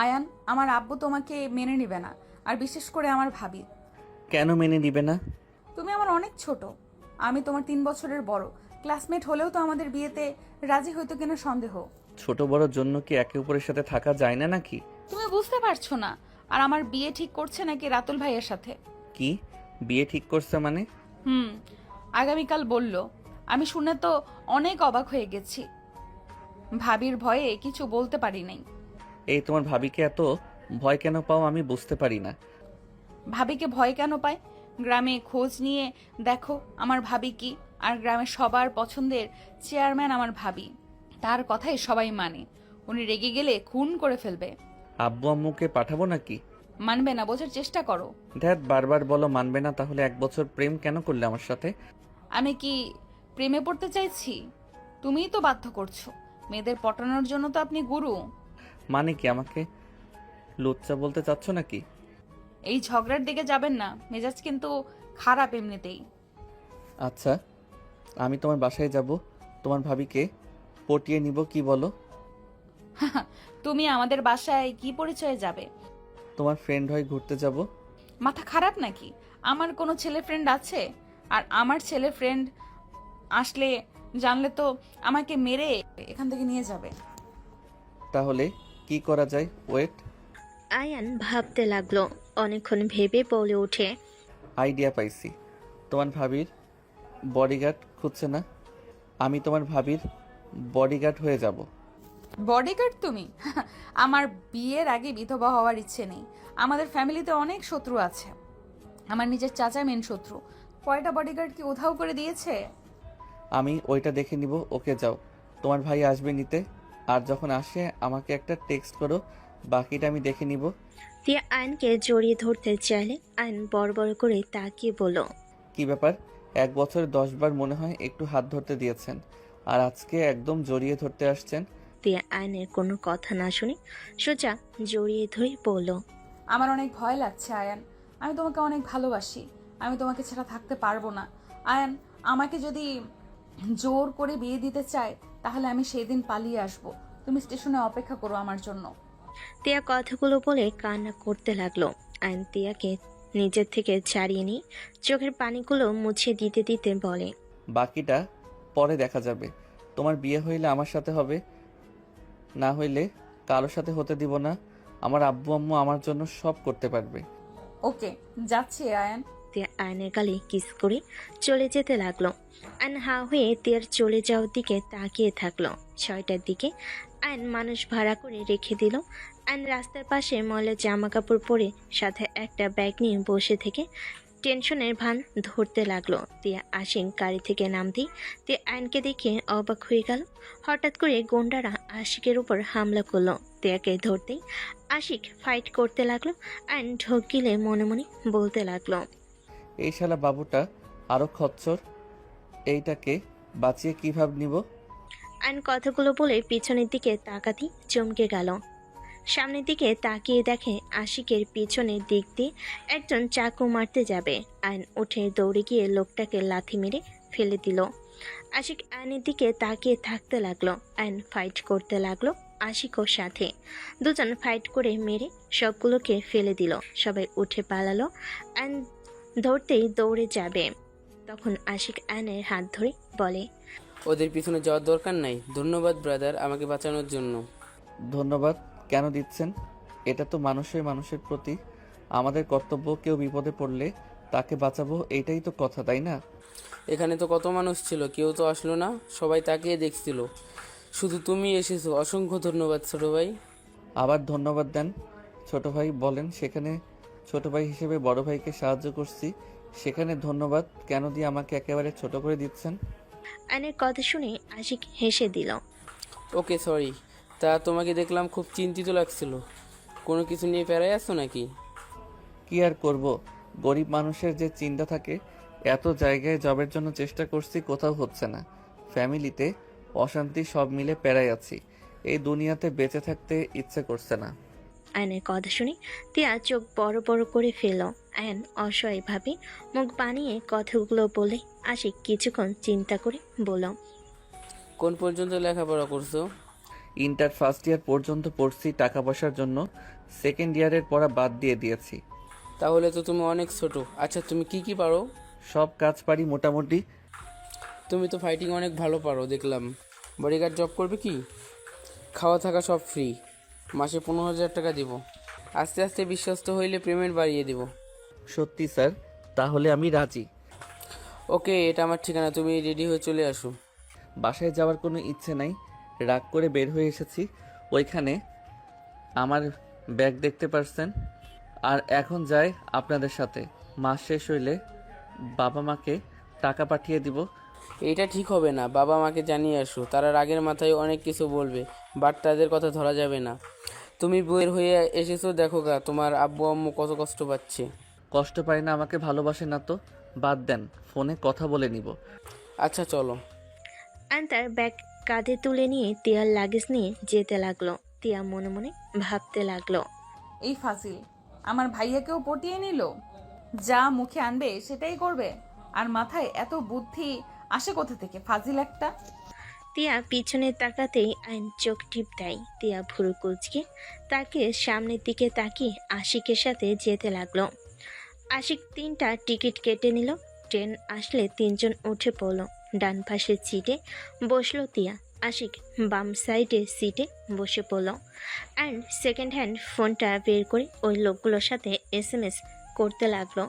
আয়ান, আমার আব্বু তোমাকে মেনে নেবে না, আর বিশেষ করে আমার ভাবি। কেন মেনে নিবে না? তুমি আমার অনেক ছোট, আমি তোমার 3 বছরের বড়। ক্লাসমেট হলেও তো আমাদের বিয়েতে রাজি হইতো কিনা সন্দেহ। ছোট বড়র জন্য কি একে অপরের সাথে থাকা যায় না নাকি? তুমি বুঝতে পারছো না। আর আমার বিয়ে ঠিক করছে নাকি রাতুল ভাইয়ের সাথে। কি? বিয়ে ঠিক করছে মানে? হুম, আগামীকাল বলল। আমি শুনে তো অনেক অবাক হয়ে গেছি। ভাবির ভয়ে কিছু বলতে পারি নাই। এই তোমার ভাবিকে এত ভয় কেন পাও আমি বুঝতে পারি না। ভাবিকে ভয় কেন পায়? গ্রামে খোঁজ নিয়ে দেখো আমার ভাবি কি। আর গ্রামের সবার পছন্দের চেয়ারম্যান আমার ভাবি। তার কথাই সবাই মানে। উনি রেগে গেলে খুন করে ফেলবে। আব্বু আম্মুকে পাঠাবো নাকি? মানবে না, বোঝার চেষ্টা করো। ধ্যাত, বারবার বলো মানবে না, তাহলে 1 বছর প্রেম কেন করলে আমার সাথে? আমি কি প্রেমে পড়তে চাইছি? তুমিই তো বাধ্য করছো। মেয়েদের পটানোর জন্য তো আপনি গুরু। মানে কি, আমাকে লুচ্চা বলতে চাচ্ছ নাকি? এই ঝগড়ার দিকে যাবেন না, মেজাজ কিন্তু খারাপ এমনিতেই। আচ্ছা, আমি তোমার বাসায় যাব, তোমার ভাবিকে পটিয়ে নিব, কি বলো? তুমি আমাদের বাসায় কি পরিচয়ে যাবে? তোমার ফ্রেন্ড হয়ে ঘুরতে যাব। মাথা খারাপ নাকি? আমার কোনো ছেলে ফ্রেন্ড আছে? আর আমার ছেলে ফ্রেন্ড আসলে জানলে তো আমাকে মেরে এখান থেকে নিয়ে যাবে। তাহলে কি করা যায়? ওয়েট, আয়ান ভাবতে লাগলো। অনেকক্ষণ ভেবে বলে ওঠে, আইডিয়া পাইছি। তোমার ভাবির বডিগার্ড খুঁজছে না? আমি তোমার ভাবির বডিগার্ড হয়ে যাব। বডিগার্ড তুমি? আমার বিয়ের আগে বিধবা হওয়ার ইচ্ছে নেই। আমাদের ফ্যামিলিতে অনেক শত্রু আছে। আমার নিজের চাচা মেন শত্রু। কয়টা বডিগার্ড কি উধাও করে দিয়েছে। আমি ওইটা দেখে নিব, ওকে যাও। তোমার ভাই আসবে নিতে, আর যখন আসে আমাকে একটা টেক্সট করো, বাকিটা আমি দেখে নিব। তিয়া আয়নকে জড়িয়ে ধরতে চাইলে আয়ন বড় বড় করে তাকিয়ে বলল, কি ব্যাপার? 1 বছরে 10 বার মনে হয় একটু হাত ধরতে দিয়েছেন, আর আজকে একদম জড়িয়ে ধরতে আসছেন। তিয়া আয়নের কোনো কথা না শুনে সোজা জড়িয়ে ধরে বলল, আমার অনেক ভয় লাগছে আয়ান। আমি তোমাকে অনেক ভালোবাসি। আমি তোমাকে ছাড়া থাকতে পারবো না। আয়ান, আমাকে যদি জোর করে বিয়ে দিতে চায় তাহলে আমি সেই দিন পালিয়ে আসব। তুমি স্টেশনে অপেক্ষা করো আমার জন্য। তিয়া কথাগুলো বলে কান্না করতে লাগলো। আয়ন তিয়াকে নিজের থেকে ছাড়িয়ে নিয়ে চোখের পানিগুলো মুছে দিতে দিতে বলে, বাকিটা পরে দেখা যাবে। তোমার বিয়ে হইলে আমার সাথে হবে, না হইলে কারোর সাথে হতে দিব না। আমার আব্বু আম্মু আমার জন্য সব করতে পারবে। ওকে, যাচ্ছি আয়ান। তিয়া আয়নের গালে কিস করে চলে যেতে লাগলো। আয়ন হা হয়ে তিয়ার চলে যাওয়ার দিকে তাকিয়ে থাকলো। 6টার দিকে আয়ন মানুষ ভাড়া করে রেখে দিল। আয়ন রাস্তার পাশে ময়লা জামা কাপড় পরে সাথে একটা ব্যাগ নিয়ে বসে থেকে টেনশনের ভান ধরতে লাগলো। তিয়া আশিক গাড়ি থেকে নামতেই তিয়া আয়নকে দেখে অবাক হয়ে গেল। হঠাৎ করে গুন্ডারা আশিকের উপর হামলা করলো। তিয়াকে ধরতেই আশিক ফাইট করতে লাগলো। আয়ন ঢোক গিলে মনে মনে বলতে লাগলো, এই শালা বাবুটা আরো খচ্চর, এইটাকে বাঁচিয়ে কিভাবে নিব? আয়ন কথাগুলো বলে পিছনের দিকে তাকাতেই চমকে গেল। সামনের দিকে তাকিয়ে দেখে আশিকের পিছনের দিক দিয়ে একজন চাকু মারতে যাবে। আয়ন উঠে দৌড়ে গিয়ে লোকটাকে লাথি মেরে ফেলে দিল। আশিক আয়নের দিকে তাকিয়ে থাকতে লাগলো। আয়ন ফাইট করতে লাগলো আশিকও সাথে। দুজন ফাইট করে মেরে সবগুলোকে ফেলে দিল। সবাই উঠে পালালো। আয়ন ধরতেই দৌড়ে যাবে, তখন আশিক আয়নের হাত ধরে বলে, ওদের পিছনে যাওয়ার দরকার নাই। ধন্যবাদ ব্রাদার, আমাকে বাঁচানোর জন্য। ধন্যবাদ কেন দিচ্ছেন? এটা তো মানুষের মানুষের প্রতি আমাদের কর্তব্য। কেউ বিপদে পড়লে তাকে বাঁচাবো, এইটাই তো কথা, তাই না? এখানে তো কত মানুষ ছিল, কেউ তো আসলো না, সবাই তাকিয়ে দেখছিল। শুধু তুমি এসেছো, অসংখ্য ধন্যবাদ ছোট ভাই। আবার ধন্যবাদ দেন ছোট ভাই? বলেন, সেখানে ছোট ভাই হিসেবে বড় ভাইকে সাহায্য করছি, সেখানে ধন্যবাদ কেন দিয়ে আমাকে একেবারে ছোট করে দিচ্ছেন? আয়নের কথা শুনে আশিক হেসে দিল। ওকে সরি। তা তোমাকে দেখলাম খুব চিন্তিত লাগছিল, কোনো কিছু নিয়ে প্যারায় আছো নাকি? কি আর করব, গরিব মানুষের যে চিন্তা থাকে। এত জায়গায় জবের জন্য চেষ্টা করছি, কোথাও হচ্ছে না। ফ্যামিলিতে অশান্তি, সব মিলে প্যারায় আছি। এই দুনিয়াতে বেঁচে থাকতে ইচ্ছে করছে না। আয়নের কথা শুনে তিয়া চোখ বড় বড় করে ফেল। আয়ন অসহায়ভাবে মুখ বানিয়ে কথাগুলো বলে আশিক কিছুক্ষণ চিন্তা করে বলল, কোন পর্যন্ত লেখাপড়া করছো? ইন্টার ফার্স্ট ইয়ার পর্যন্ত পড়ছি টাকা পয়সার জন্য, সেকেন্ড ইয়ারের পড়া বাদ দিয়ে দিয়েছি। তাহলে তো তুমি অনেক ছোট। আচ্ছা, তুমি কি কি পারো? সব কাজ পারি মোটামুটি। তুমি তো ফাইটিং অনেক ভালো পারো দেখলাম। বডিগার্ড জব করবে কি? খাওয়া থাকা সব ফ্রি, মাসে 15,000 টাকা দিব। আস্তে আস্তে বিশ্বস্ত হইলে পেমেন্ট বাড়িয়ে দিব। সত্যি স্যার, তাহলে আমি রাজি। ওকে, এটা আমার ঠিকানা, তুমি রেডি হয়ে চলে আসো। বাসায় যাওয়ার কোনো ইচ্ছে নাই, রাগ করে বের হয়ে এসেছি। ওইখানে আমার ব্যাগ দেখতে পারছেন। আর এখন যাই আপনাদের সাথে। মাস শেষ হইলে বাবা মাকে টাকা পাঠিয়ে দিব। এটা ঠিক হবে না, বাবা মাকে জানিয়ে আসো। তারা রাগের মাথায় অনেক কিছু বলবে, বাট তাদের কথা ধরা যাবে না। তুমি বের হয়ে এসেছো, দেখো গা তোমার আব্বু আম্মু কত কষ্ট পাচ্ছে। কষ্ট পাই না, আমাকে ভালোবাসে না তো? বাদ দেন, ফোনে কথা বলে নিব। আচ্ছা চলো। আয়ন তার ব্যাগ কাঁধে তুলে নিয়ে তিয়ার লাগেজ নিয়ে যেতে লাগলো। তিয়া মনে মনে ভাবতে লাগলো, এই ফাজিল আমার ভাইয়াকেও পটিয়ে নিল। যা মুখে আনবে সেটাই করবে। আর মাথায় এত বুদ্ধি আসে কোথা থেকে, ফাজিল একটা। তিয়া পিছনে তাকাতেই আইন চোখ টিপ দেয়। তিয়া ভুরু কুচকে তাকে সামনের দিকে তাকিয়ে আশিকের সাথে যেতে লাগলো। আশিক 3টা টিকিট কেটে নিল। ট্রেন আসলে 3জন উঠে পড়লো। ডান পাশের সিটে বসলো তিয়া। আশিক বাম সাইডের সিটে বসে পড়লো। অ্যান্ড সেকেন্ড হ্যান্ড ফোনটা বের করে ওই লোকগুলোর সাথে SMS করতে লাগলো।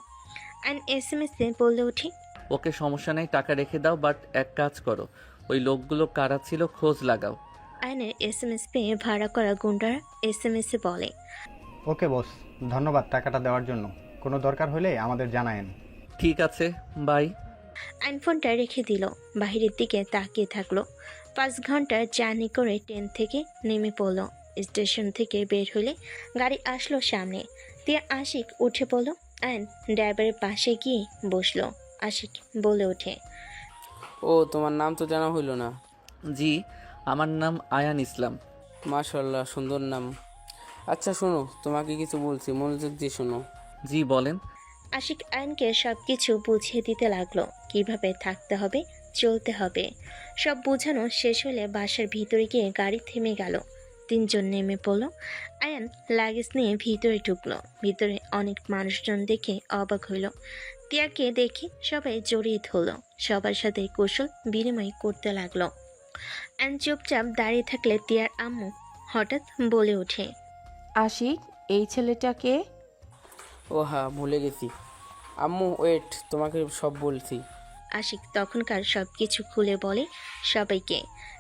অ্যান্ড SMS-এ বলে উঠি, ওকে, সমস্যা নেই, টাকা রেখে দাও, বাট এক কাজ করো, ওই লোকগুলো কারা ছিল খোঁজ লাগাও। আয়নের SMS পেয়ে ভাড়া করা গুন্ডারা SMS-এ বলে, ওকে বস, ধন্যবাদ টাকাটা দেওয়ার জন্য। কোনো দরকার হলে আমাদের জানায়েন। ঠিক আছে, বাই। আইন ফোনটা রেখে দিল। বাহিরের দিকে তাকিয়ে থাকলো। 5 ঘন্টার জার্নি করে ট্রেন থেকে নেমে পড়লো। স্টেশন থেকে বের হলে গাড়ি আসলো সামনে। তিয়া আশিক উঠে পড়লো। আইন ড্রাইভারের পাশে গিয়ে বসলো। আশিক বলে ওঠে, ও, তোমার নাম তো জানা হইল না। জি, আমার নাম আয়ান ইসলাম। মাশাল্লাহ, সুন্দর নাম। আচ্ছা শোনো, তোমাকে কিছু বলছি, মনোযোগ দিয়ে শোনো। জি বলেন। আশিক আইনকে সব কিছু বুঝিয়ে দিতে লাগলো, কিভাবে থাকতে হবে, চলতে হবে। সব বোঝানো শেষ হলে বাসার ভিতরে গিয়ে গাড়ি থেমে গেল। 3জন নেমে পড়লো। আয়ান লাগেজ নিয়ে ভিতরে ঢুকলো। ভিতরে অনেক মানুষজন দেখে অবাক হইল। তিয়াকে দেখে সবাই জড়িয়ে ধরলো। সবার সাথে কৌশল বিনিময় করতে লাগলো। আয়ান চুপচাপ দাঁড়িয়ে থাকলে তিয়ার আম্মু হঠাৎ বলে ওঠে, আশিক, এই ছেলেটাকে? ও হ্যাঁ, ভুলে গেছি। আম্মু ওয়েট, তোমাকে সব বলছি। আশিক তখনকার সব কিছু খুলে বলে সবাইকে।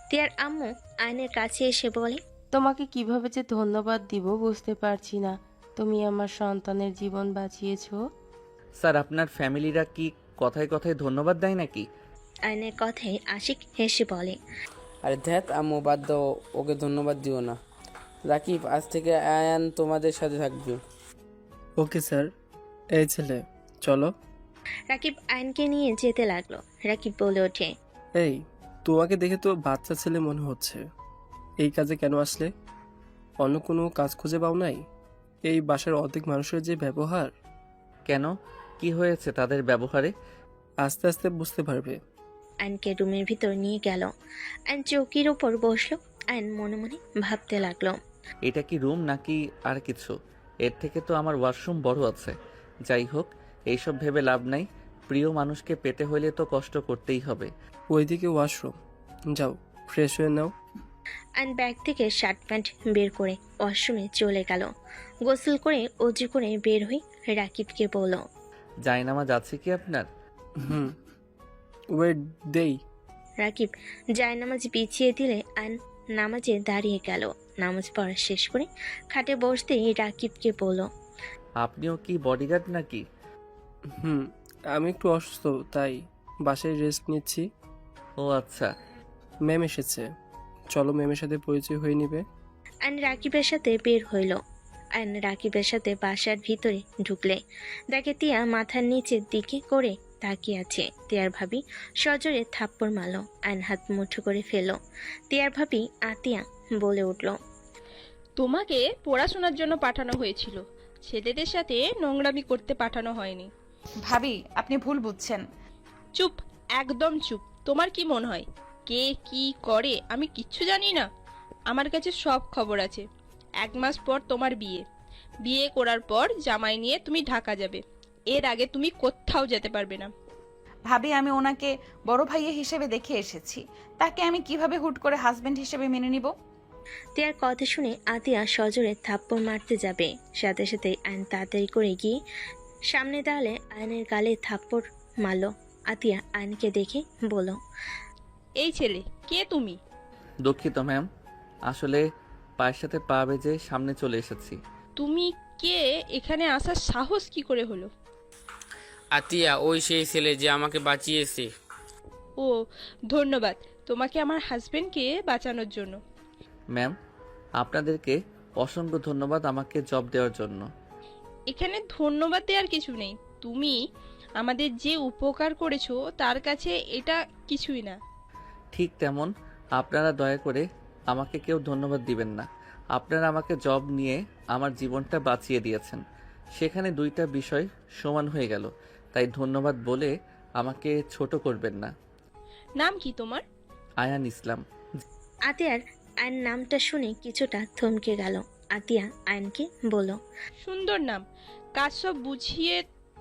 তিয়ার আম্মু আয়নের কাছে এসে বলে, তোমাকে কিভাবে যে ধন্যবাদ দিব বুঝতে পারছি না। তুমি আমার সন্তানের জীবন বাঁচিয়েছো। স্যার, আপনার ফ্যামিলিরা কি কথায় কথায় ধন্যবাদ দেয় নাকি? আয়নের কথায় আশিক হেসে বলে, আরে ধ্যাত আম্মু, বাদ দাও, ওকে ধন্যবাদ দিও না। রাকিব, আজ থেকে আয়ান তোমাদের সাথে থাকবে। Okay sir. এই ছেলে, চলো। রাকিব আয়নকে নিয়ে যেতে লাগলো। রাকিব বলে ওঠে, এই, তোমাকে দেখে তো বাচ্চা ছেলে মনে হচ্ছে। এই কাজে কেন আসলে? অন্য কোনো কাজ খুঁজে পাও নাই? এই বাসার অর্ধেক মানুষের যে ব্যবহার। কেন, কি হয়েছে তাদের ব্যবহারে? আস্তে আস্তে বুঝতে পারবে। আয়নকে রুমের ভিতর নিয়ে গেল। আয়ন চৌকির ওপর বসলো। আয়ন মনে মনে ভাবতে লাগলো, এটা কি রুম নাকি আর কিছু? এর থেকে তো আমার ওয়াশরুম বড় আছে। যাই হোক, এইসব ভেবে লাভ নাই। প্রিয় মানুষকে পেতে হইলে তো কষ্ট করতেই হবে। ওইদিকে ওয়াশরুম, যাও ফ্রেশ হয়ে নাও। আয়ন ব্যাগ থেকে শার্ট প্যান্ট বের করে ওয়াশরুমে চলে গেল। গোসল করে অজু করে বের হয়ে রাকিবকে বলল, জায়নামাজ আছে কি আপনার? হুম, ওয়েট দেই। রাকিব জায়নামাজ বিছিয়ে দিলে আয়ন নামাজে দাঁড়িয়ে গেল। নামাজ পড়া শেষ করে খাটে বসতেই রাকিবকে বলল, আপনিও কি বডিগার্ড নাকি? হুম, আমি একটু অসুস্থ, তাই বাসায় রেস্ট নিচ্ছি। ও আচ্ছা। ম্যাম এসেছে, চলো ম্যামের সাথে পরিচয় হয়ে নিবে। আয়ন রাকিবের সাথে বের হইল। আয়ন রাকিবের সাথে বাসার ভিতরে ঢুকলে দেখে তিয়া মাথার নিচের দিকে করে তাকিয়ে আছে। তিয়ার ভাবি সজোরে থাপ্পড় মারল। আয়ন হাত মুঠো করে ফেলল। তিয়ার ভাবি আতিয়া বলে উঠল, তোমাকে পড়াশোনার জন্য পাঠানো হয়েছিল, ছেলেদের সাথে নোংরামি করতে পাঠানো হয়নি। ভাবি, আপনি ভুল বুঝছেন। চুপ, একদম চুপ। তোমার কি মনে হয় কে কি করে আমি কিচ্ছু জানি না? আমার কাছে সব খবর আছে। 1 মাস পর তোমার বিয়ে। বিয়ে করার পর জামাই নিয়ে তুমি ঢাকা যাবে। এর আগে তুমি কোথাও যেতে পারবে না। ভাবি, আমি ওনাকে বড় ভাইয়া হিসেবে দেখে এসেছি। তাকে আমি কিভাবে হুট করে হাজবেন্ড হিসেবে মেনে নিব? তিয়ার কথা শুনে আতিয়া সজোরে থাপ্পড় মারতে যাবে, সাথে সাথে আয়ন তাড়াতাড়ি করে গিয়ে সামনে দাঁড়ালে আয়নের গালে থাপ্পড় মারল। আতিয়া আয়নকে দেখে বলল, এই ছেলে, কে তুমি? দুঃখিত ম্যাম, আসলে পায়ের সাথে পা বেজে সামনে চলে এসেছি। তুমি কে? এখানে আসার সাহস কি করে হলো? আতিয়া ওই সেই ছেলে যে আমাকে বাঁচিয়েছে। ও, ধন্যবাদ তোমাকে আমার হাজবেন্ডকে বাঁচানোর জন্য। ম্যাম, আপনাদেরকে অসংখ্য ধন্যবাদ আমাকে জব দেওয়ার জন্য। এখানে ধন্যবাদ দেওয়ার কিছু নেই। তুমি আমাদের যে উপকার করেছো তার কাছে এটা কিছুই না। ঠিক তেমন আপনারা দয়া করে আমাকে কেউ ধন্যবাদ দিবেন না। আপনারা আমাকে জব নিয়ে আমার জীবনটা বাঁচিয়ে দিয়েছেন। সেখানে দুইটা বিষয় সমান হয়ে গেল, তাই ধন্যবাদ বলে আমাকে ছোট করবেন না। নাম কি তোমার? আয়ান ইসলাম। আতিয়ার আয়ন নামটা শুনে কিছুটা থমকে গেল। আতিয়া আয়নকে বলল, সুন্দর নাম। কাজ সব বুঝিয়ে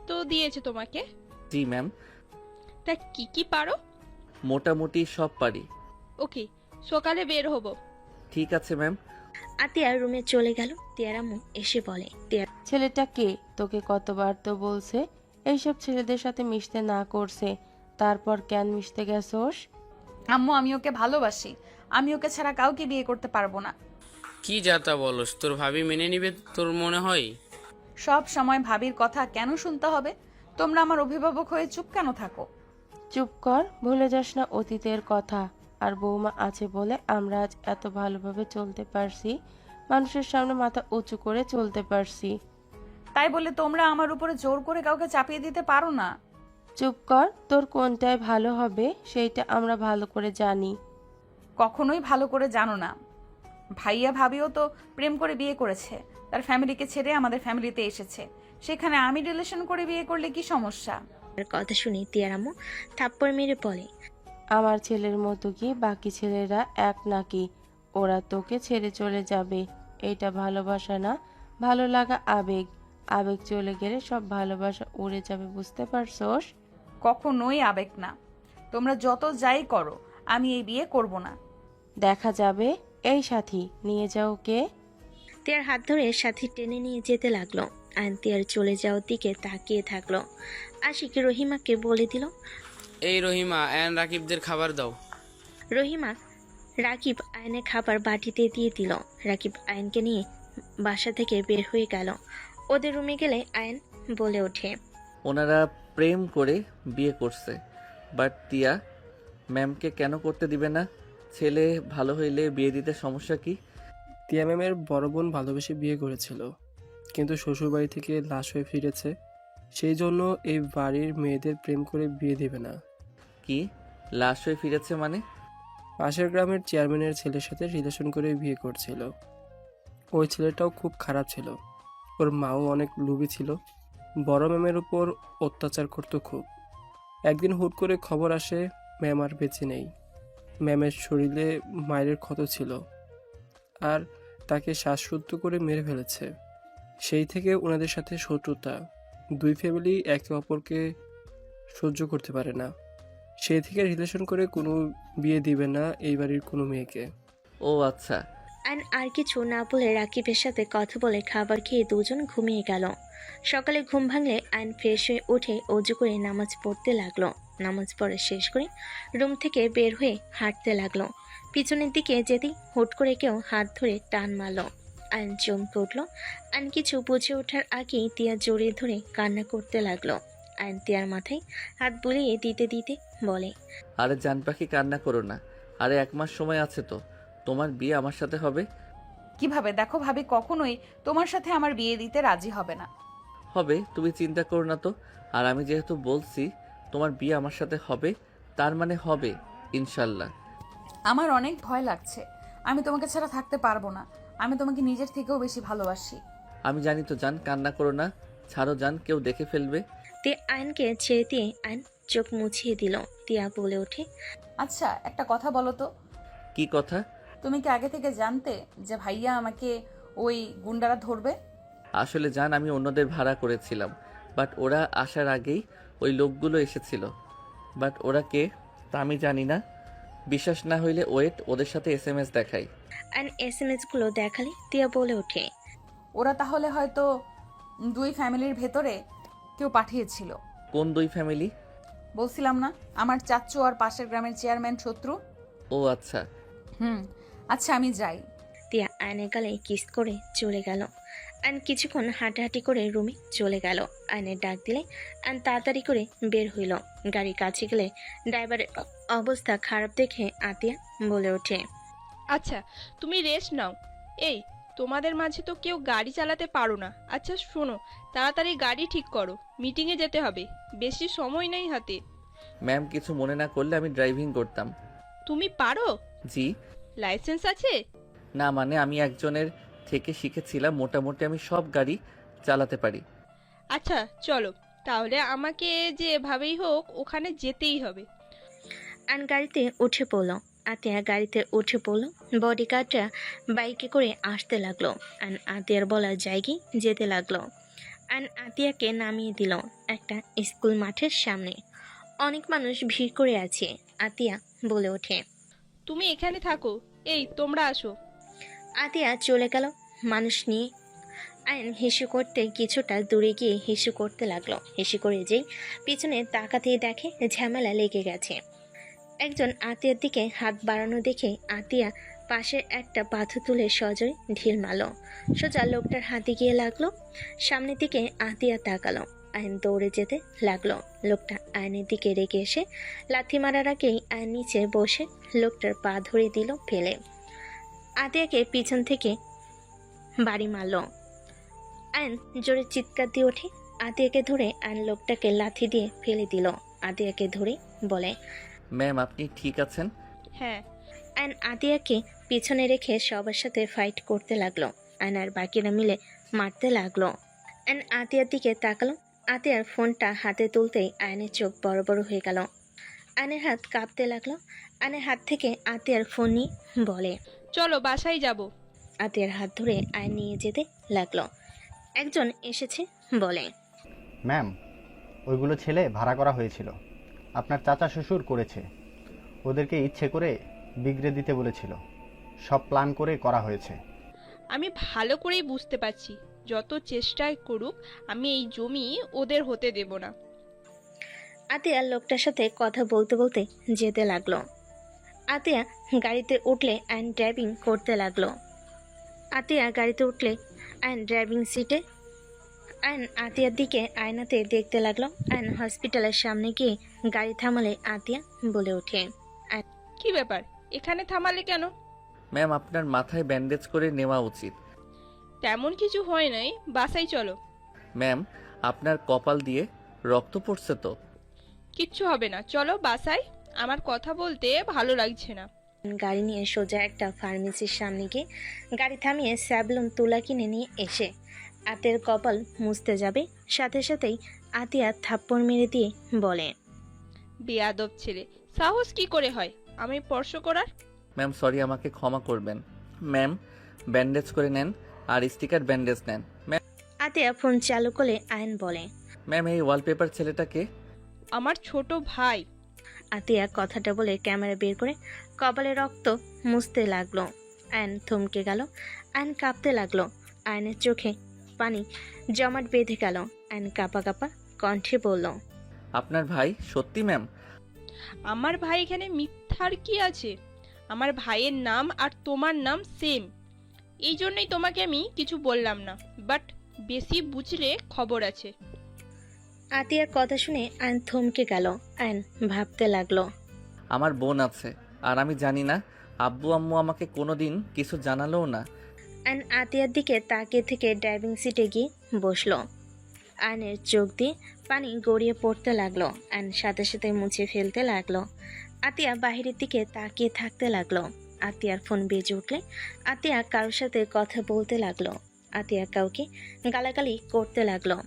তো দিয়েছে তোমাকে। জি ম্যাম, তা কি কি পারো? মোটামুটি সব পারি। ওকে, সকালে বের হব। ঠিক আছে ম্যাম। আতিয়া রুমে চলে গেল। তিয়ার আম্মু এসে বলে, তিয়ার ছেলেটা কে? তোকে কতবার তো বলছে এইসব ছেলেদের সাথে মিশতে না করছে, তারপর কেন মিশতে গেছোস? আম্মু, আমি ওকে ভালোবাসি। আমি ওকে ছাড়া কাউকে বিয়ে করতে পারবো না। কি যাতা বলস? তোর ভাবি মেনে নিবে তোর মনে হয়? সব সময় ভাবির কথা কেন শুনতে হবে? তোমরা আমার অভিভাবক হয়ে চুপ কেন থাকো? চুপ কর, ভুলে যাস না অতীতের কথা। আর বৌমা আছে বলে আমরা আজ এত ভালোভাবে চলতে পারছি, মানুষের সামনে মাথা উঁচু করে চলতে পারছি। তাই বলে তোমরা আমার উপরে জোর করে কাউকে চাপিয়ে দিতে পারো না। চুপ কর, তোর কোনটায় ভালো হবে সেইটা আমরা ভালো করে জানি। কখনোই ভালো করে জানো না। ভাইয়া ভাবিও তো প্রেম করে বিয়ে করেছে, তার ফ্যামিলিকে ছেড়ে আমাদের ফ্যামিলিতে এসেছে। সেখানে আমি রিলেশন করে বিয়ে করলে কি সমস্যা? কথা শুনে তিয়ার আম্মু থাপ্পড় মেরে বলে, আমার ছেলের মতো কি বাকি ছেলেরা এক নাকি? ওরা তোকে ছেড়ে চলে যাবে, এটা ভালোবাসা না, ভালো লাগা আবেগ। আবেগ চলে গেলে সব ভালোবাসা উড়ে যাবে, বুঝতে পারছোস? কখনোই আবেগ না। তোমরা যত যাই করো, আমি এই বিয়ে করব না। দেখা যাবে। এই সাথী, নিয়ে যাও কে। তিয়ার হাত ধরে সাথী টেনে নিয়ে যেতে লাগলো। আয়ন তিয়ার চলে যাওয়ার দিকে তাকিয়ে থাকলো। আশিক রহিমাকে বলে দিল, এই রহিমা, অ্যান রাকিবদের খাবার দাও। রহিমা রাকিব আয়নের খাবার বাটিতে দিয়ে দিল। রাকিব আয়নকে নিয়ে বাসা থেকে বের হয়ে গেল। ওদের রুমে গেলে আয়ন বলে ওঠে, ওনারা প্রেম করে বিয়ে করছে, বাট তিয়া ম্যামকে কেন করতে দিবে না? ছেলে ভালো হইলে বিয়ে দিতে সমস্যা কি? তিয়া ম্যামের বড় বোন ভালোবেসে বিয়ে করেছিল, কিন্তু শ্বশুরবাড়ি থেকে লাশ হয়ে ফিরেছে। সেই জন্য এই বাড়ির মেয়েদের প্রেম করে বিয়ে দেবে না। কি লাশ হয়ে ফিরেছে মানে? পাশের গ্রামের চেয়ারম্যানের ছেলের সাথে রিলেশন করে বিয়ে করছিল। ওই ছেলেটাও খুব খারাপ ছিল, ওর মাও অনেক লোভী ছিল, বড় ম্যামের উপর অত্যাচার করতো খুব। একদিন হুট করে খবর আসে ম্যাম আর বেঁচে নেই। ম্যামের শরীরে মায়ের ক্ষত ছিল, আর তাকে শ্বাসরুদ্ধ করে মেরে ফেলেছে। সেই থেকে ওনাদের সাথে শত্রুতা, দুই ফ্যামিলি একে অপরকে সহ্য করতে পারে না। সেই থেকে রিলেশন করে কোনো বিয়ে দিবে না এই বাড়ির কোনো মেয়েকে। ও আচ্ছা। আয়ন আর কিছু না বলে রাকিবের সাথে কথা বলে খাবার খেয়ে দুজন ঘুমিয়ে গেল। সকালে ঘুম ভাঙলে আয়ন ফ্রেশ হয়ে উঠে অজু করে নামাজ পড়তে লাগলো। নামাজ পড়া শেষ করে রুম থেকে বের হয়ে হাঁটতে লাগলো। পিছনের দিকে যেতেই হুট করে কেউ হাত ধরে টান মারলো। আয়ন চমকে উঠলো। আয়ন কিছু বুঝে ওঠার আগেই তিয়া জড়িয়ে ধরে কান্না করতে লাগলো। আয়ন তিয়ার মাথায় হাত বুলিয়ে দিতে দিতে বলে, আরে জান পাখি, কান্না করো না। আরে 1 মাস সময় আছে তো, তোমার বিয়ে আমার সাথে হবে। কিভাবে? দেখো ভাবি কখনোই তোমার সাথে আমার বিয়ে দিতে রাজি হবে না। হবে, তুমি চিন্তা করো না তো। আর আমি যেহেতু বলছি তোমার বিয়ে আমার সাথে হবে, তার মানে হবে ইনশাল্লাহ। আমার অনেক ভয় লাগছে। আমি তোমাকে ছাড়া থাকতে পারবো না। আমি তোমাকে নিজের থেকেও বেশি ভালোবাসি। আমি জানি তো জান, কান্না করো না, ছাড়ো জান, কেউ দেখে ফেলবে। তে আয়নকে ছেড়ে দিয়ে আয়ন চোখ মুছিয়ে দিল। তিয়া বলে ওঠে, আচ্ছা, একটা কথা বলো তো। কি কথা? তুমি কি আগে থেকে জানতে যে ভাইয়া আমাকে ওই গুন্ডারা ধরবে? আসলে জান, আমি অন্যদের ভাড়া করেছিলাম, বাট ওরা আসার আগেই ওই লোকগুলো এসেছিল। বাট ওরা কে তা আমি জানি না। বিশ্বাস না হইলে ওয়েট, ওদের সাথে এসএমএস দেখাই। অ্যান্ড এসএমএসগুলো দেখালে তিয়া বলে ওঠে। ওরা তাহলে হয়তো দুই ফ্যামিলির ভেতরে কেউ পাঠিয়েছিল। কোন দুই ফ্যামিলি? বলছিলাম না, আমার চাচ্চু আর পাশের গ্রামের চেয়ারম্যান শত্রু। ও আচ্ছা। আচ্ছা আমি যাই। তিয়া আয়নের গালে কিস করে চলে গেল। অ্যান্ড কিছুক্ষণ হাঁটাহাঁটি করে রুমে চলে গেল। আয়নের ডাক দিলে অ্যান্ড তাড়াতাড়ি করে বের হইল। গাড়ির কাছে গেলে ড্রাইভারের অবস্থা খারাপ দেখে আতিয়া বলে ওঠে। আচ্ছা তুমি রেস্ট নাও। এই তোমাদের মাঝে তো কেউ গাড়ি চালাতে পারো না। আচ্ছা শোনো, তাড়াতাড়ি গাড়ি ঠিক করো, মিটিংয়ে যেতে হবে, বেশি সময় নেই হাতে। ম্যাম, কিছু মনে না করলে আমি ড্রাইভিং করতাম। তুমি পারো? জি। লাইসেন্স আছে? না মানে আমি একজনের থেকে শিখেছিলাম, মোটামুটি আমি সব গাড়ি চালাতে পারি। আচ্ছা চলো, তাহলে আমাকে যে এভাবেই হোক ওখানে যেতেই হবে। অ্যান্ড গাড়িতে উঠে পড়লো। আতিয়া গাড়িতে উঠে পড়লো। বডিগার্ডরা বাইকে করে আসতে লাগলো। অ্যান্ড আতিয়ার বলা জায়গায় যেতে লাগলো। অ্যান্ড আতিয়াকে নামিয়ে দিল একটা স্কুল মাঠের সামনে। অনেক মানুষ ভিড় করে আছে। আতিয়া বলে ওঠে। তুমি এখানে থাকো, এই তোমরা আসো। আতিয়া চলে গেল মানুষ নিয়ে। আইন হিসু করতে কিছুটা দূরে গিয়ে হিসু করতে লাগলো। হিসু করে যেই পিছনে তাকাতেই দেখে ঝামেলা লেগে গেছে। একজন আতিয়ার দিকে হাত বাড়ানো দেখে আতিয়া পাশের একটা পাথর তুলে সজোরে ঢিল মারল। সোজা লোকটার হাতে গিয়ে লাগলো। সামনের দিকে আতিয়া তাকালো। আইন দৌড়ে যেতে লাগলো। লোকটা আইনের দিকে রেগে এসে লাথি মারার আগেই আইন নিচে বসে লোকটার পা ধরে দিল ফেলে। আতিয়াকে পিছন থেকে বাড়ি মারল। আইন জোরে চিৎকার দিয়ে ওঠে। আতিয়াকে ধরে আইন লোকটাকে লাথি দিয়ে ফেলে দিল। আতিয়াকে ধরে বলে, ম্যাম আপনি ঠিক আছেন? হ্যাঁ। আইন আতিয়াকে পিছনে রেখে সবার সাথে ফাইট করতে লাগলো। আইন আর বাকিরা মিলে মারতে লাগলো। আইন আতিয়ার দিকে তাকালো। আতিয়ার ফোনটা হাতে তুলতেই আইনের চোখ বড় বড় হয়ে গেল। আইনের হাত কাঁপতে লাগলো। আইনের হাত থেকে আতিয়ার ফোন নিয়ে বলে, চলো বাসায় যাব। আতিয়ার হাত ধরে আইন নিয়ে যেতে লাগলো। একজন এসেছে বলে, ম্যাম, ওইগুলো ছেলে ভাড়া করা হয়েছিল। আপনার চাচা শ্বশুর করেছে। ওদেরকে ইচ্ছে করে বিগড়ে দিতে বলেছিল। সব প্ল্যান করে করা হয়েছে। আমি ভালো করেই বুঝতে পারছি, যত চেষ্টাই করুক আমি এই জমি ওদের হতে দেব না। আতিয়া লোকটার সাথে কথা বলতে বলতে যেতে লাগলো। আতিয়া গাড়িতে উঠলে আইন ড্রাইভিং করতে লাগলো। আতিয়া গাড়িতে উঠলে আইন ড্রাইভিং সিটে। আইন আতিয়ার দিকে আয়নাতে দেখতে লাগলো। আইন হসপিটালের সামনে গিয়ে গাড়ি থামালে আতিয়া বলে ওঠে, কি ব্যাপার, এখানে থামালে কেন? ম্যাম আপনার মাথায় ব্যান্ডেজ করে নেওয়া উচিত। তেমন কিছু হয় নাই, বাসায় চলো। ম্যাম আপনার কপাল দিয়ে রক্ত পড়ছে তো? কিচ্ছু হবে না, চলো বাসায়। আমার কথা বলতে ভালো লাগছে না। গাড়ি নিয়ে সোজা একটা ফার্মেসির সামনে গিয়ে গাড়ি থামিয়ে স্যাবলন তুলা কিনে নিয়ে এসে আতের কপাল মুছতে যাবে। সাথে সাথেই আতিয়া থাপ্পড় মেরে দিয়ে বলে, বেয়াদব ছেলে, সাহস কি করে হয় আমি স্পর্শ করার? ম্যাম সরি, আমাকে ক্ষমা করবেন। ম্যাম ব্যান্ডেজ করে নেন আর স্টিকার ব্যান্ডেজ নেন। আতিয়া ফোন চালু করে আইন বলে, ম্যাম এই ওয়ালপেপার ছেলেটাকে? আমার ছোট ভাই। আতিয়া কথাটা বলে ক্যামেরা বের করে কপালে রক্ত মুছতে লাগলো। আইন থমকে গেল। আইন কাঁপতে লাগলো। আইনের চোখে পানি জমাট বেঁধে গেল। আইন কাঁপা কাঁপা কণ্ঠে বলল, আপনার ভাই? সত্যি ম্যাম? আমার ভাই এখানে মিথ্যার কি আছে? আমার ভাইয়ের নাম আর তোমার নাম সেম, এই জন্যই তোমাকে আমি কিছু বললাম না, বাট বেশি বুঝলে খবর আছে। আতিয়ার কথা শুনে আইন থমকে গেল। আইন ভাবতে লাগলো। আমার বোন আছে আর আমি জানি না। আব্বু আম্মু আমাকে কোনোদিন কিছু জানালোও না। আইন আতিয়ার দিকে তাকিয়ে থেকে ড্রাইভিং সিটে গিয়ে বসলো। আইনের চোখ দিয়ে পানি গড়িয়ে পড়তে লাগলো। আইন সাথে সাথে মুছে ফেলতে লাগলো। আতিয়া বাহিরের দিকে তাকিয়ে থাকতে লাগলো। আতিয়ার ফোন বেজে উঠলে আতিয়া কারোর সাথে কথা বলতে লাগলো। আতিয়া কাউকে গালাগালি করতে লাগলো।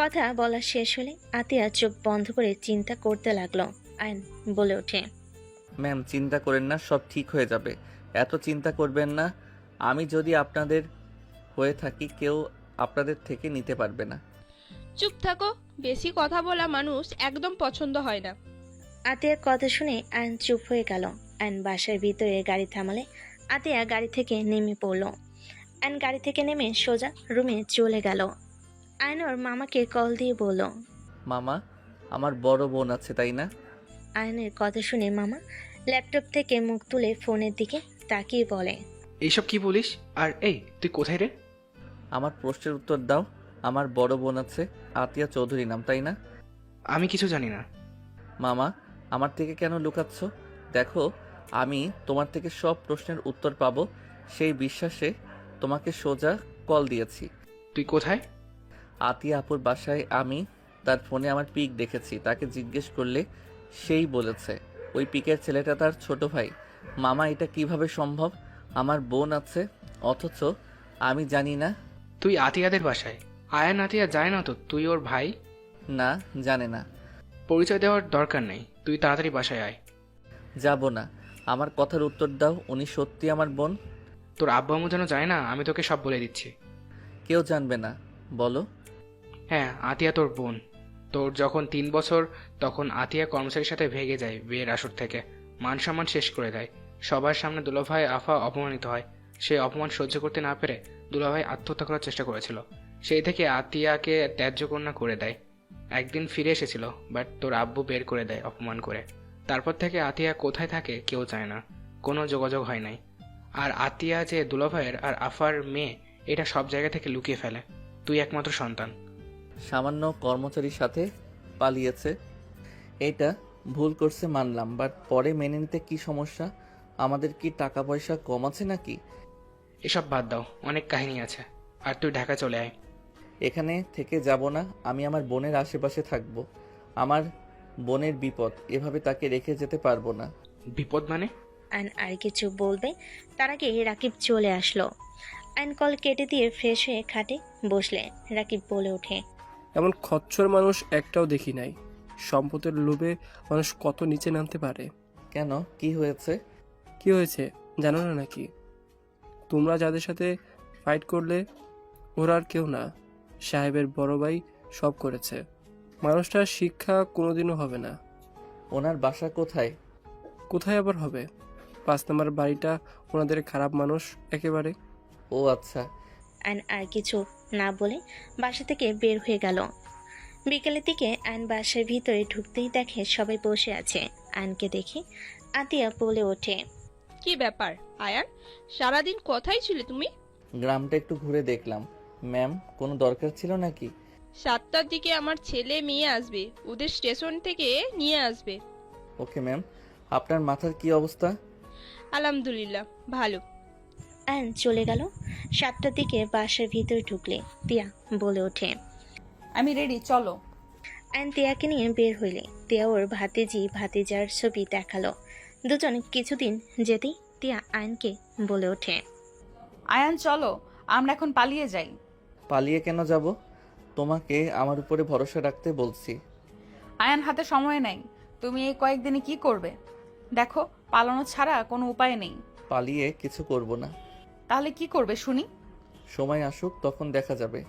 কথা বলা শেষ হলে আতিয়া চোখ বন্ধ করে চিন্তা করতে লাগলো। আইন বলে ওঠে, ম্যাম চিন্তা করেন না, সব ঠিক হয়ে যাবে। এত চিন্তা করবেন না। আমি যদি আপনাদের হয়ে থাকি, কেউ আপনাদের থেকে নিতে পারবে না। চুপ থাকো, বেশি কথা বলা মানুষ একদম পছন্দ হয় না। আতিয়ার কথা শুনে আয়ন চুপ হয়ে গেল। আয়ন বাসার ভিতরে গাড়ি থামালে আতিয়া গাড়ি থেকে নেমে পড়ল। আয়ন গাড়ি থেকে নেমে সোজা রুমে চলে গেল। আয়ন ওর মামাকে কল দিয়ে বলল, মামা, আমার বড় বোন আছে, তাই না? আয়নের কথা শুনে মামা ল্যাপটপ থেকে মুখ তুলে ফোনের দিকে তাকিয়ে বলে, এইসব কি বলিস? আর এই, তুই কোথায় রে? আমার প্রশ্নের উত্তর দাও। আমার বড় বোন আছে, আতিয়া চৌধুরী নাম, তাই না? আমি কিছু জানি না। মামা, আমার থেকে কেন লুকাচ্ছ? দেখো, আমি তোমার থেকে সব প্রশ্নের উত্তর পাবো, সেই বিশ্বাসে তোমাকে সোজা কল দিয়েছি। তুই কোথায়? আতিয়া আপুর বাসায়। আমি তার ফোনে আমার পিক দেখেছি, তাকে জিজ্ঞেস করলে সেই বলেছে ওই পিকের ছেলেটা তার ছোট ভাই। মামা, এটা কিভাবে সম্ভব? আমার বোন আছে, অথচ আমি জানি না। তুই আতিয়াদের বাসায়? আয়ান আতিয়া যায় না তো, তুই ওর ভাই? না, জানে না। পরিচয় দেওয়ার দরকার নেই, তুই তাড়াতাড়ি বাসায় আয়। যাব না। আমার কথার উত্তর দাও, উনি সত্যি আমার বোন? তোর আব্বু আম্মু যেন যায় না, আমি তোকে সব বলে দিচ্ছি। কেউ জানবে না, বলো। হ্যাঁ, আতিয়া তোর বোন। তোর যখন 3 বছর, তখন আতিয়া কর্মচারীর সাথে ভেগে যায় বিয়ের আসর থেকে, মান সম্মান শেষ করে দেয়। সবার সামনে দুলাভাই আফা অপমানিত হয়। সে অপমান সহ্য করতে না পেরে দুলাভাই আত্মহত্যা করার চেষ্টা করেছিল। সেই থেকে আতিয়াকে ত্যায্য কন্যা করে দেয়। একদিন ফিরে এসেছিল, বাট তোর আব্বু বের করে দেয় অপমান করে। তারপর থেকে আতিয়া কোথায় থাকে কেউ জানে না, কোনো যোগাযোগ হয় নাই। আর আতিয়া যে দুলাভাইয়ের আর আফার মেয়ে, এটা সব জায়গা থেকে লুকিয়ে ফেলে। তুই একমাত্র সন্তান। সামান্য কর্মচারীর সাথে পালিয়েছে, এটা ভুল করছে মানলাম, বাট পরে মেনে নিতে কি সমস্যা? আমাদের কি টাকা পয়সা কম আছে নাকি? এসব বাদ দাও, অনেক কাহিনী আছে। আর তুই ঢাকা চলে আয়। এখানে থেকে যাব না, আমি আমার বোনের আশেপাশে থাকবো। আমার বোনের বিপদ, এভাবে তাকে রেখে যেতে পারবো না। বিপদ মানে? আয়ন আর কিছু বলবে তার আগে রাকিব চলে আসলো। আয়ন কল কেটে দিয়ে ফ্রেশ হয়ে খাটে বসলে রাকিব বলে ওঠে, এমন খচ্চর মানুষ একটাও দেখি নাই। সম্পদের লোভে মানুষ কত নিচে নামতে পারে। কেন, কি হয়েছে? কি হয়েছে জানো না নাকি? তোমরা যাদের সাথে ফাইট করলে ওরা আর কেউ না, সাহেবের বড় ভাই সব করেছে। মানুষটার শিক্ষা কোনোদিনও হবে না। ওনার বাসা কোথায়? কোথায় আবার হবে? 5 নম্বর বাড়িটা ওনাদের। খারাপ মানুষ একেবারে। ও আচ্ছা। আয়ন আর কিছু না বলে বাসা থেকে বের হয়ে গেল। বিকেলের দিকে আয়ন বাসার ভিতরে ঢুকতেই দেখে সবাই বসে আছে। আয়নকে দেখে আতিয়া বলে ওঠে, কি ব্যাপার আয়ান, সারাদিন কোথায় ছিলে তুমি? গ্রামটা একটু ঘুরে দেখলাম। ম্যাম, কোনো দরকার ছিল নাকি? 7টার দিকে আমার ছেলে মেয়ে আসবে, ওদের স্টেশন থেকে নিয়ে আসবে। Okay ma'am. আপনার মাথার কি অবস্থা? আলহামদুলিল্লাহ, ভালো। আয়ন চলে গেল। 7টার দিকে বাসার ভিতরে ঢুকলে তিয়া বলে ওঠে, আমি রেডি, চলো। আয়ন তিয়াকে নিয়ে বের হইলে তিয়া ওর ভাতিজার ছবি দেখালো। দুজন কিছুদিন যেতেই তিয়া আয়নকে বলে ওঠে, আয়ান চলো, আমরা এখন পালিয়ে যাই। পালিয়ে কেন যাব? তোমাকে আমার উপরে ভরসা রাখতে বলছি। আয়ান, হাতে সময় নাই। তুমি এই কয়েকদিনে কি করবে? দেখো, পালানো ছাড়া কোনো উপায় নেই। পালিয়ে কিছু করব না। তাহলে কি করবে শুনি? সময় আসুক, তখন দেখা যাবে।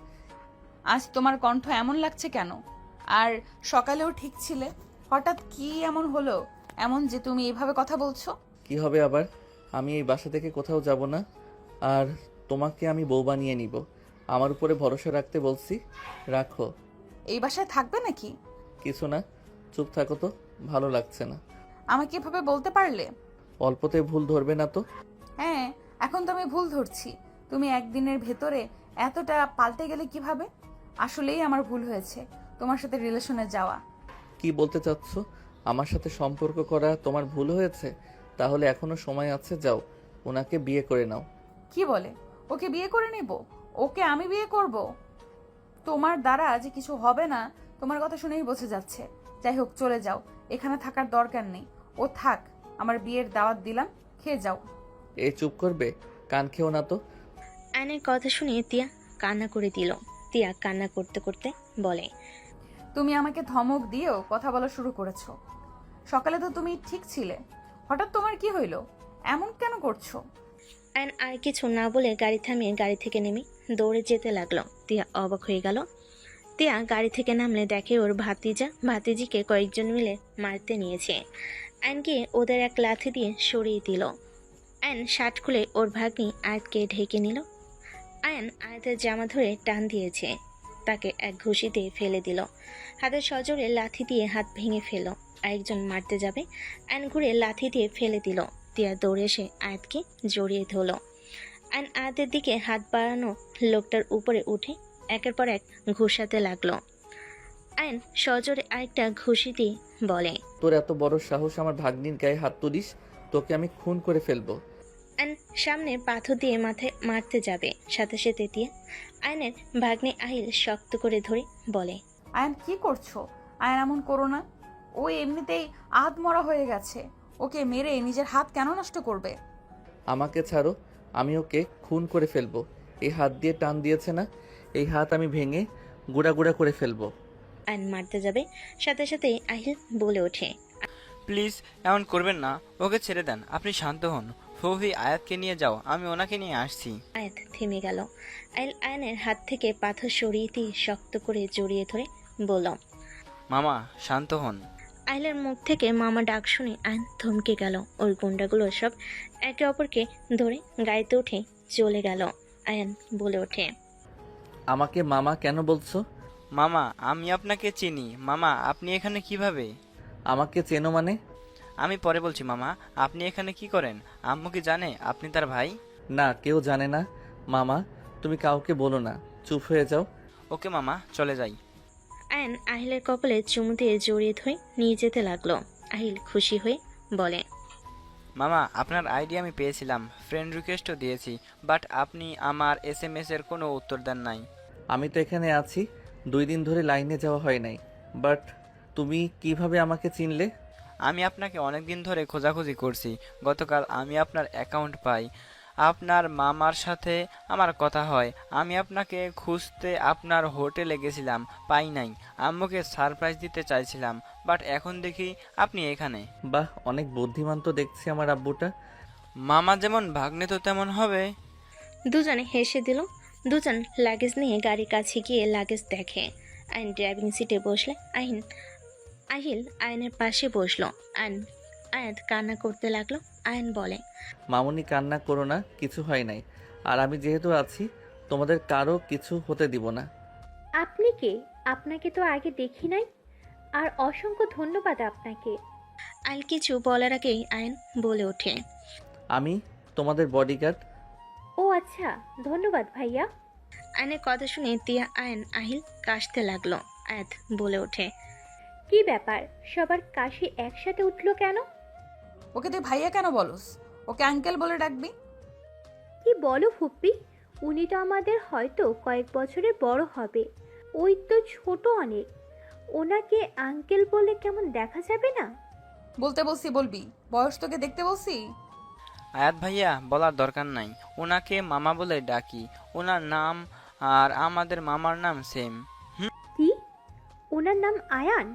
আজ তোমার কণ্ঠ এমন লাগছে কেন? আর সকালেও ঠিক ছিলে, হঠাৎ কি এমন হলো এমন যে তুমি এইভাবে কথা বলছো? কি হবে আবার? আমি এই বাসা থেকে কোথাও যাব না, আর তোমাকে আমি বউ বানিয়ে নিব। আমার উপরে ভরসা রাখতে বলছি, রাখো। এই বাসায় থাকবে নাকি? কিছু না, চুপ থাকো তো, ভালো লাগছে না। আমাকে এভাবে বলতে পারলে? অল্পতে ভুল ধরবে না তো? হ্যাঁ, এখন তো আমি ভুল ধরছি। তুমি একদিনের ভেতরে এতটা পাল্টে গেলে কিভাবে? আসলেই আমার ভুল হয়েছে তোমার সাথে রিলেশনে যাওয়া। কি বলতে চাচ্ছ? আমার সাথে সম্পর্ক করা তোমার ভুল হয়েছে? তাহলে এখনো সময় আছে, যাও ওনাকে বিয়ে করে নাও। কি বলে? ওকে বিয়ে করে নেব? ওকে আমি বিয়ে করব? তোমার দ্বারা যে কিছু হবে না, তোমার কথা শুনেই বোঝা যাচ্ছে। যাই হোক, চলে যাও, এখানে থাকার দরকার নেই। ও থাক, আমার বিয়ের দাওয়াত দিলাম, খেয়ে যাও। এই চুপ করবে? কান খেও না তো। আয়নের কথা শুনে তিয়া কান্না করে দিল। তিয়া কান্না করতে করতে বলে, তুমি আমাকে ধমক দিয়েও কথা বলা শুরু করেছো। সকালে তো তুমি ঠিক ছিলে, হঠাৎ তোমার কি হইলো? এমন কেন করছো? আয়ন আর কিছু না বলে গাড়ি থামিয়ে গাড়ি থেকে নেমে দৌড়ে যেতে লাগলো। তিয়া অবাক হয়ে গেল। তিয়া গাড়ি থেকে নামলে দেখে ওর ভাতিজিকে কয়েকজন মিলে মারতে নিয়েছে। আয়নকে ওদের এক লাথি দিয়ে সরিয়ে দিল। আয়ন শার্ট খুলে ওর ভাগ্নি আয়াতকে ঢেকে নিল। আয়ন আয়াতের জামা ধরে টান দিয়েছে, তাকে এক ঘুষিতে ফেলে দিল। হাতের সজোরে লাথি দিয়ে হাত ভেঙে ফেলল। আরেকজন মারতে যাবে, আয়ন ঘুরে লাথি দিয়ে ফেলে দিল। তিয়া দৌড়ে এসে আয়াতকে জড়িয়ে ধরল। আয়ন আয়াতের দিকে হাত বাড়ানো লোকটার উপরে উঠে একের পর এক ঘুষাতে লাগলো। আয়ন সজোরে আরেকটা ঘুষি দিয়ে বলে, তোর এত বড় সাহস আমার ভাগ্নির গায়ে হাত তুলিস, তোকে আমি খুন করে ফেলবো। আয়ন সামনে পাথর দিয়ে মাথায় মারতে যাবে, সাথে সাথে তিয়া আয়নের ভাগ্নে আহিল শক্ত করে ধরে বলে, আয়ান কি করছো? আয়ান এমন করো না। ও এমনিতেই আধমরা হয়ে গেছে, ওকে মেরে নিজের হাত কেন নষ্ট করবে? আমাকে ছাড়ো, আমি ওকে খুন করে ফেলবো। এই হাত দিয়ে টান দিয়েছে না, এই হাত আমি ভেঙে গুঁড়া গুঁড়া করে ফেলবো। আয়ন মারতে যাবে, সাথে সাথে আহিল বলে ওঠে, প্লিজ এমন করবেন না, ওকে ছেড়ে দেন, আপনি শান্ত হন। ফুফি আয়াতকে নিয়ে যাও, আমি ওনাকে নিয়ে আসছি। আয়াত থেমে গেল। আহিল আয়নের হাত থেকে পাথর সরিয়ে দিয়ে শক্ত করে জড়িয়ে ধরে বলল, মামা শান্ত হন। আহিলের মুখ থেকে মামা ডাক শুনে আয়ন থমকে গেল। ওই গুন্ডাগুলো সব একে অপরকে ধরে গাড়িতে উঠে চলে গেল। আয়ন বলে ওঠে, আমাকে মামা কেন বলছো? মামা আমি আপনাকে চিনি। মামা আপনি এখানে কিভাবে? আমাকে চেনো মানে? আমি পরে বলছি মামা, আপনি এখানে কি করেন? আম্মু কি জানে আপনি তার ভাই? না, কেউ জানে না। মামা তুমি কাউকে বলো না, চুপ হয়ে যাও। ওকে মামা, চলে যাই। আয়ন আহিলের কপালে চুমু দিয়ে জড়িয়ে ধরে নিয়ে যেতে লাগলো। আহিল খুশি হয়ে বলে, মামা আপনার আইডি আমি পেয়েছিলাম, ফ্রেন্ড রিকোয়েস্টও দিয়েছি, বাট আপনি আমার SMS এর কোনো উত্তর দেন নাই। আমি তো এখানে আছি, 2 দিন ধরে লাইনে যাওয়া হয় নাই। বাট তুমি কিভাবে আমাকে চিনলে? আমি আপনাকে অনেক দিন ধরে খোঁজাখুঁজি করছি। গতকাল আমি আপনার অ্যাকাউন্ট পাই, আপনার মামার সাথে আমার কথা হয়। আমি আপনাকে খুঁজতে আপনার হোটেলে গেছিলাম, পাই নাই। আম্মুকে সারপ্রাইজ দিতে চাইছিলাম, বাট এখন দেখি আপনি এখানে। বাহ, অনেক বুদ্ধিমান তো দেখছি আমার আব্বুটা। মামা যেমন ভাগ্নে তো তেমন হবে। দুজনে হেসে দিল। দুজন লাগেজ নিয়ে গাড়ির কাছে গিয়ে লাগেজ দেখে। আইন ড্রাইভিং সিটে বসলে আহিল আয়নের পাশে বসলো। আয়াত কান্না করতে লাগলো। আয়ন বলে, মামুনি কান্না করো না, কিছু হয় নাই। আর আমি যেহেতু আছি, তোমাদের কারো কিছু হতে দিব না। আপনি কে? আপনাকে তো আগে দেখি নাই। আর অসংখ্য ধন্যবাদ আপনাকে। আইল কিছু বলার আগেই আয়ন বলে ওঠে, আমি তোমাদের বডিগার্ড। ও আচ্ছা, ধন্যবাদ ভাইয়া। আয়নের কথা শুনে তিয়া আয়ন আহিল কাশতে লাগলো। আয়াত বলে ওঠে, কি ব্যাপার, সবার কাশি একসাথে উঠলো কেন? ওকে তুই ভাইয়া কেন বলস? ওকে আঙ্কেল বলে ডাকবি। কি বলো ফুপ্পি, উনি তো আমাদের হয়তো কয়েক বছরে বড় হবে। ওই তো ছোট অনেক, ওনাকে আঙ্কেল বলে কেমন দেখা যাবে না? বলতে বলছি বলবি, বয়স তোকে দেখতে বলছি। আয়াত ভাইয়া বলার দরকার নাই, ওনাকে মামা বলে ডাকি। ওনার নাম আর আমাদের মামার নাম সেম। কি? ওনার নাম আয়ান?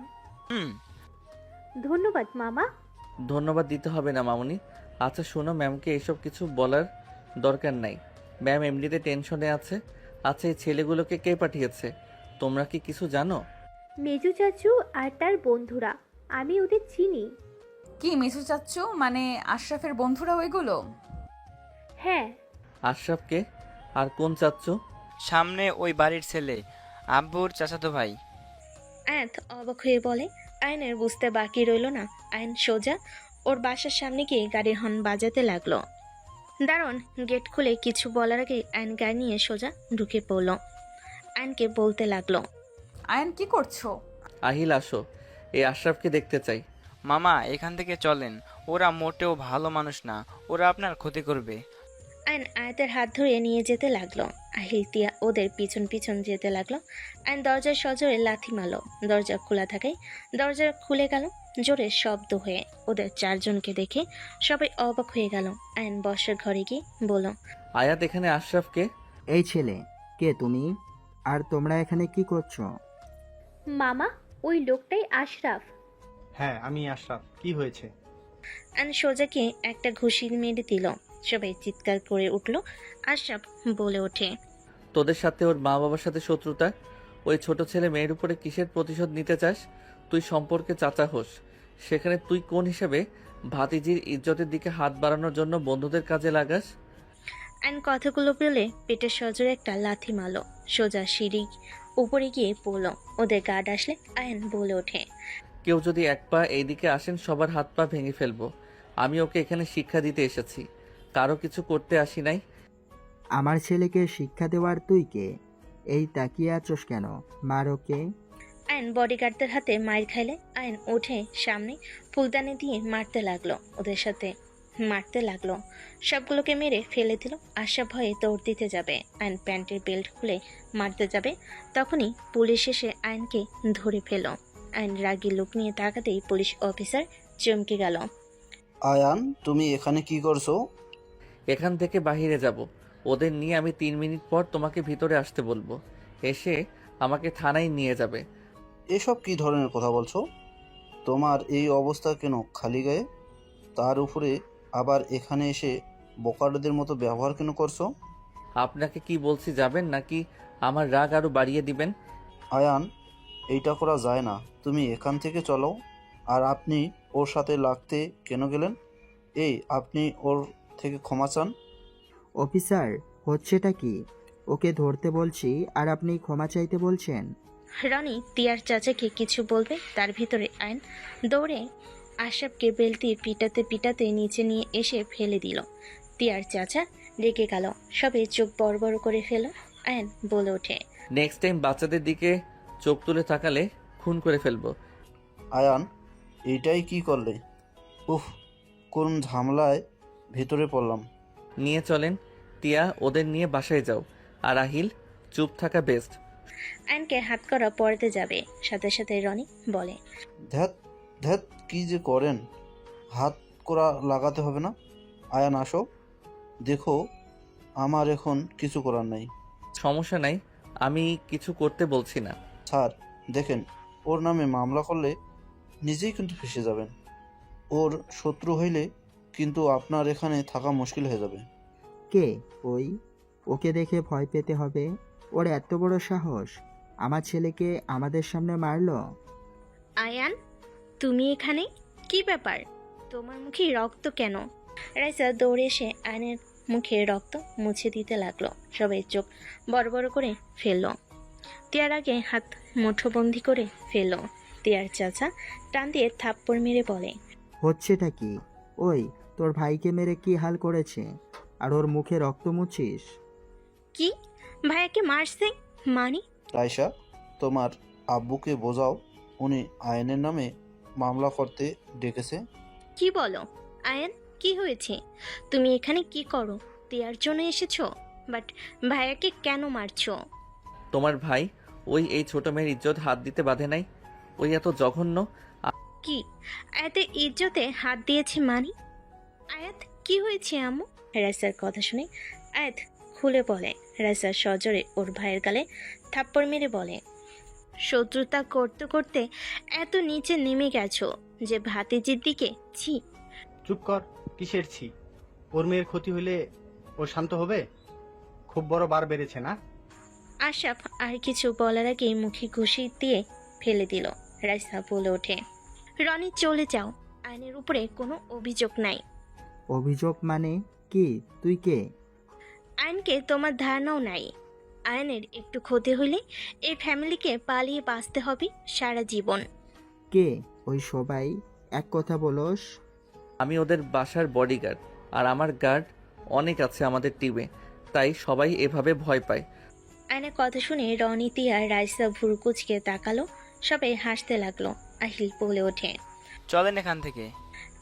হুম। ধন্যবাদ মামা। ধন্যবাদ দিতে হবে না মামুনি। আচ্ছা শোনো, ম্যামকে এসব কিছু বলার দরকার নাই। ম্যাম এমনিতে টেনশনে আছে। আচ্ছা এই ছেলেগুলোকে কে পাঠিয়েছে? তোমরা কি কিছু জানো? মেজু চাচু আর তার বন্ধুরা, আমি ওদের চিনি। কি মিসু চাচ্চু মানে আশরাফের বন্ধুরা ওইগুলো? হ্যাঁ। আশরাফকে? আর কোন চাচ্চু? সামনে ওই বাড়ির ছেলে, আব্বুর চাচাতো ভাই। আয়াত অবাক হয়ে বলে। আয়নের বুঝতে বাকি রইল না। আয়ন সোজা ওর বাসার সামনে গিয়ে গাড়ির হর্ন বাজাতে লাগলো। দারুণ গেট খুলে কিছু বলার আগে আয়ন গাড়ি নিয়ে সোজা ঢুকে পড়ল। আয়নকে বলতে লাগলো, আয়ান কি করছো? আহিল আসো, এই আশরাফকে দেখতে চাই। মামা এখান থেকে চলেন, ওরা মোটেও ভালো মানুষ না, ওরা আপনার ক্ষতি করবে। আয়ন আয়াতের হাত ধরে নিয়ে যেতে লাগলো। আহিল তিয়া ওদের পিছন পিছন যেতে লাগলো। আয়ন দরজার সজোরে লাথি মারল। দরজা খোলা থাকায় দরজা খুলে গেল জোরে শব্দ হয়ে। ওদের চারজনকে দেখে সবাই অবাক হয়ে গেল। আয়ন বসার ঘরে গিয়ে বলল, আয়াত এখানে আশরাফকে? এই ছেলে, কে তুমি? আর তোমরা এখানে কি করছো? মামা, ওই লোকটাই আশরাফ। হ্যাঁ আমি আশরাফ, কি হয়েছে? আয়ন সোজাকে একটা ঘুষি মেরে দিল। সবাই চিৎকার করে উঠল। আশরাফ বলে ওঠে, তোদের সাথে ওর মা বাবার সাথে শত্রুতা, ওই ছোট ছেলে মেয়ের উপরে কিসের প্রতিশোধ নিতে চাস? তুই সম্পর্কে চাচা হোস, সেখানে তুই কোন হিসেবে ভাতিজির ইজ্জতের দিকে হাত বাড়ানোর জন্য বন্ধুদের কাজে লাগাস? আয়ন কথাগুলো বলে পেটের সজোরে একটা লাথি মারল। সোজা সিঁড়ি উপরে গিয়ে পড়ল। ওদের গার্ড আসলে আয়ন বলে ওঠে, কেউ যদি এক পা এইদিকে আসেন সবার হাত পা ভেঙে ফেলবো। আমি ওকে এখানে শিক্ষা দিতে এসেছি, কারো কিছু করতে আসি নাই। আমার ছেলেকে শিক্ষা দেওয়ার তুই কে? এই তাকিয়ে আছোস কেন? মার ওকে। আয়ন বডিগার্ডদের হাতে মার খাইলে আয়ন ওঠে সামনে ফুলদানি দিয়ে মারতে লাগলো। ওদের সাথে মারতে লাগলো, সবগুলোকে মেরে ফেলে দিল। আশা ভয়ে দৌড় দিতে যাবে, আয়ন প্যান্টের বেল্ট খুলে মারতে যাবে, তখনই পুলিশ এসে আয়নকে ধরে ফেল। আয়ন রাগী লোক নিয়ে তাকাতেই পুলিশ অফিসার চমকে গেল। আয়ান, তুমি এখানে কি করছো? এখান থেকে বাহিরে যাব, ওদের নিয়ে আমি 3 মিনিট পর তোমাকে ভিতরে আসতে বলবো, এসে আমাকে থানায় নিয়ে যাবে। এসব কি ধরনের কথা বলছো? তোমার এই অবস্থা কেন খালি গায়ে? তার উপরে আবার এখানে এসে বোকারদের মতো ব্যবহার কেন করছো? আপনাকে কি বলছি যাবেন, নাকি আমার রাগ আরো বাড়িয়ে দিবেন? আয়ান, এইটা করা যায় না, তুমি এখান থেকে চলো। আর আপনি ওর সাথে লাগতে কেন গেলেন? এই, আপনি ওর থেকে ক্ষমা চান। অফিসার, হচ্ছেটা কি? ওকে ধরতে বলছি আর আপনি ক্ষমা চাইতে বলছেন? রনি তিয়ার চাচাকে কিছু বলবে, তার ভিতরে আয়ন দৌড়ে আশরাফকে বেল্ট দিয়ে পিটাতে পিটাতে নিচে নিয়ে এসে ফেলে দিল। তিয়ার চাচা রেগে গেল, সবে চোখ বড় বড় করে ফেল। আয়ন বলে ওঠে, নেক্সট টাইম বাচ্চাদের দিকে চোখ তুলে তাকালে খুন করে ফেলবো। আয়ান, এইটাই কি করলে? উফ, কোন ঝামেলায় ভেতরে পড়লাম। নিয়ে চলেন টিয়া, ওদের নিয়ে বাসায় যাও। আর আহিল, চুপ থাকা বেস্ট। আয়নকে হাত করা পড়তে যাবে, সাথে সাথে রনি বলে, ধ্যাত ধ্যাত, কি যে করেন, হাত করা লাগাতে হবে না। আয়ান আসো, দেখো আমার এখন কিছু করার নাই। সমস্যা নাই, আমি কিছু করতে বলছি না। স্যার দেখেন, ওর নামে মামলা করলে নিজেই কিন্তু ফেঁসে যাবেন। ওর শত্রু হইলে কিন্তু আপনার এখানে থাকা মুশকিল হয়ে যাবে। কে ওই? ওকে দেখে ভয় পেতে হবে? ওর এত বড় সাহস, আমার ছেলেকে আমাদের সামনে মারলো। আয়ান তুমি এখানে? কি ব্যাপার, তোমার মুখে রক্ত কেন? রাইসা দৌড়ে এসে আয়নের মুখে রক্ত মুছে দিতে লাগলো। সবাই চোখ বড় বড় করে ফেলল। তিয়ার আগে হাত মুঠোবন্দি করে ফেলল। তিয়ার চাচা টান দিয়ে থাপ্পড় মেরে বলে, হচ্ছেটা কি? ওই, তোর ভাইকে মেরে কি হাল করেছে আর ওর মুখে রক্ত মুছিস? কি ভাইয়াকে মারছে? মানি? রাইসা, তোমার আব্বুকে বোঝাও, উনি আয়নের নামে মামলা করতে ডেকেছে। কি বলো আয়ান, কি হয়েছে? তুমি এখানে কি করো? তিয়ার জন্য এসেছো? বাট ভাইয়াকে কেন মারছো? তোমার ভাই ওই এই ছোট মেয়ের ইজ্জত হাত দিতে বাধে নাই, ওই এত জঘন্য। কি আয়াতের ইজ্জতে হাত দিয়েছে মানি? আয়াত কি হয়েছে আম্মু? রাইসার কথা শুনে আয়াত খুলে বলে। রাইসা সজোরে ওর ভাইয়ের গালে থাপ্পড় মেরে বলে, শত্রুতা করতে করতে এত নিচে নেমে গেছো যে ভাতিজির দিকে ছি। চুপ কর, কিসের ছি? ওর মেয়ের ক্ষতি হইলে ও শান্ত হবে? খুব বড় বার বেড়েছে না? আশরাফ আর কিছু বলার আগেই মুখে ঘুষি দিয়ে ফেলে দিল। রাইসা বলে ওঠে, রনি চলে যাও, আইনের উপরে কোনো অভিযোগ নাই। অভিযোগ মানে কি? তুই কে? আইনকে তোমার ধারণাও নাই। আইনের একটু ক্ষতি হলে এই ফ্যামিলিকে পালিয়ে বাঁচতে হবে সারা জীবন। কে ওই সবাই? এক কথা বলোস। আমি ওদের বাসার বডিগার্ড, আর আমার গার্ড অনেক আছে আমাদের টিমে, তাই সবাই এভাবে ভয় পায়। আয়নের কথা শুনে রনি তিয়া রাইসা ভুরকুচকে তাকালো। সবাই হাসতে লাগলো। আহিল বলে ওঠে, চলেন এখান থেকে।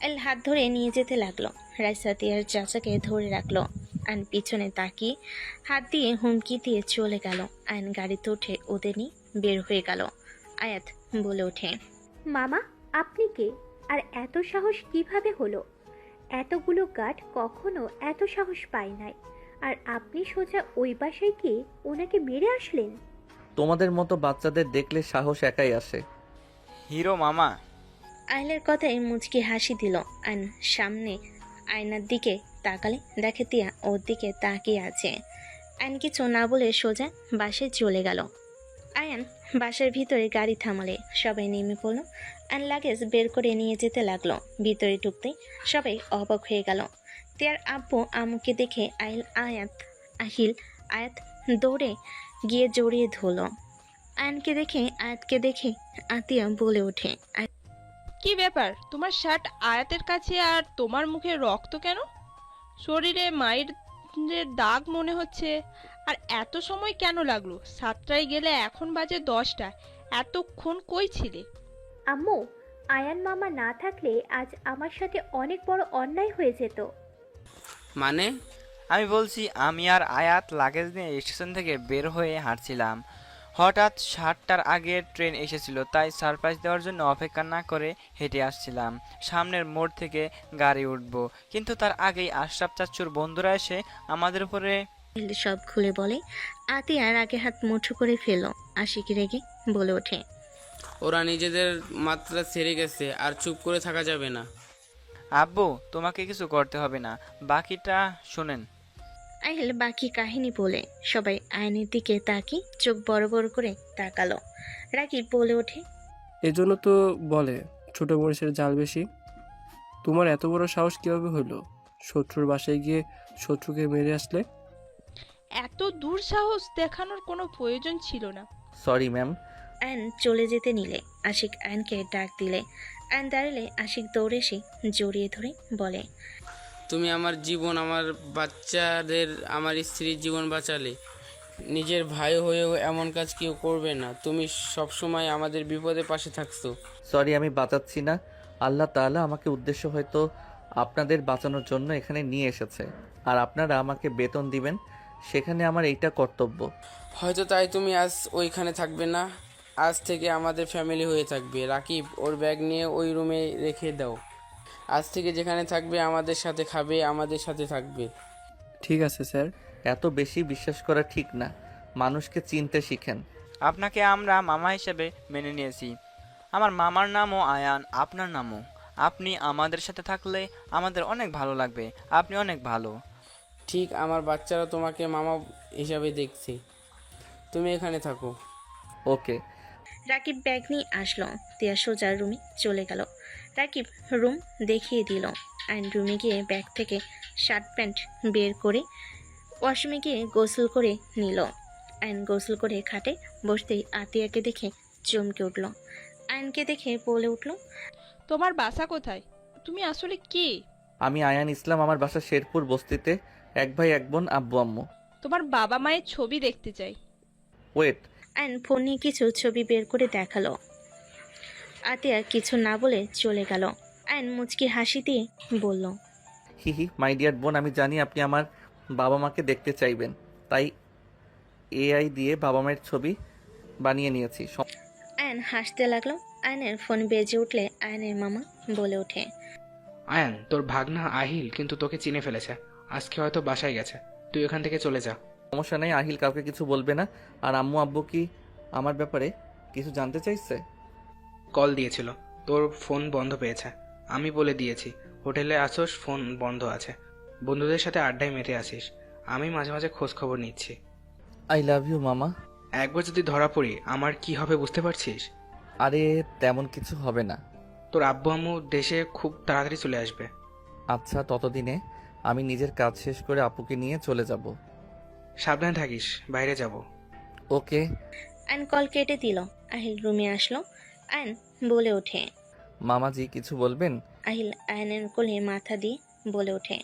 আইল হাত ধরে নিয়ে যেতে লাগলো। রাইসা তিয়ার চাচাকে ধরে রাখলো। আইন পিছনে তাকিয়ে হাত দিয়ে হুমকি দিয়ে চলে গেল। আইন গাড়িতে উঠে ওদের নিয়ে বের হয়ে গেল। আয়াত বলে ওঠে, মামা, আপনি কে? আর এত সাহস কিভাবে হলো? এতগুলো গার্ড কখনো এত সাহস পায় নাই। আর আপনি সোজা ওই বাসায় গিয়ে ওনাকে মেরে আসলেন? তোমাদের মতো বাচ্চাদের দেখলে সাহস একাই আসে। হিরো মামা। আহিলের কথায় মুচকি হাসি দিল। আয়ন সামনে আয়নার দিকে তাকালে দেখে তিয়া ওর দিকে তাকিয়ে আছে। আয়ন কিছু না বলে সোজা বাসায় চলে গেল। আয়ান বাসার ভিতরে গাড়ি থামালে সবাই নেমে পড়লো। আয়ন লাগেজ বের করে নিয়ে যেতে লাগলো। ভিতরে ঢুকতেই সবাই অবাক হয়ে গেল। তিয়ার আব্বু আম্মুকে দেখে আহিল আয়াত দৌড়ে গিয়ে জড়িয়ে ধরল। আয়াতকে দেখে আতিয়া বলে ওঠে, কি ব্যাপার, তোমার শার্ট আয়াতের কাছে আর তোমার মুখে রক্ত কেন? শরীরে মায়ের দাগ মনে হচ্ছে। আর এত সময় কেন লাগলো? 7টায় গেলে এখন বাজে 10টা। এতক্ষণ কই ছিলে? আম্মু, আয়ান মামা না থাকলে আজ আমার সাথে অনেক বড় অন্যায় হয়ে যেত। মানে? আমি বলছি, আমি আর আয়াত লাগেজ নিয়ে স্টেশন থেকে বের হয়ে হাঁটছিলাম। হঠাৎ 7টার আগে ট্রেন এসেছিল, তাই সারপ্রাইজ দেওয়ার জন্য অপেক্ষা না করে হেঁটে আসছিলাম। সামনের মোড় থেকে গাড়ি উঠবো, কিন্তু তার আগেই আশরাফ চাচ্চুর বন্ধুরা এসে আমাদের উপরে সব খুলে বলে। আতিয়ার আগে হাত মুঠো করে ফেলল। আশিক রেগে বলে ওঠে, ওরা নিজেদের মাত্রা ছেড়ে গেছে, আর চুপ করে থাকা যাবে না। আব্বু, তোমাকে কিছু করতে হবে না, বাকিটা শোনেন। আহিল বাকি কাহিনী বলে সবাই আয়নের দিকে তাকিয়ে চোখ বড় বড় করে তাকালো। রাকিব বলে ওঠে, এজন্য তো বলে ছোট মরিচের জাল বেশি। তোমার এত বড় সাহস কিভাবে হইলো শত্রুর বাসায় গিয়ে শত্রুকে মেরে আসলে? এত দুঃসাহস দেখানোর কোনো প্রয়োজন ছিল না। Sorry ma'am. আয়ন চলে যেতে নিলে আশিক আয়নকে ডাক দিলে। আয়ন দাঁড়ালে আশিক দৌড়ে এসে জড়িয়ে ধরে বলে, তুমি আমার জীবন, আমার বাচ্চাদের, আমার স্ত্রীর জীবন বাঁচালে। নিজের ভাই হয়েও এমন কাজ কেউ করবে না। তুমি সবসময় আমাদের বিপদে পাশে থাকছো। সরি, আমি বাঁচাচ্ছি না। আল্লাহ তাআলা আমাকে উদ্দেশ্য হয়তো আপনাদের বাঁচানোর জন্য এখানে নিয়ে এসেছে, আর আপনারা আমাকে বেতন দিবেন, সেখানে আমার এইটা কর্তব্য। হয়তো তাই তুমি আজ ওইখানে থাকবে না। আজ থেকে আমাদের ফ্যামিলি হয়ে থাকবে। রাকিব, ওর ব্যাগ নিয়ে ওই রুমে রেখে দাও। আজ থেকে যেখানে থাকবে আমাদের সাথে খাবে, আমাদের সাথে থাকবে। ঠিক আছে স্যার। এত বেশি বিশ্বাস করা ঠিক না, মানুষকে চিনতে শিখেন। আপনাকে আমরা মামা হিসেবে মেনে নিয়েছি। আমার মামার নামও আয়ান, আপনার নামও। আপনি আমাদের সাথে থাকলে আমাদের অনেক ভালো লাগবে। আপনি অনেক ভালো। ঠিক, আমার বাচ্চারা তোমাকে মামা হিসাবে দেখছে। তুমি এখানে থাকো। ওকে। রাকিব ব্যাগ নিয়ে আসলো। তিয়া সোজা রুমে চলে গেল। রাকিব রুম দেখিয়ে দিল। আইন রুমে গিয়ে ব্যাগ থেকে শার্ট প্যান্ট বের করে ওয়াশরুমে গিয়ে গোসল করে নিল। আইন গোসল করে খাটে বসতেই আতিয়াকে দেখে চমকে উঠল। আইনকে দেখে বলে উঠল, তোমার বাসা কোথায়? তুমি আসলে কে? আমি আয়ান ইসলাম, আমার বাসা শেরপুর বস্তিতে। এক ভাই এক বোন, আব্বু আম্মু। তোমার বাবা মায়ের ছবি দেখতে চাই। ওয়েট। আইন ফোন নিয়ে কিছু ছবি বের করে দেখালো। আতিয়া কিছু না বলে চলে গেল। আইন মুচকি হাসি দিয়ে বলল, হি হি, মাই ডিয়ার বোন, আমি জানি আপনি আমার বাবা মাকে দেখতে চাইবেন, তাই এআই দিয়ে বাবা মায়ের ছবি বানিয়ে নিয়েছি। আয়ন হাসতে লাগলো। আয়নের ফোন বেজে উঠলে আয়নের মামা বলে ওঠে, আয়ান, তোর ভাগনা আহিল কিন্তু তোকে চিনে ফেলেছে। আজকে হয়তো বাসায় গেছে, তুই এখান থেকে চলে যা। সমস্যা নেই, আহিল কাউকে কিছু বলবে না। আর আম্মু আব্বু কি আমার ব্যাপারে কিছু জানতে চাইছে? কল দিয়েছিল, তোর ফোন বন্ধ পেয়েছে। আমি বলে দিয়েছি হোটেলে আসোস, ফোন বন্ধ আছে। বন্ধুদের সাথে আড্ডায় মেতে আসিস। আমি মাঝে মাঝে খোঁজ খবর নিচ্ছি। আই লাভ ইউ মামা। একবার যদি ধরা পড়ি আমার কি হবে বুঝতে পারছিস? আরে তেমন কিছু হবে না। তোর আব্বু আম্মু দেশে খুব তাড়াতাড়ি চলে আসবে। আচ্ছা, ততদিনে আমি নিজের কাজ শেষ করে আপুকে নিয়ে চলে যাব। সাবধানে থাকিস, বাইরে যাব। ওকে। আয়ন কল কেটে দিল। আহিল রুমে আসলো। আয়ন বলে ওঠে, মামাজি কিছু বলবেন? আহিল আয়নের কোলে মাথা দিয়ে বলে ওঠে,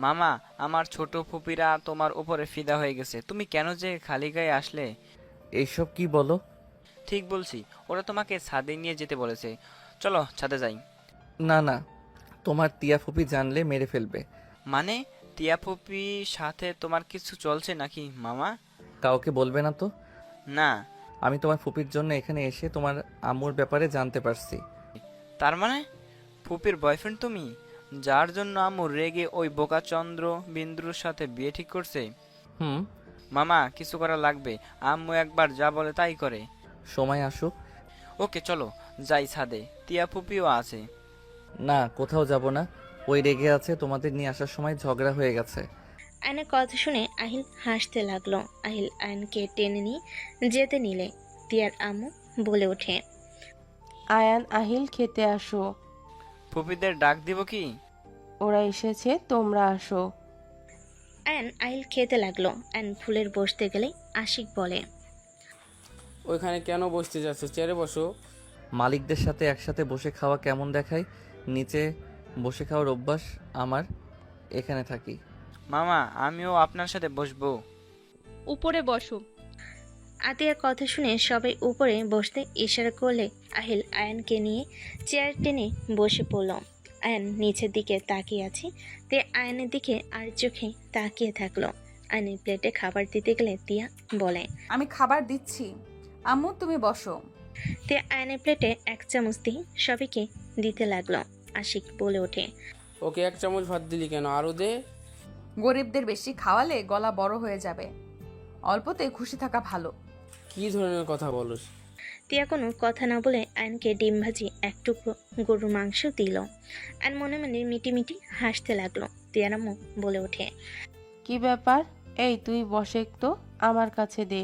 মামা, আমার ছোট ফুপিরা তোমার উপরে ফিদা হয়ে গেছে। তুমি কেন যে খালি গায়ে আসলে? এইসব কি বলো? ঠিক বলছি, ওরা তোমাকে ছাদে নিয়ে যেতে বলেছে। চলো ছাদে যাই। না না, তোমার টিয়া ফুপি জানলে মেরে ফেলবে। মানে টিয়া ফুপি সাথে তোমার কিছু চলছে নাকি মামা? কাউকে বলবে না তো? না। আমি তোমার ফুপির জন্য এখানে এসে তোমার আম্মুর ব্যাপারে জানতে পারছি। তার মানে ফুপির বয়ফ্রেন্ড তুমি, যার জন্য আম্মু রেগে ওই বোকাচন্দ্র বিন্দুর সাথে বিয়ে ঠিক করছে? হুম। মামা, কিছু করা লাগবে। আম্মু একবার যা বলে তাই করে। সময় আসুক। ওকে চলো, যাই ছাদে, টিয়া ফুপিও আছে। না, কোথাও যাব না। ওই রেগে আছে, তোমাদের নিয়ে আসার সময় ঝগড়া হয়ে গেছে। আয়নের কথা শুনে আহিল হাসতে লাগলো। আহিল আয়নকে টেনে নিয়ে যেতে নিলে তিয়ার আম্মু বলে ওঠে, আয়ান আহিল খেতে আসো। ফুপিদের ডাক দিব কি? ওরা এসেছে, তোমরা আসো। আয়ন আহিল খেতে লাগলো। আয়ন ফুলের বসতে গেলে আশিক বলে, ওইখানে কেন বসতে যাচ্ছ? চেয়ারে বসো। মালিকদের সাথে একসাথে বসে খাওয়া কেমন দেখায়? নিচে বসে খাওয়ার অভ্যাস আমার, এখানে থাকি। মামা, আমিও আপনার সাথে বসবো। উপরে বসো। আতিয়ার কথা শুনে সবাই উপরে বসতে ইশারা করলে আহিল আয়নকে নিয়ে চেয়ার টেনে বসে পড়ল। আয়ন নিচের দিকে তাকিয়ে আছে, তে আয়নের দিকে আর চোখে তাকিয়ে থাকলো। আয়নের প্লেটে খাবার দিতে গেলে তিয়া বলে, আমি খাবার দিচ্ছি, আম্মু তুমি বসো। তে আয়নের প্লেটে 1 চামচ দিয়ে সবাইকে দিতে লাগলো। আশিক বলে ওঠে, ওকে 1 চামচ ভাত দিলি কেন? আরও দে। গরিবদের বেশি খাওয়ালে গলা বড় হয়ে যাবে, অল্পতে খুশি থাকা ভালো। কি ধরনের কথা বলোস? তিয়া কোনো কথা না বলে আয়নকে ডিম ভাজি 1 টুকরো গরুর মাংস দিল। আয়ন মনে মনে মিটি মিটি হাসতে লাগলো। তিয়ার আম্মু বলে ওঠে, কি ব্যাপার? এই তুই বসে তো, আমার কাছে দে।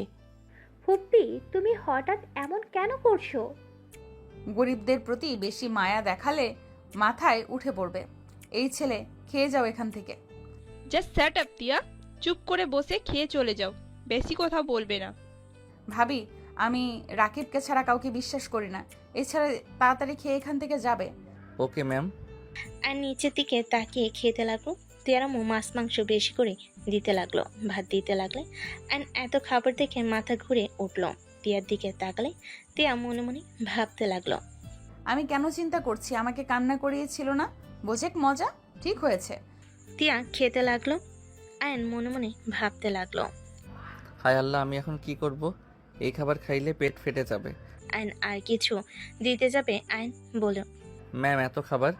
ফুপ্পি, তুমি হঠাৎ এমন কেন করছো? গরিবদের প্রতি বেশি মায়া দেখালে মাথায় উঠে পড়বে। এই ছেলে, খেয়ে যাও এখান থেকে। জাস্ট স্যাট আপ তিয়া, চুপ করে বসে খেয়ে চলে যাও, বেশি কথা বলবে না। ভাবি, আমি রাকিবকে ছাড়া কাউকে বিশ্বাস করি না। এছাড়া তাড়াতাড়ি খেয়ে এখান থেকে যাবে। Okay ma'am. আর নিচের দিকে তাকিয়ে খেতে লাগলো। তিয়ার আম্মু মাছ মাংস বেশি করে দিতে লাগলো, ভাত দিতে লাগলে। অ্যান্ড এত খাবার দেখে মাথা ঘুরে উঠলো। তিয়ার দিকে তাকালে তিয়া মনে মনে ভাবতে লাগলো, আমি কেন চিন্তা করছি? আমাকে কান্না করিয়েছিল না? বোঝেক মজা, ঠিক হয়েছে। তিয়া খেতে লাগলো। আয়ন মনে মনে ভাবতে লাগলো, হায় আল্লাহ, আমি এখন কি করব? এই খাবার খাইলে পেট ফেটে যাবে। আয়ন আর কিছু দিতে যাবে, আয়ন বলল, ম্যাম, এত খাবার?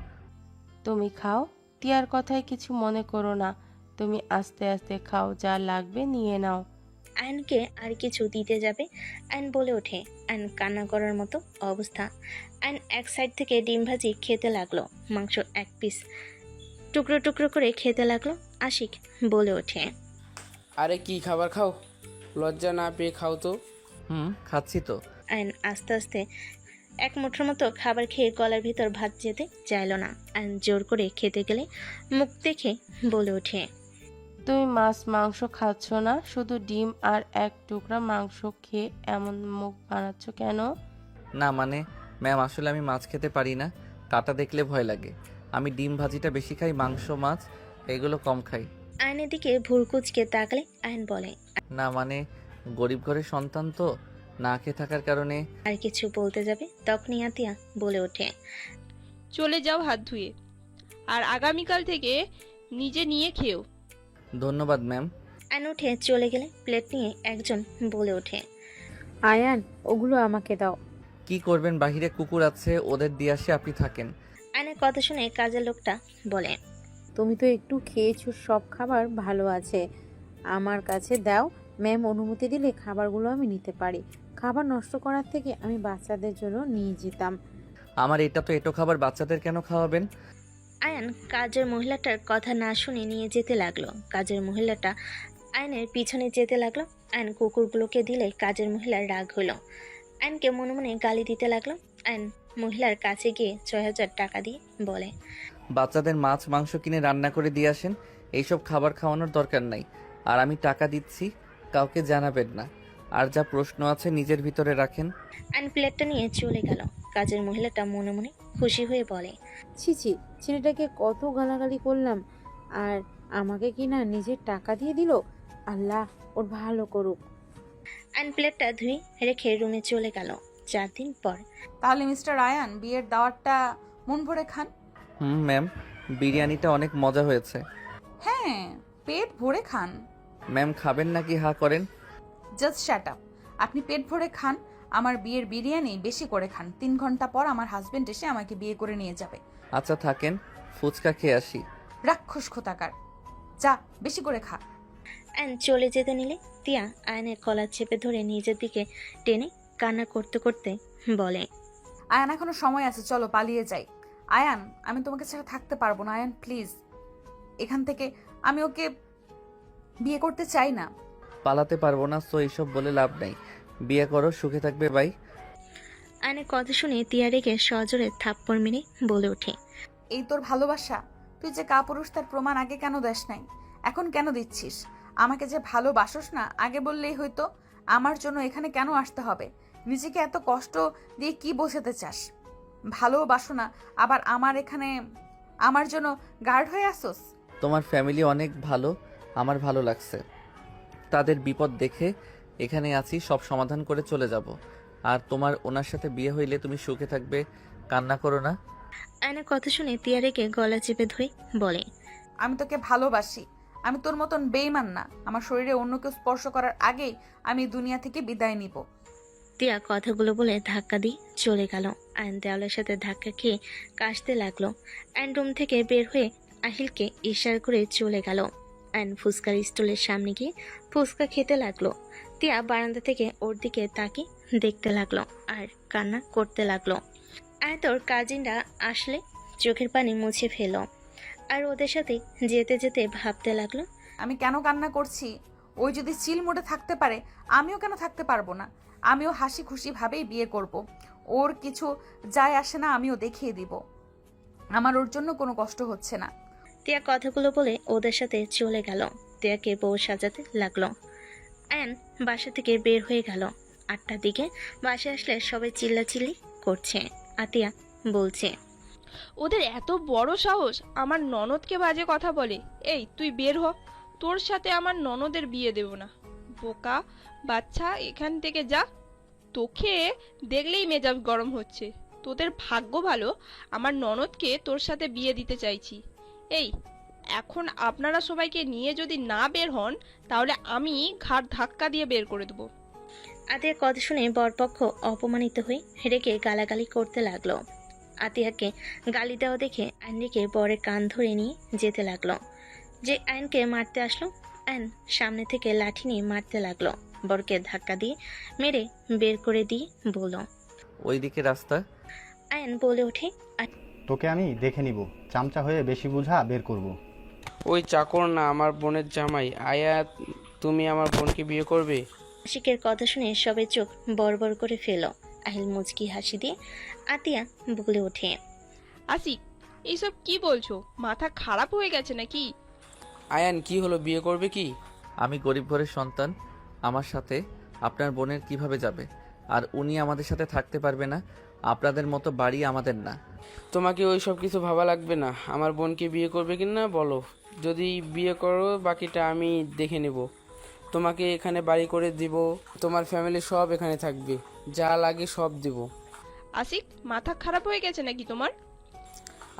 তুমি খাও, তিয়ার কথায় কিছু মনে করো না। তুমি আস্তে আস্তে খাও, যা লাগবে নিয়ে নাও। আয়নকে আর কিছু দিতে যাবে, আয়ন বলে ওঠে। আয়ন কান্না করার মতো অবস্থা। আয়ন এক সাইড থেকে ডিম ভাজি খেতে লাগলো, মাংস 1 পিস টুকরো টুকরো করে খেতে লাগলো। আশিক বলে ওঠে, আরে কি খাবার খাও? লজ্জা না পেয়ে খাও তো। খাচ্ছি তো। আয়ন আস্তে আস্তে 1 মুঠোর মতো খাবার খেয়ে গলার ভিতর ভাত যেতে চাইল না। আয়ন জোর করে খেতে গেলে মুখ দেখে বলে ওঠে, তুমি মাছ মাংস খাচ্ছ না, শুধু ডিম আর 1 টুকরা মাংস খেয়ে এমন মুখ বানাচ্ছ কেন? না মানে ম্যাম, আসলে আমি মাছ খেতে পারি না, কাটা দেখলে ভয় লাগে। আমি ডিম ভাজিটা বেশি খাই, মাংস মাছ এগুলো কম খাই। আয়নের দিকে ভুরকুচকে তাকালে আয়ন বলে, না মানে গরিব ঘরের সন্তান তো, না খেয়ে থাকার কারণে। আর কিছু বলতে যাবে তখনই আতিয়া বলে ওঠে, চলে যাও হাত ধুয়ে, আর আগামীকাল থেকে নিজে নিয়ে খেও। ধন্যবাদ ম্যাম। আয়ন উঠে চলে গেলে প্লেট নিয়ে একজন বলে ওঠে, আয়ান, ওগুলো আমাকে দাও। কি করবেন? বাহিরে কুকুর আছে, ওদের দিয়ে আসে, আপনি থাকেন। আয়নের কথা শুনে কাজের লোকটা বলে, তুমি তো একটু খেয়েছো, সব খাবার ভালো আছে, আমার কাছে দাও। ম্যাম অনুমতি দিলে খাবারগুলো আমি নিতে পারি। খাবার নষ্ট করার থেকে আমি বাচ্চাদের জন্য নিয়ে যেতাম। আমার এটা তো এটো খাবার, বাচ্চাদের কেন খাওয়াবেন? আয়ন কাজের মহিলাটার কথা না শুনে নিয়ে যেতে লাগলো। কাজের মহিলাটা আয়নের পিছনে যেতে লাগলো। আয়ন কুকুরগুলোকে দিলে কাজের মহিলার রাগ হলো। আয়নকে মনে মনে গালি দিতে লাগলো। আয়ন মহিলার কাছে গিয়ে 6000 টাকা দিয়ে বলে, বাচ্চাদের মাছ মাংস কিনে রান্না করে দিয়ে আসেন, এইসব খাবার খাওয়ানোর দরকার নাই। আর আমি টাকা দিচ্ছি, কাউকে জানাবেন না। আর যা প্রশ্ন আছে নিজের ভিতরে রাখেন। আয়ন প্লেটটা নিয়ে চলে গেল। কাজের মহিলাটা মনে মনে খুশি হয়ে বলে, ছি ছি, ছেলেটাকে কত গালাগালি করলাম, আর আমাকে কি না নিজের টাকা দিয়ে দিল। আল্লাহ ওর ভালো করুক। আয়ন প্লেটটা ধুয়ে রেখে রুমে চলে গেল। 4 দিন পর। তাহলে মিস্টার আয়ান, বিয়ের দাওয়াতটা মন ভরে খান। ম্যাম, বিরিয়ানিটা অনেক মজা হয়েছে। হ্যাঁ, পেট ভরে খান। ম্যাম, খাবেন নাকি হা করেন? Just shut up. আপনি পেট ভরে খান, আমার বিয়ের বিরিয়ানি বেশি করে খান। 3 ঘন্টা পর আমার হাজবেন্ড এসে আমাকে বিয়ে করে নিয়ে যাবে। আচ্ছা থাকেন, ফুচকা খেয়ে আসি। রাক্ষস খোতাকার, যা বেশি করে খা। আয়ন চলে যেতে নিলে তিয়া আয়নের কলার চেপে ধরে নিজের দিকে টেনে কান্না করতে করতে বলে, আয়ান এখনো সময় আছে, চলো পালিয়ে যাই। আয়ান, আমি তোমাকে ছাড়া থাকতে পারবো না। আয়ান প্লিজ, এখান থেকে আমি ওকে বিয়ে করতে চাই না। পালাতে পারবো না, সো এইসব বলে লাভ নাই। বিয়ে করো, সুখে থাকবে। বাই। আয়নের কথা শুনে তিয়া রেগে সজোরে থাপ্পড় মেরে বলে ওঠে, এই তোর ভালোবাসা? তুই যে কাপুরুষ তার প্রমাণ আগে কেন দেস নাই? এখন কেন দিচ্ছিস? আমাকে যে ভালোবাসোস না আগে বললেই হয়তো। আমার জন্য এখানে কেন আসতে হবে? নিজেকে এত কষ্ট দিয়ে কি বোঝাতে চাস? ভালোবাসো না আবার আমার এখানে আমার জন্য গার্ড হয়ে আসোস? তোমার ফ্যামিলি অনেক ভালো, আমার ভালো লাগছে। তাদের বিপদ দেখে এখানে আছি, সব সমাধান করে চলে যাব। আর তোমার ওনার সাথে বিয়ে হইলে তুমি সুখে থাকবে, কান্না করো না। আয়নের কথা শুনে তিয়া রেগে গলা চেপে ধরে বলে, আমি তোকে ভালোবাসি। আমি তোর মতন বেইমান না। আমার শরীরে অন্য কেউ স্পর্শ করার আগেই আমি দুনিয়া থেকে বিদায় নিব। তিয়া কথাগুলো বলে ধাক্কা দিয়ে চলে গেল। আয়ন দেওয়ালের সাথে ধাক্কা খেয়ে কাশতে লাগলো। আয়ন রুম থেকে বের হয়ে আহিলকে ইশারা করে চলে গেল। আয়ন ফুচকার স্টলের সামনে গিয়ে ফুচকা খেতে লাগলো। তিয়া বারান্দা থেকে ওর দিকে তাকিয়ে দেখতে লাগলো আর কান্না করতে লাগলো। আয় তোর কাজিনরা আসলে চোখের পানি মুছে ফেল আর ওদের সাথে যেতে যেতে ভাবতে লাগলো, আমি কেন কান্না করছি? ওই যদি চিল মোডে থাকতে পারে, আমিও কেন থাকতে পারবো না? আমিও হাসি খুশি ভাবেই বিয়ে করব। ওর কিছু যায় আসে না, আমিও দেখিয়ে দিব আমার ওর জন্য কোনো কষ্ট হচ্ছে না। তিয়া কথাগুলো বলে ওদের সাথে চলে গেল। তিয়াকে বউ সাজাতে লাগলো। অ্যান বাসা থেকে বের হয়ে গেল। 8টার দিকে বাসায় আসলে সবাই চিল্লাচিল্লি করছে। আতিয়া বলছে, ওদের এত বড় সাহস আমার ননদকে বাজে কথা বলে। এই তুই বের হ, তোর সাথে আমার ননদের বিয়ে দেব না। বোকা বাচ্চা, এখান থেকে যা। তোকে দেখলেই মেজাজ গরম হচ্ছে। তোদের ভাগ্য ভালো, আমার ননদকে তোর সাথে বিয়ে দিতে চাইছি। এই এখন আপনারা সবাইকে নিয়ে যদি না বের হন তাহলে আমি ঘাড় ধাক্কা দিয়ে বের করে দেবো। আতিয়ার কথা শুনে বরপক্ষ অপমানিত হয়ে রেগে গালাগালি করতে লাগলো। আতিয়াকে গালি দেওয়া দেখে আইনকে বরের কান ধরে নিয়ে যেতে লাগলো। যে আইনকে মারতে আসলো, আইন সামনে থেকে লাঠি নিয়ে মারতে লাগলো। বরকে ধাক্কা দিয়ে মেরে বের করে দিয়ে বলল, ওইদিকে রাস্তা। আইন বলে ওঠে, তোকে আমি দেখে নিব, চামচা হয়ে বেশি বুঝা বের করব। ওই চাকর না আমার বোনের জামাই। আয়া, তুমি আমার বোনকে বিয়ে করবে? আশিকের কথা শুনে সবাই চোখ বড় বড় করে ফেল। আহিল মুচকি হাসি দিয়ে আতিয়া বলে ওঠে, আশিক, এইসব কি বলছো? মাথা খারাপ হয়ে গেছে নাকি? আয়ান, কি হলো, বিয়ে করবে কি? আমি গরিব ঘরের সন্তান, আমার সাথে আপনার বোনের কিভাবে যাবে? আর উনি আমাদের সাথে থাকতে পারবে না। আপনাদের মতো বাড়ি আমাদের না। তোমাকে ওই সব কিছু ভাবা লাগবে না। আমার বোনকে বিয়ে করবে কি না বলো। যদি বিয়ে করো বাকিটা আমি দেখে নেব। তোমাকে এখানে বাড়ি করে দিব, তোমার ফ্যামিলি সব এখানে থাকবে, যা লাগে সব দিব। আশিক, মাথা খারাপ হয়ে গেছে নাকি তোমার?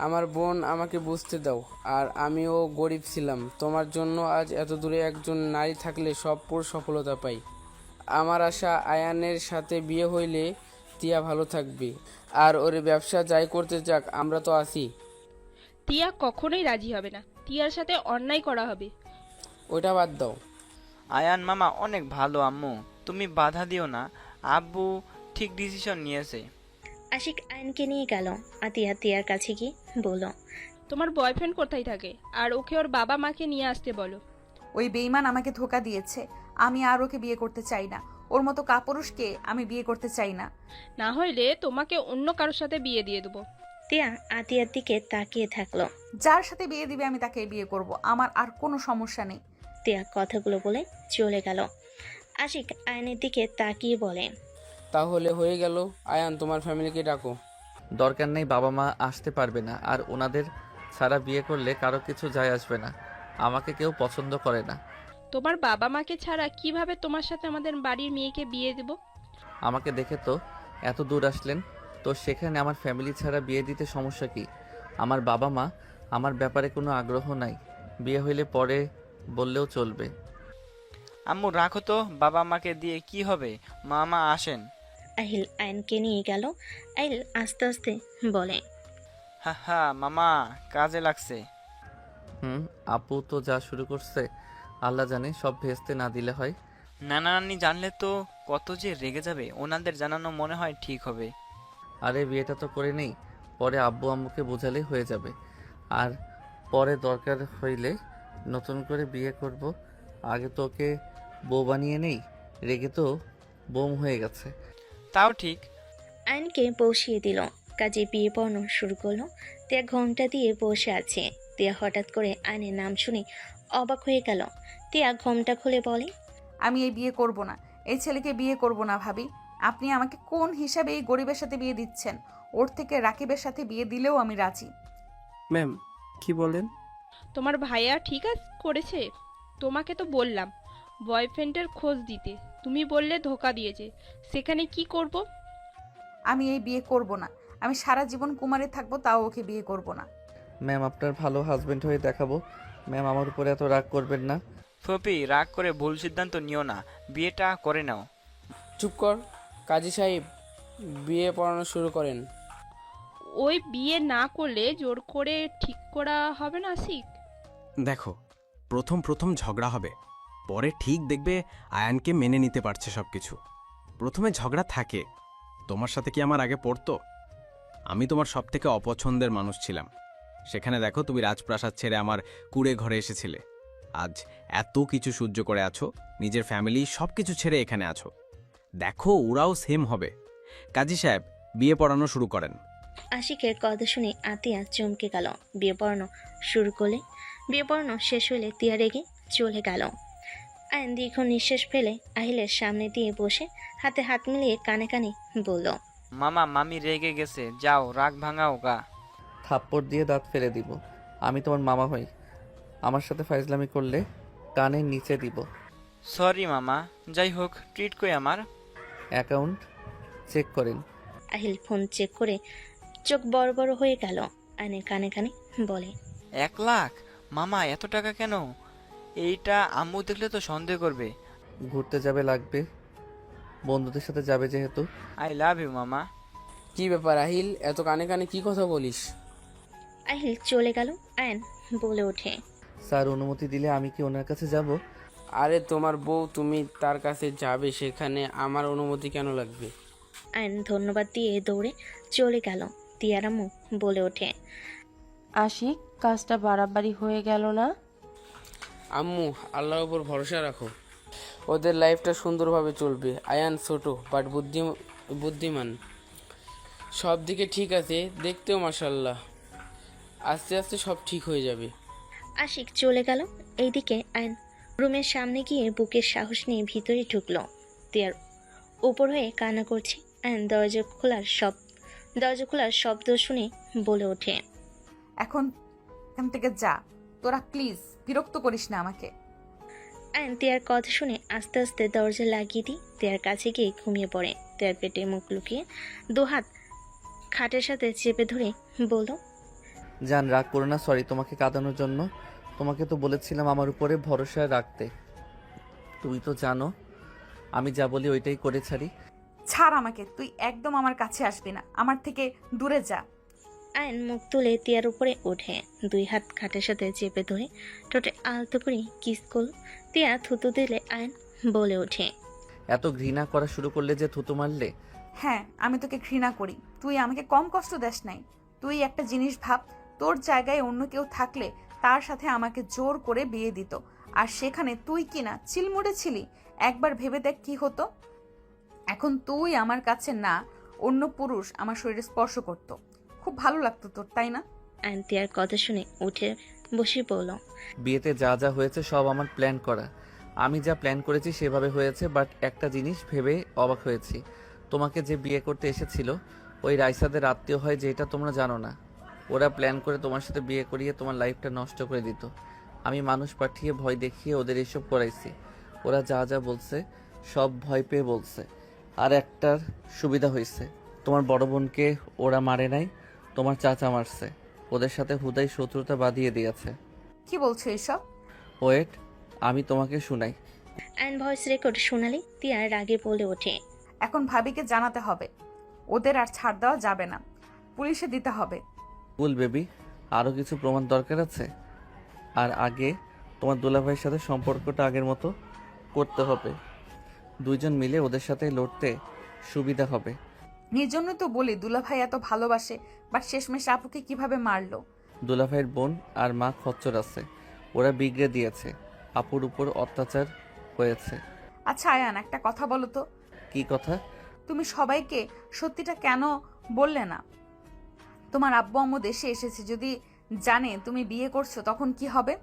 আমার বোন, আমাকে বুঝতে দাও। আর আমিও গরিব ছিলাম। তোমার জন্য আজ এত দূরে একজন নারী থাকলে সব পুরো সফলতা পাই। আমার আশা আয়ানের সাথে বিয়ে হইলে তিয়া ভালো থাকবে, আর ওর ব্যবসা যাই করতে যাক, আমরা তো আছি। টিয়া কখনোই রাজি হবে না। টিয়ার সাথে অন্যায় করা হবে। ওটা বাদ দাও। আয়ান মামা অনেক ভালো আম্মু, তুমি বাধা দিও না। আব্বু ঠিক ডিসিশন নিয়েছে। আশিক আইনকে নিয়ে গেল। আতিয়া তিয়ার কাছে গিয়ে বলল, তোমার বয়ফ্রেন্ড কোথায় থাকে? আর ওকে ওর বাবা মাকে নিয়ে আসতে বলো। ওই বেইমান আমাকে ধোকা দিয়েছে। আমি আর ওকে বিয়ে করতে চাই না। ওর মতো কাপুরুষকে আমি বিয়ে করতে চাই না। না হইলে তোমাকে অন্য কারোর সাথে বিয়ে দিয়ে দেবো। তিয়া আতিয়ার দিকে তাকিয়ে থাকলো। যার সাথে বিয়ে দিবে আমি তাকে বিয়ে করব। আমার আর কোনো সমস্যা নেই। তিয়া কথাগুলো বলে চলে গেল। আশিক আয়নের দিকে তাকিয়ে বলে, তাহলে হয়ে গেল। আয়ান, তোমার ফ্যামিলিকে ডাকো। দরকার নেই, বাবা মা আসতে পারবে না। আর ওনাদের ছাড়া বিয়ে করলে কারো কিছু যায় আসবে না। আমাকে কেউ পছন্দ করে না। তোমার বাবা মাকে ছাড়া কিভাবে তোমার সাথে আমাদের বাড়ির মেয়েকে বিয়ে দেব? আমাকে দেখে তো এত দূর আসলেন, তো সেখানে আমার ফ্যামিলি ছাড়া বিয়ে দিতে সমস্যা কি? আমার বাবা মা আমার ব্যাপারে কোনো আগ্রহ নাই। বিয়ে হইলে পরে বললেও চলবে। আম্মু রাখো তো, বাবা মাকে দিয়ে কি হবে? মামা আসেন। আহিল আয়নকে নিয়ে গেল। আহিল আস্তে আস্তে বলে, হা হা মামা কাজে লাগছে। আপু তো যা শুরু করছে, আল্লাহ জানে, সব ভেস্তে না দিলে হয়। নানা নানি জানলে তো কত যে রেগে যাবে। ওনাদের জানানো মনে হয় ঠিক হবে। আরে বিয়েটা তো করে নেই, পরে আব্বু আম্মুকে বোঝালেই হয়ে যাবে। আর পরে দরকার হইলে নতুন করে বিয়ে করব। আগে তোকে বউ বানিয়ে নেই, রেগে তো বোম হয়ে গেছে। তাও ঠিক। আয়নকে বসিয়ে দিল, কাজে বিয়ে পড়ানো শুরু করলো। তিয়া ঘোমটা দিয়ে বসে আছে। তিয়া হঠাৎ করে আয়নের নাম শুনে অবাক হয়ে গেল। তিয়া ঘোমটা খুলে বলে, আমি এই বিয়ে করব না, এই ছেলেকে বিয়ে করব না ভাবি। আপনি আমাকে কোন হিসাবে এই গরিবের সাথে বিয়ে দিচ্ছেন? ওর থেকে রাকিবের সাথে বিয়ে দিলেও আমি রাজি। ম্যাম, কি বলেন? তোমার ভাইয়া ঠিক করেছে। তোমাকে তো বললাম বয়ফ্রেন্ডের খোঁজ দিতে, তুমি বললে ধোকা দিয়েছে। সেখানে কি করব? আমি এই বিয়ে করব না। আমি সারা জীবন কুমারী থাকবো, তাও ওকে বিয়ে করব না। ম্যাম, আপনার ভালো হাজবেন্ড হয়ে দেখাবো। ম্যাম, আমার উপরে এত রাগ করবেন না। ফুপি, রাগ করে ভুল সিদ্ধান্ত নিও না, বিয়েটা করে নাও। চুপ কর। কাজী সাহেব, বিয়ে পড়ানো শুরু করেন। ওই বিয়ে না করলে জোর করে ঠিক করা হবে না আশিক। দেখো, প্রথম প্রথম ঝগড়া হবে, পরে ঠিক দেখবে আয়ানকে মেনে নিতে পারছে সব কিছু। প্রথমে ঝগড়া থাকে। তোমার সাথে কি আমার আগে পড়তো? আমি তোমার সবথেকে অপছন্দের মানুষ ছিলাম। সেখানে দেখো, তুমি রাজপ্রাসাদ ছেড়ে আমার কুঁড়ে ঘরে এসেছিলে। আজ এত কিছু সহ্য করে আছো, নিজের ফ্যামিলি সব কিছু ছেড়ে এখানে আছো। দেখো, ওরাও সেম হবে। কাজী সাহেব, বিয়ে পড়ানো শুরু করেন। আশিকের কথা শুনে আতিয়া চমকে গেল। বিয়ে পড়ানো শুরু করলে, বিয়ে পড়ানো শেষ হলে তিয়া রেগে চলে গেল। আয়ন দীর্ঘ নিঃশ্বাস ফেলে আহিলের সামনে দিয়ে বসে হাতে হাত মিলিয়ে কানে কানে বলল, মামা, মামি রেগে গেছে, যাও রাগ ভাঙাও গা। থাপ্পড় দিয়ে দাঁত ফেলে দিব। আমি তোমার মামা হই, আমার সাথে ফাইজলামি করলে কানের নিচে দিব। সরি মামা, যাই হোক, ট্রিট কই আমার? অ্যাকাউন্ট চেক করেন। আহিল ফোন চেক করে চোখ বড় বড় হয়ে গেল। আয়নের কানে কানে বলে, 1 লাখ? মামা, এত টাকা কেন? এইটা আম্মু দেখলে তো সন্দেহ করবে। ঘুরতে যাবে লাগবে, বন্ধুদের সাথে যাবে যেহেতু। আই লাভ ইউ মামা। কি ব্যাপার আহিল, এত কানে কানে কি কথা বলিস? আহিল চলে গেল। আয়ন বলে ওঠে, স্যার অনুমতি দিলে আমি কি ওনার কাছে যাব? আরে তোমার বউ, তুমি তার কাছে যাবে, সেখানে আমার অনুমতি কেন লাগবে? আয়ন ধন্যবাদ দিয়ে দৌড়ে চলে গেল। তিয়ার আম্মু বলে ওঠে, আশিক, কাজটা বাড়াবাড়ি হয়ে গেল না? আম্মু, আল্লাহর উপর ভরসা রাখো, ওদের লাইফটা সুন্দরভাবে চলবে। আয়ান ছোট বাট বুদ্ধিমান, সব দিকে ঠিক আছে, দেখতেও মাশাল্লাহ। আস্তে আস্তে সব ঠিক হয়ে যাবে। আশিক চলে গেল। এইদিকে আয়ন রুমের সামনে গিয়ে বুকের সাহস নিয়ে ভিতরে ঢুকলো। তিয়ার উপর হয়ে কান্না করছে। আয়ন দরজা খোলার শব্দ শুনে বলে ওঠে, এখন এখান থেকে যা, তোরা প্লিজ বিরক্ত করিস না আমাকে। আয়ন তিয়ার কথা শুনে আস্তে আস্তে দরজা লাগিয়ে দিই তিয়ার কাছে গিয়ে ঘুমিয়ে পড়ে। তিয়ার পেটে মুখ লুকিয়ে দুহাত খাটের সাথে চেপে ধরে বলল, জান, রাগ করো না, সরি তোমাকে কাঁদানোর জন্য। তোমাকে তো বলেছিলাম আমার উপরে ভরসা রাখতে। তুমি তো জানো আমি যা বলি ওইটাই করে ছাড়ি। ছাড় আমাকে, তুই একদম আমার কাছে আসবি না, আমার থেকে দূরে যা। আয়ন মুখ তুলে তিয়ার উপরে ওঠে, 2 হাত খাটের সাথে চেপে ধরে ঠোঁটে আলতো করে কিস করল। তিয়া থুতু দিলে আয়ন বলে ওঠে, এত ঘৃণা করা শুরু করলে যে থুতু মারলে। হ্যাঁ, আমি তোকে ঘৃণা করি। তুই আমাকে কম কষ্ট দেস নাই। তুই একটা জিনিস ভাব, তোর জায়গায় অন্য কেউ থাকলে তার সাথে আমাকে জোর করে বিয়ে দিত, আর সেখানে তুই কিনা চিলমুড়ে ছিলি। একবার ভেবে দেখ কি হতো। এখন তুই আমার কাছে না, অন্য পুরুষ আমার শরীরে স্পর্শ করত, খুব ভালো লাগতো তোর, তাই না? আয়ন তিয়ার কথা শুনে উঠে বসে বলল, বিয়েতে যা যা হয়েছে সব আমার প্ল্যান করা। আমি যা প্ল্যান করেছি সেভাবে হয়েছে, বাট একটা জিনিস ভেবে অবাক হয়েছি। তোমাকে যে বিয়ে করতে এসেছিল ওই রাইসাদের আত্মীয় হয়, যেটা তোমরা জানো না। ওরা প্ল্যান করে তোমার সাথে বিয়ে করিয়ে তোমার লাইফটা নষ্ট করে দিত। আমি মানুষ পাঠিয়ে ভয় দেখিয়ে ওদের এসব করাইছি। ওরা যা যা বলছে সব ভয় পেয়ে বলছে। আর একটার সুবিধা হয়েছে, তোমার বড় বোনকে ওরা মারে নাই, তোমার চাচা মারছে। ওদের সাথে হুদাই শত্রুতা বাঁধিয়ে দিয়েছে। কি বলছো এসব? ওয়েট, আমি তোমাকে শুনাই। আয়ন ভয়েস রেকর্ড শোনালে তিয়া রাগে বলে ওঠে, এখন ভাবিকে জানাতে হবে, ওদের আর ছাড় দেওয়া যাবে না, পুলিশে দিতে হবে। কুল বেবি, আরও কিছু প্রমাণ দরকার আছে। আর আগে তোমার দুলাভাইয়ের সাথে সম্পর্কটা আগের মতো করতে হবে। 2জন মিলে ওদের সাথে লড়তে সুবিধা হবে। এই জন্যই তো বলি দুলাভাই এত ভালোবাসে, বাট শেষমেশ আপুকে কিভাবে মারলো। দুলাভাইয়ের বোন আর মা খচ্চর আছে, ওরা বিগড়ে দিয়েছে, আপুর উপর অত্যাচার হয়েছে। আচ্ছা আয়ান, একটা কথা বলো তো, কি কথা? তুমি সবাইকে সত্যিটা কেন বললে না? তোমার আব্বু আম্মু দেশে এসেছে, যদি জানে তুমি বিয়ে করছো তখন কি হবে?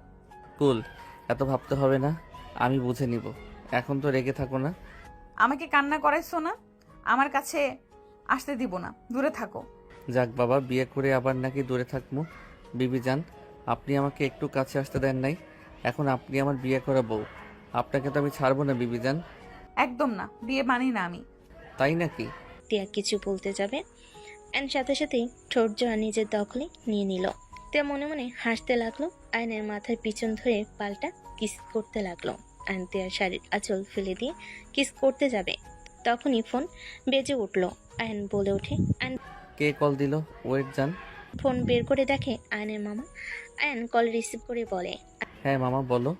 কুল, এত ভাবতে হবে না, আমি বুঝে নিব। এখন তো রেগে থাকো না। আমাকে কান্না করাইছো না, আমার কাছে আসতে দিব না, দূরে থাকো। যাক বাবা, বিয়ে করে আবার নাকি দূরে থাকবো। বিবি যান, আপনি আমাকে একটু কাছে আসতে দেন নাই, এখন আপনি আমার বিয়ে করা বউ, আপনাকে তো আমি ছাড়বো না বিবি যান। একদম না, বিয়ে মানি না আমি। তাই নাকি? তিয়া কিছু বলতে যাবে অ্যান্ড সাথে সাথেই ঠোঁট জোড়া নিজের দখলে নিয়ে নিল। তিয়া মনে মনে হাসতে লাগলো। আয়নের মাথার পিছন ধরে পাল্টা কিস করতে লাগলো। অ্যান্ড তিয়ার শাড়ির আঁচল ফেলে দিয়ে কিস করতে যাবে, তখনই ফোন বেজে উঠলো। আয়ন বলে ওঠে, অ্যান্ড কে কল দিল? ওয়েট যান। ফোন বের করে দেখে আয়নের মামা। আয়ন কল রিসিভ করে বলে, হ্যাঁ মামা বলো।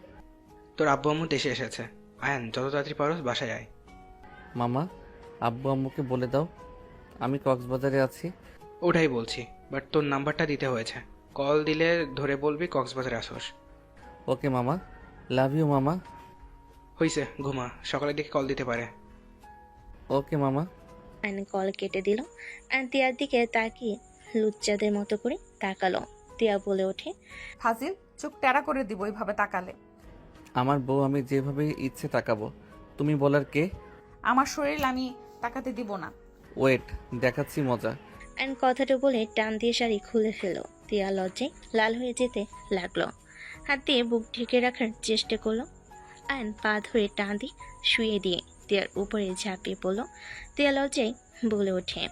তোর আব্বু আম্মু দেশে এসেছে, আয়ান যত তাড়াতাড়ি পারো বাসায় আয়। মামা, আব্বু আম্মুকে বলে দাও আমি কক্সবাজারে আছি। ওটাই বলছি, বাট তোর নাম্বারটা দিতে হয়েছে, কল দিলে ধরে বলবি কক্সবাজারে আসোস। ওকে মামা, লাভ ইউ মামা। হইছে, ঘুমা, সকালের দিকে কল দিতে পারে। ওকে মামা। আয়ন কল কেটে দিল। অ্যান্ড তিয়ার দিকে তাকিয়ে লুচ্চাদের মতো করে তাকালো। তিয়া বলে ওঠে, ফাজিল, চোখ টেরা করে দিব এইভাবে তাকালে। আমার বউ, আমি যেভাবে ইচ্ছে তাকাবো। তুমি বলার কে? আমার শরীর আমি তাকাতে দিব না। ওয়েট, দেখাচ্ছি মজা। অ্যান্ড কথাটা বলে টান দিয়ে শাড়ি খুলে ফেলল। তিয়া লজ্জায় লাল হয়ে যেতে লাগলো। হাত দিয়ে বুক ঢেকে রাখার চেষ্টা করলো। আয়ন পা ধরে টান দিয়ে শুয়ে দিয়ে তিয়ার উপরে ঝাঁপিয়ে পড়লো। তিয়া লজ্জায় বলে ওঠে,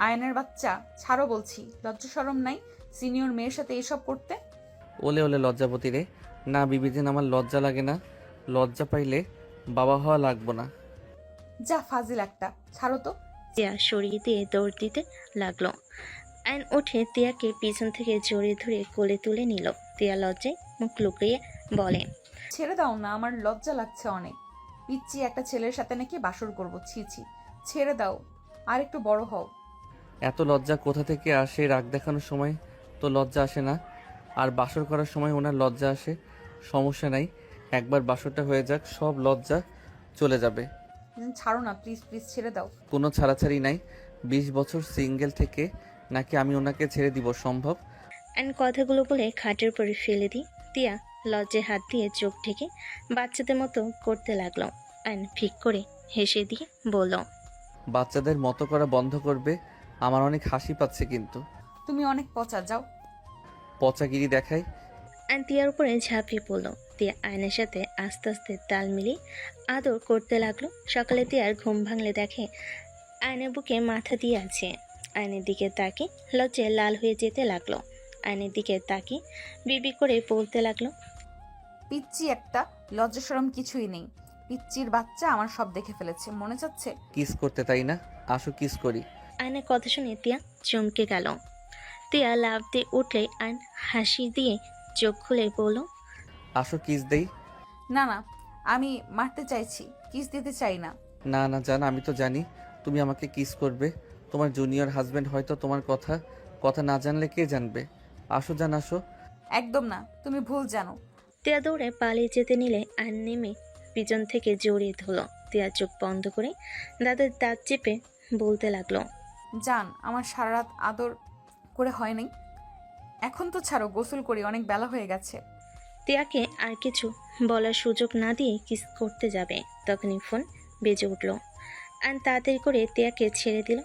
আয়নের বাচ্চা, ছাড়ো বলছি, লজ্জা শরম নাই সিনিয়র মেয়ের সাথে এসব করতে? ওলে ওলে লজ্জাপতি রে। না বিবিদিন, আমার লজ্জা লাগে না, লজ্জা পাইলে বাবা হওয়া লাগবো না। যা ফাজিল একটা, ছাড়ো তো। তিয়া সরিয়ে দিয়ে দৌড় দিতে লাগলো। আয়ন উঠে তিয়াকে পিছন থেকে জড়িয়ে ধরে কোলে তুলে নিল। তিয়া লজ্জায় মুখ লুকিয়ে বলে, ছেড়ে দাও না, আমার লজ্জা লাগছে অনেক। পিচ্ছি একটা ছেলের সাথে নাকি বাসর করবো, ছি ছি, ছেড়ে দাও, আর একটু বড় হও। এত লজ্জা কোথা থেকে আসে? রাগ দেখানোর সময় তো লজ্জা আসে না, আর বাসর করার সময় ওনার লজ্জা আসে। সমস্যা নাই, একবার বাসরটা হয়ে যাক, সব লজ্জা চলে যাবে। ছাড়ো না প্লিজ, প্লিজ ছেড়ে দাও। কোনো ছাড়াছাড়ি নাই। 20 বছর সিঙ্গেল থেকে নাকি আমি ওনাকে ছেড়ে দিব সম্ভব? অ্যান্ড কথাগুলো বলে খাটের উপরে ফেলে দিই। তিয়া লজ্জায় হাত দিয়ে চোখ ঢেকে বাচ্চাদের মতো করতে লাগলো। অ্যান্ড ফিক করে হেসে দিয়ে বলল, বাচ্চাদের মতো করা বন্ধ করবে, আমার অনেক হাসি পাচ্ছে কিন্তু। তুমি অনেক পচা, যাও। পচাগিরি দেখায়। অ্যান্ড তিয়ার উপরে ঝাঁপিয়ে পড়লো। তিয়া আয়নের সাথে আস্তে আস্তে তাল মিলিয়ে আদর করতে লাগলো। সকালে তিয়ার ঘুম ভাঙলে দেখে আয়নের বুকে মাথা দিয়ে আছে। আয়নের দিকে তাকিয়ে লজ্জায় লাল হয়ে যেতে লাগলো। আয়নের দিকে তাকিয়ে বিবি করে বলতে লাগলো, পিচ্ছি একটা, লজ্জা শরম কিছুই নেই। পিচ্চির বাচ্চা আমার সব দেখে ফেলেছে, মনে চাচ্ছে কিস করতে, তাই না? আসো কিস করি। আয়নের কথা শুনে তিয়া চমকে গেল। তিয়া লাফ দিয়ে উঠলে আয়ন হাসি দিয়ে চোখ খুলে বলল, আসো কিস দেই। না না, আমি মারতে চাইছি, কিস দিতে চাই না। না না জান, আমি তো জানি তুমি আমাকে কিস করবে। তোমার জুনিয়র হাজবেন্ড হয়তো তোমার কথা না জানলে কে জানবে? আসো জান, আসো। একদম না, তুমি ভুল জানো। তিয়া দৌড়ে পালিয়ে যেতে নিলে আয়ন নেমে পিছন থেকে জড়িয়ে ধরলো। তিয়া চোখ বন্ধ করে দাঁতের দাঁত চেপে বলতে লাগলো, জান, আমার সারা রাত আদর করে হয় নাই, এখন তো ছাড়ো, গোসল করি, অনেক বেলা হয়ে গেছে। তিয়াকে আর কিছু বলার সুযোগ না দিয়ে কিস করতে যাবে, তখনই ফোন বেজে উঠল। আয়ন তাড়াতাড়ি করে তিয়াকে ছেড়ে দিল।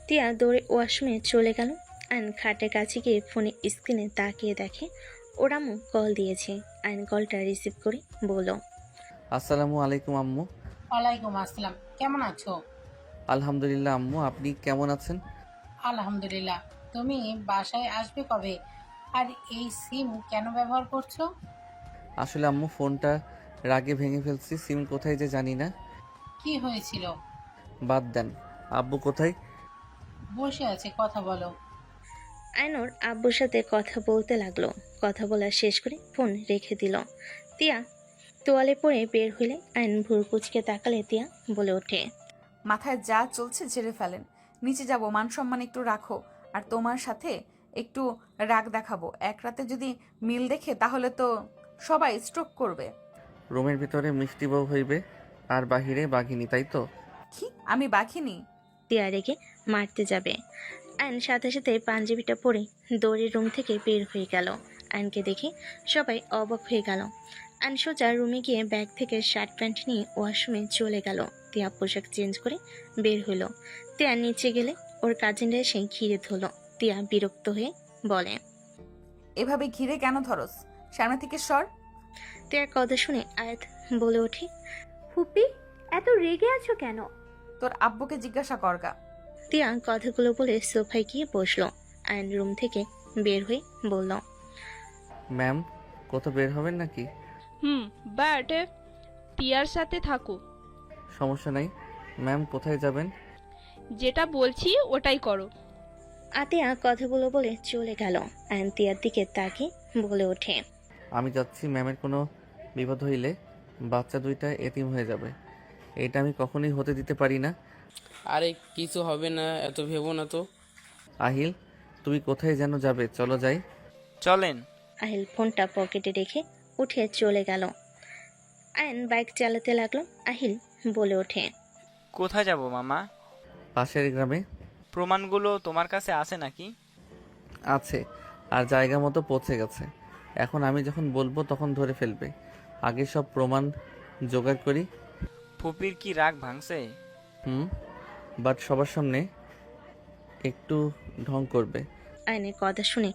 তিয়া দৌড়ে ওয়াশরুমে চলে গেল। আয়ন খাটের কাছে গিয়ে ফোনে স্ক্রিনে তাকিয়ে দেখে ওর আম্মু কল দিয়েছে। আয়ন কলটা রিসিভ করে বলল, আসসালামু আলাইকুম আম্মু। ওয়ালাইকুম আসসালাম, কেমন আছো? আলহামদুলিল্লাহ আম্মু, আপনি কেমন আছেন? আলহামদুলিল্লাহ। তুমি বাসায় আসবে কবে? আর এই সিম কেন ব্যবহার করছো? আসলে আম্মু, ফোনটা রাগে ভেঙে ফেলছি, সিম কোথায় যে জানি না। কি হয়েছিল? বাদ দেন, আব্বু কোথায়? বসে আছে, কথা বলো। আয়নোর আব্বুর সাথে কথা বলতে লাগলো। কথা বলা শেষ করে ফোন রেখে দিল। তিয়া তোয়ালে পরে বের হইলে আয়ন ভুর কুচকে তাকালে তিয়া বলে ওঠে, মাথায় যা চলছে ঝেড়ে ফেলেন, নিচে যাব, মান সম্মান একটু রাখো। আর তোমার সাথে একটু রাগ দেখাবো। এক রাতে যদি মিল দেখে তাহলে তো সবাই স্ট্রোক করবে। রুমের ভিতরে মিষ্টি বউ হইবে আর বাহিরে বাঘিনী, তাই তো? কি আমি বাখিনি? তিয়া রেগে মারতে যাবে। আয়ন সাথে সাথে পাঞ্জাবিটা পরে দৌড়ে রুম থেকে বের হয়ে গেল। আয়নকে দেখে সবাই অবাক হয়ে গেল। আয়ন সোজা রুমে গিয়ে ব্যাগ থেকে শার্ট প্যান্ট নিয়ে ওয়াশরুমে চলে গেল। তিয়া পোশাক চেঞ্জ করে বের হলো। তিয়া নিচে গেলে ওর কাজিনরা এসে ঘিরে ধরল। তিয়া বিরক্ত হয়ে বলে, এভাবে ঘিরে কেন ধরস? সামনে থেকে সর। তিয়ার কথা শুনে আয়াত বলে ওঠে, ফুপি এত রেগে আছো কেন? তোর আব্বুকে জিজ্ঞাসা করগা। তিয়া কথাগুলো বলে সোফায় গিয়ে বসলো। আয়ন রুম থেকে বের হয়ে বলল, ম্যাম, কোথাও বের হবেন নাকি? বাট তিয়ার সাথে থাকো। সমস্যা নাই ম্যাম, কোথায় যাবেন? যেটা বলছি ওটাই করো। আতিয়া কথাগুলো বলে চলে গেল। আয়ন তিয়ার দিকে তাকিয়ে বলে ওঠে, আমি যাচ্ছি। ম্যামের কোনো বিপদ হইলে বাচ্চা দুইটা এতিম হয়ে যাবে। এটা আমি কখনোই হতে দিতে পারি না। আরে কিছু হবে না, এত ভেবো না তো। আহিল, তুমি কোথায় যেন যাবে, চলো যাই। চলেন। আহিল ফোনটা পকেটে রেখে উঠে চলে গেল। আয়ন বাইক চালাতে লাগলো। আহিল বলে ওঠে, কোথায় যাব মামা? পাশের গ্রামে। প্রমাণগুলো তোমার কাছে আছে নাকি? আছে, আর জায়গা মতো পৌঁছে গেছে। এখন আমি যখন বলবো তখন ধরে ফেলবে। আগে সব প্রমাণ জোগাড় করি। ফুপির কি রাগ ভাঙছে? বাট সবার সামনে একটু ঢং করবে। আয়নের কথা শুনে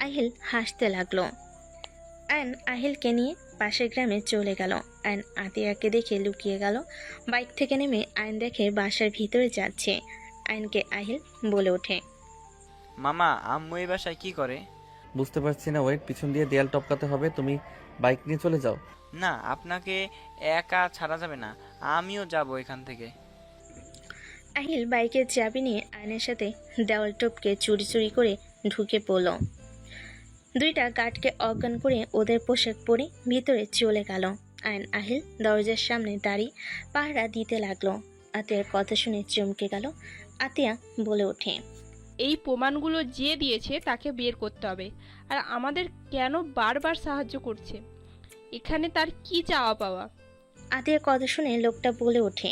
আহিল হাসতে লাগলো। আয়ন আহিলকে নিয়ে পাশের গ্রামে চলে গেল। আয়ন আতিয়াকে দেখে লুকিয়ে গেল। বাইক থেকে নেমে আয়ন দেখে বাসার ভিতরে যাচ্ছে। আয়নকে আহিল বলে ওঠে, মামা, আম্মু এই বাসায় কি করে? বুঝতে পারছি না। ওয়েট, পিছন দিয়ে দেয়াল টপকাতে হবে। তুমি বাইক নিয়ে চলে যাও। না, আপনাকে একা ছাড়া যাবে না, আমিও যাব এখান থেকে। আহিল বাইকের চাবি নিয়ে আয়নের সাথে দেওয়াল টপকে চুরি চুরি করে ঢুকে পড়ল। দুইটা গার্ডকে অজ্ঞান করে ওদের পোশাক পরে ভিতরে চলে গেল। আয়ন আহিল দরজার সামনে দাঁড়িয়ে পাহারা দিতে লাগলো। আতিয়ার কথা শুনে চমকে গেল। আতিয়া বলে ওঠে, এই প্রমাণগুলো যে দিয়েছে তাকে বের করতে হবে। আর আমাদের কেন বারবার সাহায্য করছে? এখানে তার কি চাওয়া পাওয়া? আতিয়ার কথা শুনে লোকটা বলে ওঠে,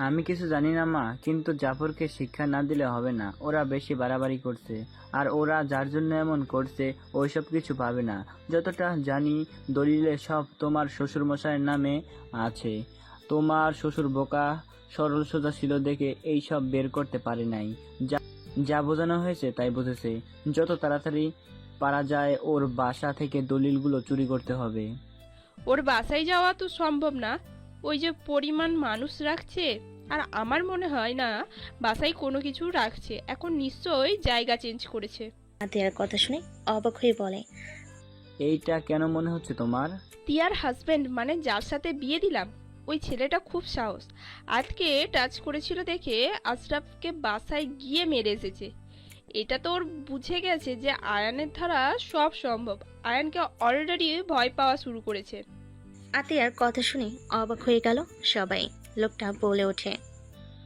আমি কিছু জানি না মা, কিন্তু জাফরকে শিক্ষা না দিলে হবে না। ওরা বেশি বাড়াবাড়ি করছে, আর ওরা যার জন্য এমন করছে ওইসব কিছু পাবে না। যতটা জানি দলিলে সব তোমার শ্বশুরমশাইয়ের নামে আছে। তোমার শ্বশুর বোকা সরল সোজা ছিল দেখে এই সব বের করতে পারে নাই। যা বোঝানো হয়েছে তাই বুঝেছে। যত তাড়াতাড়ি পারা যায় ওর বাসা থেকে দলিলগুলো চুরি করতে হবে। ওর বাসায় যাওয়া তো সম্ভব না, ওই যে পরিমাণ মানুষ রাখছে। আর আমার মনে হয় না বাসায় কোনো কিছু রাখছে। এখন নিশ্চয়ই জায়গা চেঞ্জ করেছে। আতিয়ার কথা শুনে অবাক হয়ে বলে, এইটা কেন মনে হচ্ছে তোমার? তিয়ার হাজবেন্ড, মানে যার সাথে বিয়ে দিলাম, ওই ছেলেটা খুব সাহস। আজকে টাচ করেছিল দেখে আশরাফকে বাসায় গিয়ে মেরে এসেছে। এটা তো ওর বুঝে গেছে যে আয়ানের দ্বারা সব সম্ভব। আয়ানকে অলরেডি ভয় পাওয়া শুরু করেছে। আতিয়ার কথা শুনে অবাক হয়ে গেল সবাই। লোকটা বলে ওঠে,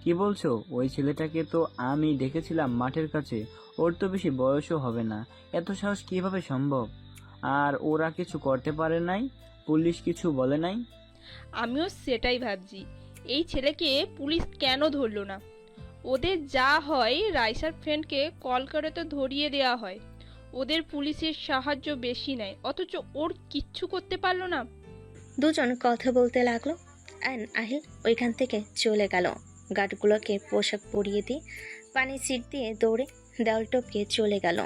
কি বলছো? ওই ছেলেটাকে তো আমি দেখেছিলাম মাঠের কাছে। ওর তো বেশি বয়সও হবে না। এত সাহস কিভাবে সম্ভব? আর ওরা কিছু করতে পারে নাই? পুলিশ কিছু বলে নাই? আমিও সেটাই ভাবছি, এই ছেলেকে পুলিশ কেন ধরলো না? ওদের যা হয় রাইসার ফ্রেন্ডকে কল করে তো ধরিয়ে দেওয়া হয়। ওদের পুলিশের সাহায্য বেশি নেয়, অথচ ওর কিচ্ছু করতে পারলো না। দুজন কথা বলতে লাগলো। আহিল ওইখান থেকে চলে গেল। গার্ডগুলোকে পোশাক পরিয়ে দিয়ে পানির সিট দিয়ে দৌড়ে দেওয়াল টপকে চলে গেল।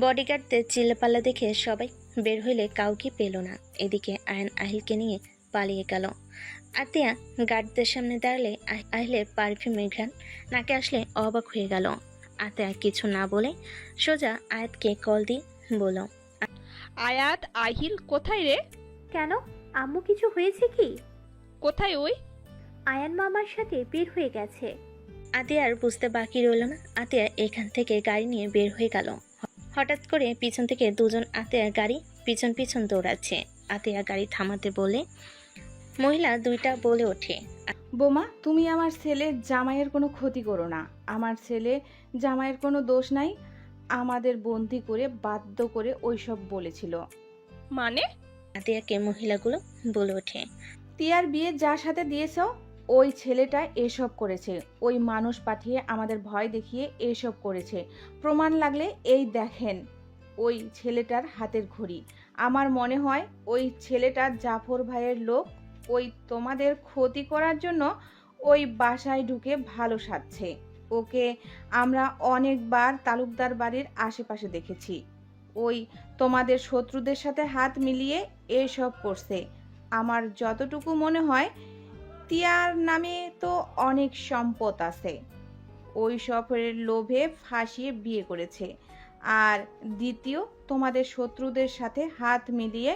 বডিগার্ডদের চিল্লাপাল্লা দেখে সবাই বের হইলে কাউকে পেল না। এদিকে আয়ন আহিলকে নিয়ে পালিয়ে গেল। আতিয়া গার্ডদের সামনে দাঁড়ালে আহিলের পারফিউমের ঘ্রাণ নাকে আসলে অবাক হয়ে গেল। আতিয়া কিছু না বলে সোজা আয়াতকে কল দিয়ে বলল, আয়াত, আহিল কোথায় রে? কেন, আম্মু কিছু হয়েছে কি? কোথায় ওই? আয়ান মামার সাথে বের হয়ে গেছে। আতিয়া আর বুঝতে বাকি রইল না। আতিয়া এখান থেকে গাড়ি নিয়ে বের হয়ে গেল। হঠাৎ করে পিছন থেকে দুজন আতিয়ার গাড়ি পিছন পিছন দৌড়াচ্ছে। আতিয়া গাড়ি থামাতে বলে, মহিলা দুইটা বলে ওঠে। বোমা, তুমি আমার ছেলে জামাইয়ের কোনো ক্ষতি করো না। আমার ছেলে জামাইয়ের কোনো দোষ নাই। আমাদের বন্দি করে বাধ্য করে ওইসব বলেছিল। মানে? আতিয়াকে মহিলাগুলো বলে ওঠে। তিয়ার বিয়ে যার সাথে দিয়েছ ওই ছেলেটা এসব করেছে। ওই মানুষ পাঠিয়ে আমাদের ভয় দেখিয়ে এসব করেছে। প্রমাণ লাগলে এই দেখেন ওই ছেলেটার হাতের ঘড়ি। আমার মনে হয় ওই ছেলেটা জাফর ভাইয়ের লোক। ওই তোমাদের ক্ষতি করার জন্য ওই বাসায় ঢুকে ভালো সাজছে। ওকে আমরা অনেকবার তালুকদার বাড়ির আশেপাশে দেখেছি। ওই তোমাদের শত্রুদের সাথে হাত মিলিয়ে এসব করছে। আমার যতটুকু মনে হয় তিয়ার নামে তো অনেক সম্পদ আছে। ওই সফরের লোভে ফাঁসিয়ে বিয়ে করেছে। আর দ্বিতীয়, তোমাদের শত্রুদের সাথে হাত মিলিয়ে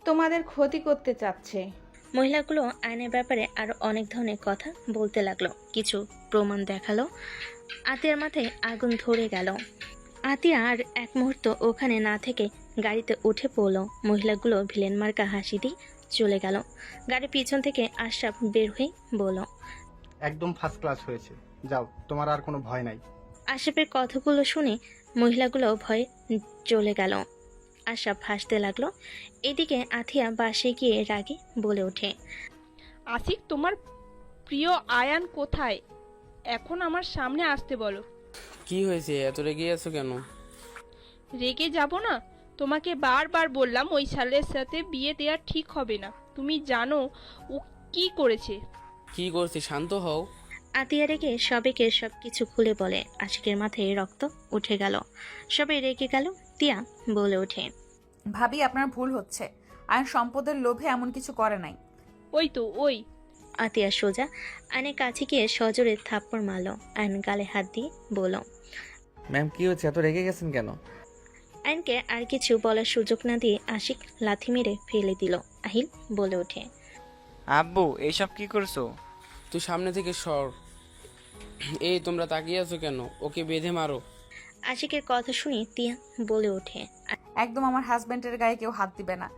তোমাদের ক্ষতি করতে চাচ্ছে। মহিলাগুলো আইনের ব্যাপারে আরো অনেক ধরনের কথা বলতে লাগলো। কিছু প্রমাণ দেখালো। আতিয়ার মাথায় আগুন ধরে গেল। আতিয়া আর এক মুহূর্ত ওখানে না থেকে গাড়িতে উঠে পড়লো। মহিলাগুলো ভিলেন মার্কা হাসি দিয়ে চলে গেল। গাড়ির পিছন থেকে আশরাফ বের হয়ে বলল, একদম ফার্স্ট ক্লাস হয়েছে, যাও, তোমার আর কোনো ভয় নাই। আশরাফের কথাগুলো শুনে মহিলাগুলো ভয়ে চলে গেল। আশরাফ হাসতে লাগলো। এদিকে আথিয়া বাসে গিয়ে রাগে বলে ওঠে, আশিক, তোমার প্রিয় আয়ান কোথায়? এখন আমার সামনে আসতে বলো। কি হয়েছে, এত রেগে আছো কেন? রেগে যাব না? তোমাকে বারবার বললাম ওই ছেলের সাথে বিয়ে দেওয়া ঠিক হবে না। তুমি জানো ও কি করেছে। কি করছি, শান্ত হও। আতিয়া রেগে সবাইকে সবকিছু খুলে বলে। আশিকের মাথায় রক্ত উঠে গেল। সবাই রেগে গেল। তিয়া বলে ওঠে, ভাবি, আপনার ভুল হচ্ছে। আয়ন সম্পদের লোভে এমন কিছু করে নাই। ওই তো ওই। আতিয়া সোজা আয়নের কাছে গিয়ে সজোরে থাপ্পড় মারল। আয়ন গালে হাত দিয়ে বলল, ম্যাম কি হচ্ছে, এত রেগে গেছেন কেন? আয়নকে আর কিছু বলার সুযোগ না দিয়ে আশিক লাথি মেরে ফেলে দিল। আহিল বলে ওঠে, আব্বু এইসব কি করছো? তুই সামনে থেকে সর। এই তোমরা তাকিয়ে আছো কেন? ওকে বেঁধে মারো। আশিকের কথা শুনে তিয়া বলে ওঠে, একদম আমার হাজবেন্ডের গায়ে কেউ হাত দিবে না।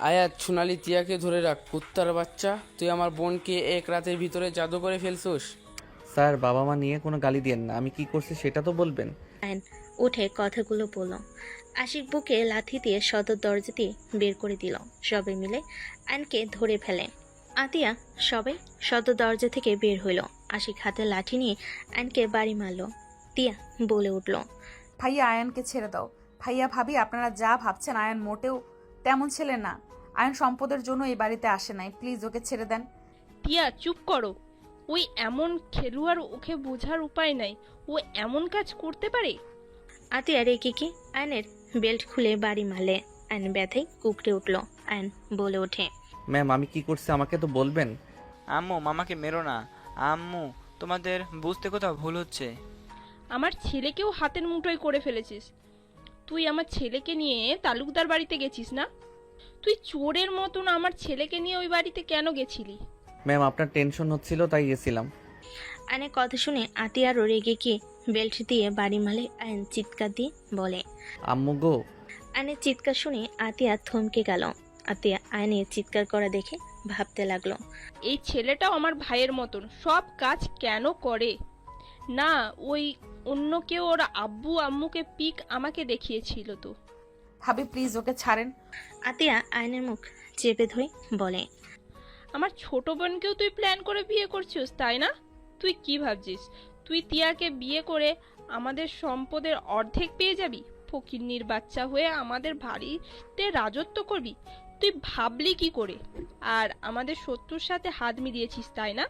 আয়াত, সোনালি, তিয়াকে ধরে রাখ। কুত্তার বাচ্চা, তুই আমার বোনকে এক রাতের ভিতরে জাদু করে ফেলছোস। স্যার, বাবা মা নিয়ে কোনো গালি দিয়েন না। আমি কি করছি সেটা তো বলবেন। আয়ন উঠে কথাগুলো বলল। আশিক বুকে লাথি দিয়ে সদর দরজা দিয়ে বের করে দিল। সবাই মিলে আয়নকে ধরে ফেলে। আতিয়া সবাই সদর দরজা থেকে বের হইল। আশিক হাতে লাঠি নিয়ে আয়নকে বাড়ি মারল। তিয়া বলে উঠল, ভাইয়া, আয়নকে ছেড়ে দাও। ভাইয়া ভাবি, আপনারা যা ভাবছেন আয়ন মোটেও তেমন ছেলে না। আয়ন সম্পদের জন্য এই বাড়িতে আসে নাই। প্লিজ ওকে ছেড়ে দেন। টিয়া, চুপ করো। ওই এমন খেলোয়াড়, ওকে বোঝার উপায় নাই। ও এমন কাজ করতে পারে। আতিয়া রেগে কি আয়নের বেল্ট খুলে বাড়ি মারলে। আয়ন ব্যথায় কুকড়ে উঠল। আয়ন বলে ওঠে, ম্যাম আমি কি করছি আমাকে তো বলবেন। আম্মু, মামাকে মেরো না। আম্মু, তোমাদের বুঝতে কোথাও ভুল হচ্ছে। আমার ছেলেকেও হাতের মুঠোয় করে ফেলেছিস। তুই আমার ছেলেকে নিয়ে তালুকদার বাড়িতে গেছিস না? তুই চোরের মতন আমার ছেলেকে নিয়ে ওই বাড়িতে কেন গেছিলি? ম্যাম আপনার টেনশন হচ্ছিল তাই গেছিলাম। আয়নের কথা শুনে আতিয়ারও রেগে গিয়ে বেল্ট দিয়ে বাড়ি মারলে। আয়ন চিৎকার দিয়ে বলে, আম্মু গো। আয়নের চিৎকার শুনে আতিয়া থমকে গেল। আতিয়া আয়নের চিৎকার করা দেখে ভাবতে লাগলো, এই ছেলেটাও আমার ভাইয়ের মতন সব কাজ কেন করে না? ওই অন্য কেউ ওর আব্বু আম্মুকে পিক আমাকে দেখিয়েছিল তো। ভাবি প্লিজ ওকে ছাড়েন। আতিয়া আয়নের মুখ চেপে ধরে বলে, আমার ছোট বোনকেও তুই প্ল্যান করে বিয়ে করছিস, তাই না? তুই কি ভাবছিস তুই তিয়াকে বিয়ে করে আমাদের সম্পদের অর্ধেক পেয়ে যাবি? ফকিন্নির বাচ্চা হয়ে আমাদের বাড়িতে রাজত্ব করবি? তুই ভাবলি কি করে? আর আমাদের শত্রুর সাথে হাত মিলিয়েছিস, তাই না?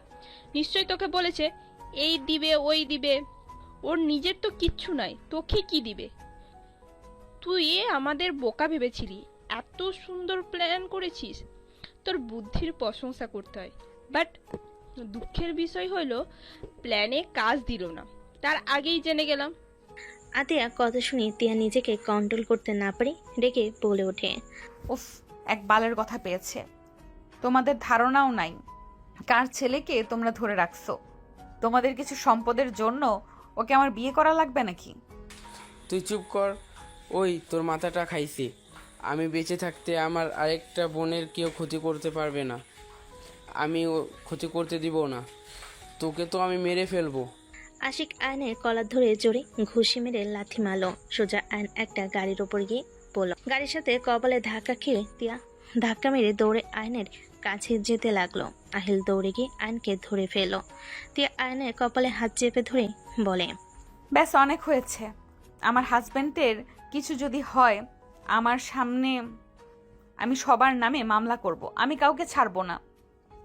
নিশ্চয় তোকে বলেছে এই দিবে ওই দিবে। ওর নিজের তো কিচ্ছু নাই, তোকে কি দিবে? তুই আমাদের বোকা ভেবেছিলি, এত সুন্দর প্ল্যান করেছিস। তোর বুদ্ধির প্রশংসা করতে হয়, বাট দুঃখের বিষয় হলো প্ল্যানে কাজ দিল না, তার আগেই জেনে গেলাম। আতিয়া কথা শুনে তিয়া নিজেকে কন্ট্রোল করতে না পারে রেগে বলে ওঠে, উফ, এক বালের কথা পেয়েছে। তোমাদের ধারণাও নাই কার ছেলেকে তোমরা ধরে রাখছো। তোমাদের কিছু সম্পদের জন্য ওকে আমার বিয়ে করা লাগবে নাকি? তুই চুপ কর। ওই তোর মাথাটা খাইছে। আমি বেঁচে থাকতে আমার আরেকটা বোনের কেউ ক্ষতি করতে পারবে না। আমি ক্ষতি করতে দিব না। তোকে তো আমি মেরে ফেলবো। আশিক আয়নের কলার ধরে জোরে ঘুষি মেরে লাথি মারলো। সোজা আয়ন একটা গাড়ির ওপর গিয়ে পড়ল। গাড়ির সাথে কপালে ধাক্কা খেয়ে তিয়া ধাক্কা মেরে দৌড়ে আয়নের কাছে যেতে লাগলো। আহিল দৌড়ে গিয়ে আয়নকে ধরে ফেলল। তিয়া আয়নের কপালে হাত চেপে ধরে বলে, ব্যাস অনেক হয়েছে। আমার হাজব্যান্ডের কিছু যদি হয় আমার সামনে, আমি সবার নামে মামলা করব। আমি কাউকে ছাড়বো না।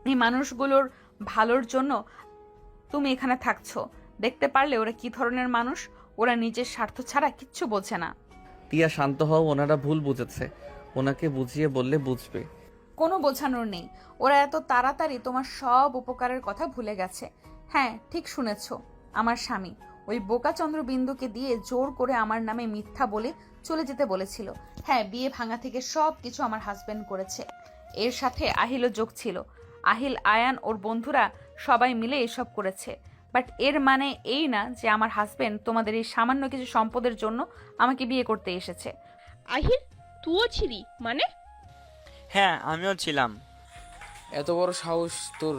এই মানুষগুলোর ভালোর জন্য তুমি এখানে থাকছো। দেখতে পারলে ওরা কি ধরনের মানুষ। ওরা নিজের স্বার্থ ছাড়া কিচ্ছু বোঝে না। টিয়া শান্ত হও, ওনারা ভুল বুঝেছে। ওনাকে বুঝিয়ে বললে বুঝবে। কোনো বোঝানোর নেই। ওরা এত তাড়াতাড়ি তোমার সব উপকারের কথা ভুলে গেছে। হ্যাঁ, ঠিক শুনেছ। আমার স্বামী ওই বোকা চন্দ্রবিন্দুকে দিয়ে জোর করে আমার নামে মিথ্যা বলে চলে যেতে বলেছিল। হ্যাঁ, বিয়ে ভাঙা থেকে সব কিছু আমার হাজবেন্ড করেছে। এর সাথে আহিলও যোগ ছিল। আহিল, আয়ান, ওর বন্ধুরা সবাই মিলে এসব করেছে। বাট এর মানে এই না যে আমার হাজবেন্ড তোমাদের এই সামান্য কিছু সম্পদের জন্য আমাকে বিয়ে করতে এসেছে। আহিল, তুইও ছিলি মানে? হ্যাঁ, আমিও ছিলাম। এত বড় সাহস তোর,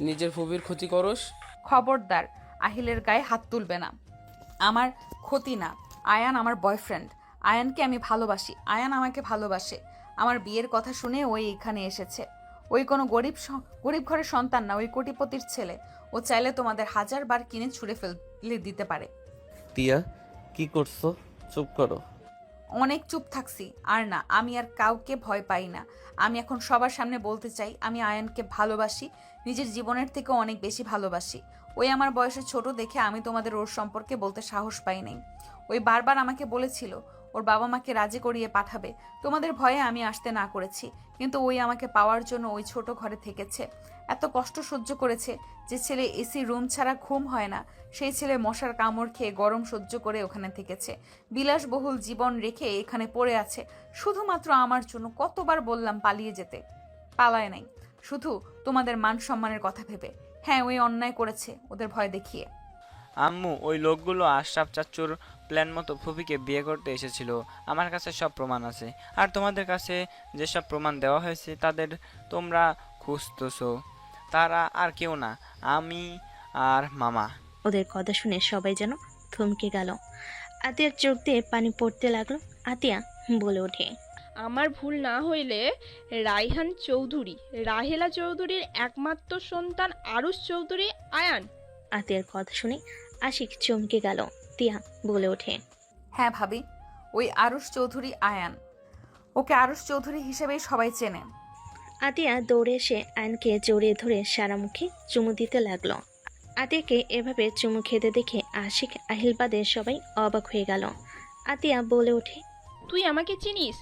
নিজের ফুপির ক্ষতি করস? খবরদার, আহিলের গায়ে হাত তুলবে না। আমার ক্ষতি না। আয়ান আমার বয়ফ্রেন্ড। আয়ানকে আমি ভালোবাসি। আয়ান আমাকে ভালোবাসে। আমার বিয়ের কথা শুনে ওই এখানে এসেছে। ওই কোনো গরিব ঘরের সন্তান না, ওই কোটিপতির ছেলে। ও চাইলে তোমাদের 1000 বার কিনে ছুঁড়ে ফেলে দিতে পারে। টিয়া, কি করছো? চুপ করো। অনেক চুপ থাকছি। আর না, আমি আর কাউকে ভয় পাই না। আমি এখন সবার সামনে বলতে চাই, আমি আয়ানকে ভালোবাসি। নিজের জীবনের থেকে অনেক বেশি ভালোবাসি। ওই আমার বয়সে ছোট দেখে আমি তোমাদের ওর সম্পর্কে বলতে সাহস পাই নাই। ওই বারবার আমাকে বলেছিল ওর বাবা মাকে রাজি করিয়ে পাঠাবে। তোমাদের ভয়ে আমি আসতে না করেছি। কিন্তু ওই আমাকে পাওয়ার জন্য ওই ছোট ঘরে থেকেছে। এত কষ্ট সহ্য করেছে। যে ছেলে এসি রুম ছাড়া ঘুম হয় না, সেই ছেলে মশার কামড় খেয়ে গরম সহ্য করে ওখানে থেকেছে। বিলাসবহুল জীবন রেখে এখানে পড়ে আছে শুধুমাত্র আমার জন্য। কতবার বললাম পালিয়ে যেতে, পালায় নাই। শুধু তোমাদের মান সম্মানের কথা ভেবে। হ্যাঁ, ওই অন্যায় করেছে ওদের ভয় দেখিয়ে। আম্মু, ওই লোকগুলো আশরাফ চাচ্চুর প্ল্যান মতো ফুপিকে বিয়ে করতে এসেছিল। আমার কাছে সব প্রমাণ আছে। আর তোমাদের কাছে যেসব প্রমাণ দেওয়া হয়েছে তাদের তোমরা খুঁজতেছো। তারা আর কেউ না, আমি আর মামা। ওদের কথা শুনে সবাই যেন থমকে গেল। আতিয়ার চোখ দিয়ে পানি পড়তে লাগলো। আতিয়া বলে ওঠে, আমার ভুল না হইলে রায়হান চৌধুরী, রাহেলা চৌধুরীর একমাত্র সন্তান আরুষ চৌধুরী আয়ান। আতিয়ার কথা শুনে আশিক চমকে গেল। তিয়া বলে ওঠে, হ্যাঁ ভাবি, ওই আরুষ চৌধুরী আয়ান। ওকে আরুষ চৌধুরী হিসেবেই সবাই চেনে। আতিয়া দৌড়ে এসে আয়নকে জড়িয়ে ধরে সারা মুখে চুমু দিতে লাগলো। আতিয়াকে এভাবে চুমু খেতে দেখে আশিক, আহিল বাদে সবাই অবাক হয়ে গেল। আতিয়া বলে ওঠে, তুই আমাকে চিনিস?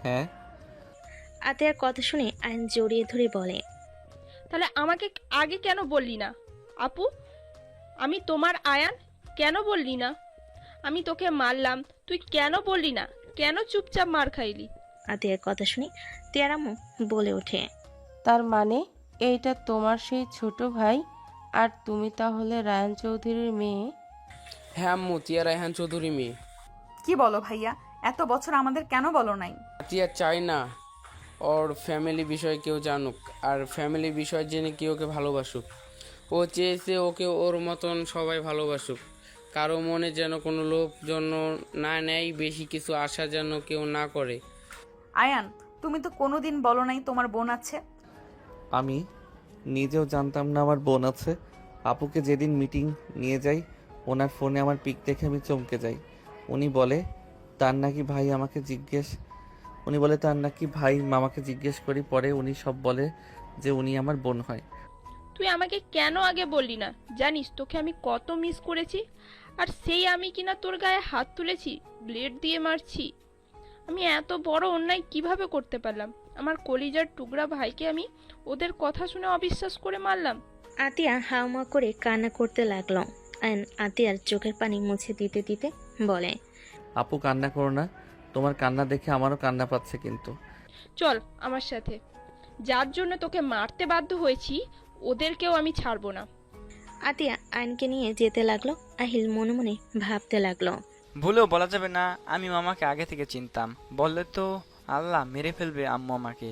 হ্যাঁ। আতিয়ার কথা শুনে আয়ন জড়িয়ে ধরে বলে, তাহলে আমাকে আগে কেন বললি না? আপু, আমি তোমার আয়ান, কেন বললি না? আমি তোকে মারলাম, তুই কেন বললি না? কেন চুপচাপ মার খাইলি? আতিয়ার কথা শুনে তিয়ার আম্মু বলে ওঠে, তার মানে এইটা তোমার সেই ছোট ভাই, আর তুমি তাহলে রায়ান চৌধুরীর মেয়ে? হ্যাঁ আম্মু, তিয়া রায়হান চৌধুরী মেয়ে। কি বলো ভাইয়া? এত বছর আমাদের কেন বলো নাই? তিয়া চাই না ওর ফ্যামিলি বিষয়ে কেউ জানুক, আর ফ্যামিলি বিষয় জেনে কেউ ওকে ভালোবাসুক। ও চেয়েছে ওকে ওর মতন সবাই ভালোবাসুক। কারো মনে যেন কোনো লোভ জন্য না নেয়, বেশি কিছু আশা যেন কেউ না করে। আয়ান, তুমি তো কোনোদিন বলো নাই তোমার বোন আছে। আমি নিজেও জানতাম না আমার বোন আছে। আপুকে যেদিন মিটিং নিয়ে যাই, ওনার ফোনে আমার পিক দেখে আমি চমকে যাই। উনি বলে তার নাকি ভাই মামাকে জিজ্ঞেস করি। পরে উনি সব বলে যে উনি আমার বোন হয়। তুই আমাকে কেন আগে বললি না? জানিস তোকে আমি কত মিস করেছি। আর সেই আমি কিনা তোর গায়ে হাত তুলেছি, ব্লেড দিয়ে মারছি। আমি এত বড় অন্যায় কিভাবে করতে পারলাম? আমার কলিজার টুকরা ভাইকে আমি ওদের কথা শুনে অবিশ্বাস করে মারলাম। আতিয়া হাউমা করে কান্না করতে লাগলো। আয়ন আতিয়ার চোখের পানি মুছে দিতে দিতে বলে, আপু কান্না করো না, তোমার কান্না দেখে আমারও কান্না পাচ্ছে। কিন্তু চল আমার সাথে। যার জন্য তোকে মারতে বাধ্য হয়েছি ওদেরকেও আমি ছাড়বো না। আতিয়া আয়নকে নিয়ে যেতে লাগলো। আহিল মনে মনে ভাবতে লাগলো, ভুলেও বলা যাবে না আমি মামাকে আগে থেকে চিনতাম। বললে তো আল্লাহ মেরে ফেলবে আম্মু আমাকে।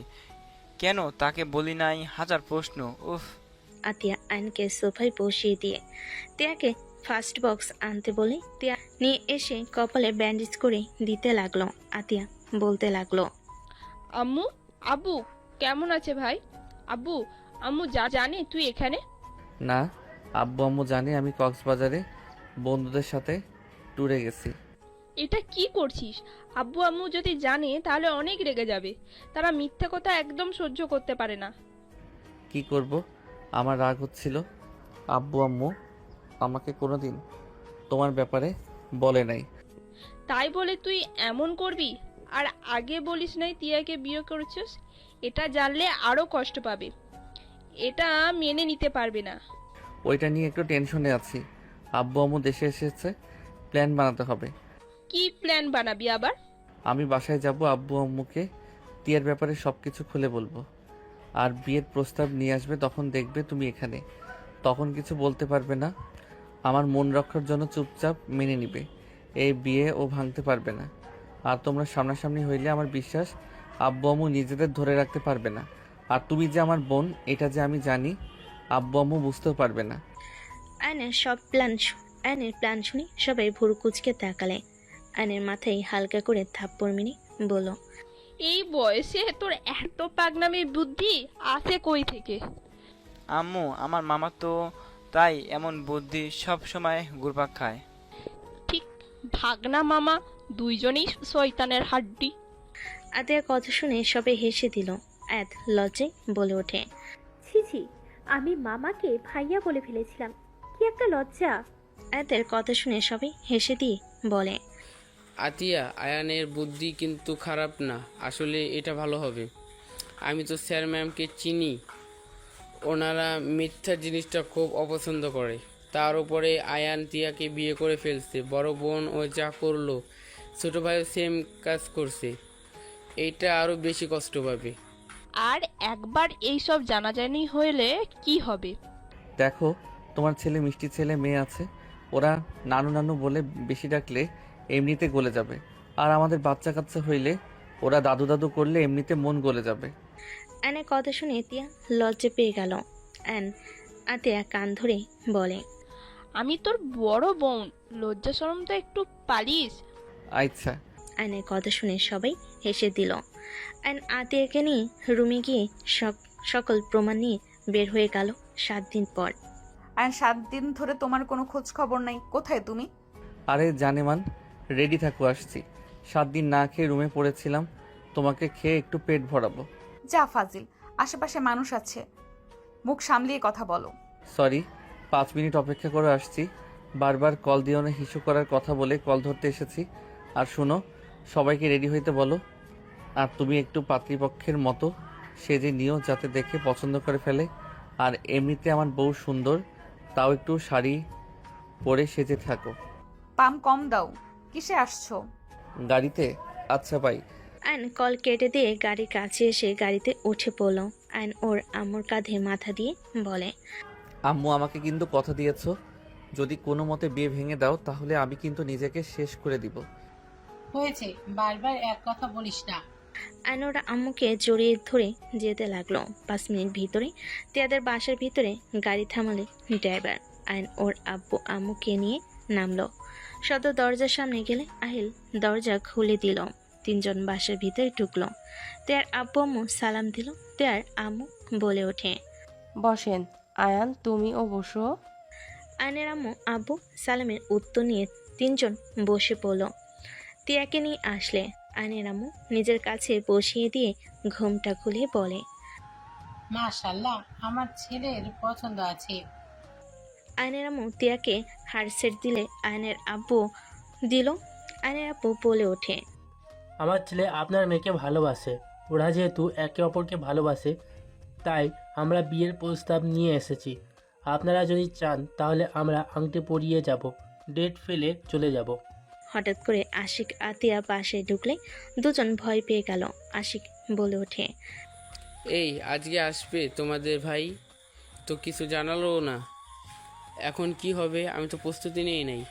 কেন তাকে বলি নাই, হাজার প্রশ্ন। উফ। আতিয়া আয়নকে সোফায় বসিয়ে দিয়ে তিয়াকে ফার্স্ট বক্স আনতে বলে তিয়া নিয়ে এসে কপালে ব্যান্ডেজ করে দিতে লাগলো। আতিয়া বলতে লাগলো, আম্মু, আব্বু কেমন আছে ভাই? আব্বু, আম্মু জানে তুই এখানে? না, আব্বু আম্মু জানে আমি কক্সবাজারে বন্ধুদের সাথে ট্যুরে গেছি। এটা কি করছিস? আব্বু আম্মু যদি জানে তাহলে অনেক রেগে যাবে। তারা মিথ্যা কথা একদম সহ্য করতে পারে না। কি করব, আমার রাগ হচ্ছিল। আব্বু আম্মু আমাকে কোনোদিন তোমার ব্যাপারে বলে নাই। তাই বলে তুই এমন করবি? আর আগে বলিস নাই তিয়াকে বিয়ে করেছিস? এটা জানলে আরো কষ্ট পাবে। এটা মেনে নিতে পারবে না। ওইটা নিয়ে একটু টেনশনে আছি। আব্বু আম্মু দেশে এসেছে, প্ল্যান বানাতে হবে। কি প্ল্যান বানাবি আবার? আমি বাসায় যাব, আব্বু আম্মুকে টিয়ার ব্যাপারে সব কিছু খুলে বলবো। আর বিয়ের প্রস্তাব নিয়ে আসবে, তখন দেখবে তুমি এখানে। তখন কিছু বলতে পারবে না, আমার মন রক্ষার জন্য চুপচাপ মেনে নিবে। এই বিয়ে ও ভাঙতে পারবে না। আর তোমরা সামনাসামনি হইলে আমার বিশ্বাস আব্বু আম্মু নিজেদের ধরে রাখতে পারবে না। আর তুমি যে আমার বোন, এটা যে আমি জানি, আব্বু আম্মু বুঝতেও পারবে না। আয়নের প্ল্যান শুনে সবাই ভুরু কুচকে তাকালে। আয়নের মাথায় হালকা করে থাপ্পড় মেরে বলল, এই বয়সে তোর এত পাগনামি বুদ্ধি আসে কই থেকে? আম্মু, আমার মামা তো তাই এমন বুদ্ধি সব সময় ঘুরপাক খায়। ঠিক, ভাগনা মামা দুইজনেই শয়তানের হাড্ডি। আতিয়ার কথা শুনে সবাই হেসে দিল। আয়াত লজ্জায় বলে ওঠে, ছি ছি, আমি মামাকে ভাইয়া বলে ফেলেছিলাম, কি একটা লজ্জা। আয়াতের কথা শুনে সবাই হেসে দিয়ে বলে, আতিয়া, আয়ানের বুদ্ধি কিন্তু খারাপ না, আসলে এটা ভালো হবে। আমি তো স্যার ম্যামকে চিনি, ওনারা মিথ্যা জিনিসটা খুব অপছন্দ করে। তার উপরে আয়ান তিয়াকে বিয়ে করে ফেলছে, বড় বোন ও যা করলো, ছোট ভাইও সেম কাজ করছে। এইটা আরও বেশি কষ্ট পাবে। আর একবার এইসব জানাজানি হইলে কি হবে? দেখো, তোমার ছেলে মিষ্টি ছেলে মেয়ে আছে, ওরা নানু নানু বলে বেশি ডাকলে এমনিতে গলে যাবে। আর আমাদের বাচ্চা কাচ্চা হইলে ওরা দাদু দাদু করলে এমনিতে মন গলে যাবে। আয়নের কথা শুনে তিয়া লজ্জা পেয়ে গেল। আতিয়া কান ধরে বলে, আমি তোর বড় বোন, লজ্জা শরম তো একটু পালিস। আচ্ছা। আয়নের কথা শুনে সবাই হেসে দিল। আয়ন আতিয়াকে নিয়ে রুমে গিয়ে সকল প্রমাণ নিয়ে বের হয়ে গেল 7 দিন পর। আর 7 দিন ধরে তোমার কোনো খোঁজ খবর নাই, কোথায় তুমি? আরে জানেমান, রেডি থাকো, আসছি। 7 দিন না খেয়ে রুমে পড়েছিলাম, তোমাকে খেয়ে একটু পেট ভরাবো। যা ফাজিল, আশেপাশে মানুষ আছে, মুখ সামলিয়ে কথা বলো। সরি, 5 মিনিট অপেক্ষা করে আসছি। বারবার কল দিও না, হিসু করার কথা বলে কল ধরতে এসেছি। আর শুনো, সবাইকে রেডি হইতে বলো। আর তুমি একটু পাত্রীপক্ষের মতো সেজে নিও, যাতে দেখে পছন্দ করে ফেলে। আর এমনিতে আমার বউ সুন্দর, তাও একটু শাড়ি পরে সেজে থাকো। পাম কম দাও, কিসে আসছো? গাড়িতে? আচ্ছা পাই। আয়ন কল কেটে দিয়ে গাড়ির কাছে এসে গাড়িতে উঠে পড়ল। আয়ন ওর আম্মুর কাঁধে মাথা দিয়ে বলে, আম্মু, আমাকে কিন্তু কথা দিয়েছো, যদি কোনো মতে বিয়ে ভেঙে দাও তাহলে আমি কিন্তু নিজেকে শেষ করে দিব। হয়েছে, বারবার এক কথা বলিস না। আয়ন ওর আম্মুকে জড়িয়ে ধরে যেতে লাগলো। 5 মিনিট ভিতরে তিয়াদের বাসার ভিতরে গাড়ি থামালে ড্রাইভার। আয়ন ওর আব্বু আম্মুকে নিয়ে নামলো। সদর দরজার সামনে গেলে আহিল দরজা খুলে দিল। 3 জন বাসার ভিতরে ঢুকলো। তেয়ার আব্বু আম্মু সালাম দিল। তেয়ার আম্মু বলে ওঠে, বসেন আয়ান, তুমিও বসো। আয়নের আম্মু আব্বু সালামের উত্তর নিয়ে 3 জন বসে পড়ল। তিয়াকে নিয়ে আসলে আয়নের আম্মু নিজের কাছে বসিয়ে দিয়ে ঘুমটা খুলে বলে, মাশাআল্লাহ, আমার ছেলের পছন্দ আছে। আয়নের আম্মু তিয়াকে হারসেট দিলে আয়নের আব্বু দিল। আয়নের আব্বু বলে ওঠে, আমার ছেলে আপনার মেয়েকে ভালোবাসে। ওরা যেহেতু একে অপরকে ভালোবাসে, তাই আমরা বিয়ের প্রস্তাব নিয়ে এসেছি। আপনারা যদি চান তাহলে আমরা আংটি পরিয়ে যাব, ডেট ফেলে চলে যাব। হঠাৎ করে আশিক আতিয়া পাশে ঢুকলে 2 জন ভয় পেয়ে গেল। আশিক বলে ওঠে, এই আজকে আসবে তোমাদের ভাই, তো কিছু জানালো না। এখন কি হবে? আমি তো প্রস্তুতি নেই নাই।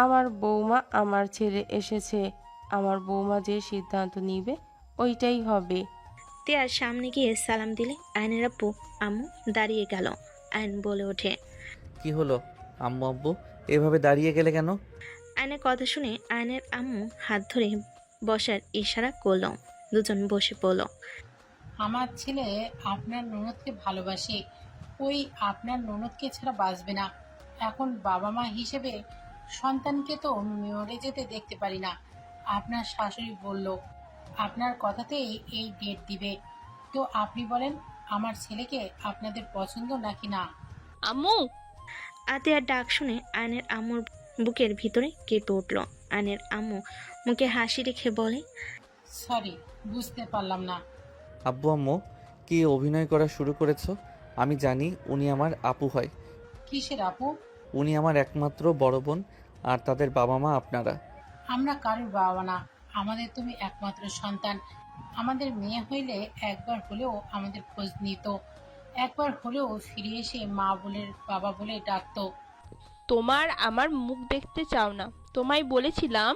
আমার বৌমা, আমার ছেলে এসেছে, আমার বৌমা যে সিদ্ধান্ত নিবে ওইটাই হবে। তিয়ার সামনে গিয়ে সালাম দিলে আয়নের আব্বু আম্মু দাঁড়িয়ে গেল। আয়ন বলে ওঠে, কি হলো আম্মু আব্বু, এভাবে দাঁড়িয়ে গেলে কেন? আয়নের কথা শুনে আয়নের আম্মু হাত ধরে বসার ইশারা করলো। দুজন বসে পড়ল। আমার ছেলে আপনার ননদকে ভালোবাসে, ওই আপনার ননদকে ছাড়া বাঁচবে না। এখন বাবা মা হিসেবে সন্তানকে তো মরে যেতে দেখতে পারি না। আপনার শাশুড়ি বলল আপনার কথাতেই এই ডেট দিবে। তো আপনি বলেন আমার ছেলেকে আপনাদের পছন্দ নাকি না? আম্মু! আতিয়ার ডাক শুনে আয়নের আম্মুর বুকের ভিতরে কেঁপে উঠল। আয়নের আম্মু মুখে হাসি রেখে বলে, সরি, বুঝতে পারলাম না। আব্বু আম্মু কি অভিনয় করা শুরু করেছো? আমি জানি উনি আমার আপু হয়। কিসের আপু? উনি আমার একমাত্র বড় বোন, আর তাদের বাবা মা আপনারা। আমরা কারোর বাবা না, আমাদের তুমি একমাত্র সন্তান। আমাদের মেয়ে হইলে একবার হলেও আমাদের খোঁজ নিত, একবার হলেও ফিরে এসে মা বলে বাবা বলে ডাকতো। তোমার আমার মুখ দেখতে চাও না, তোমায় বলেছিলাম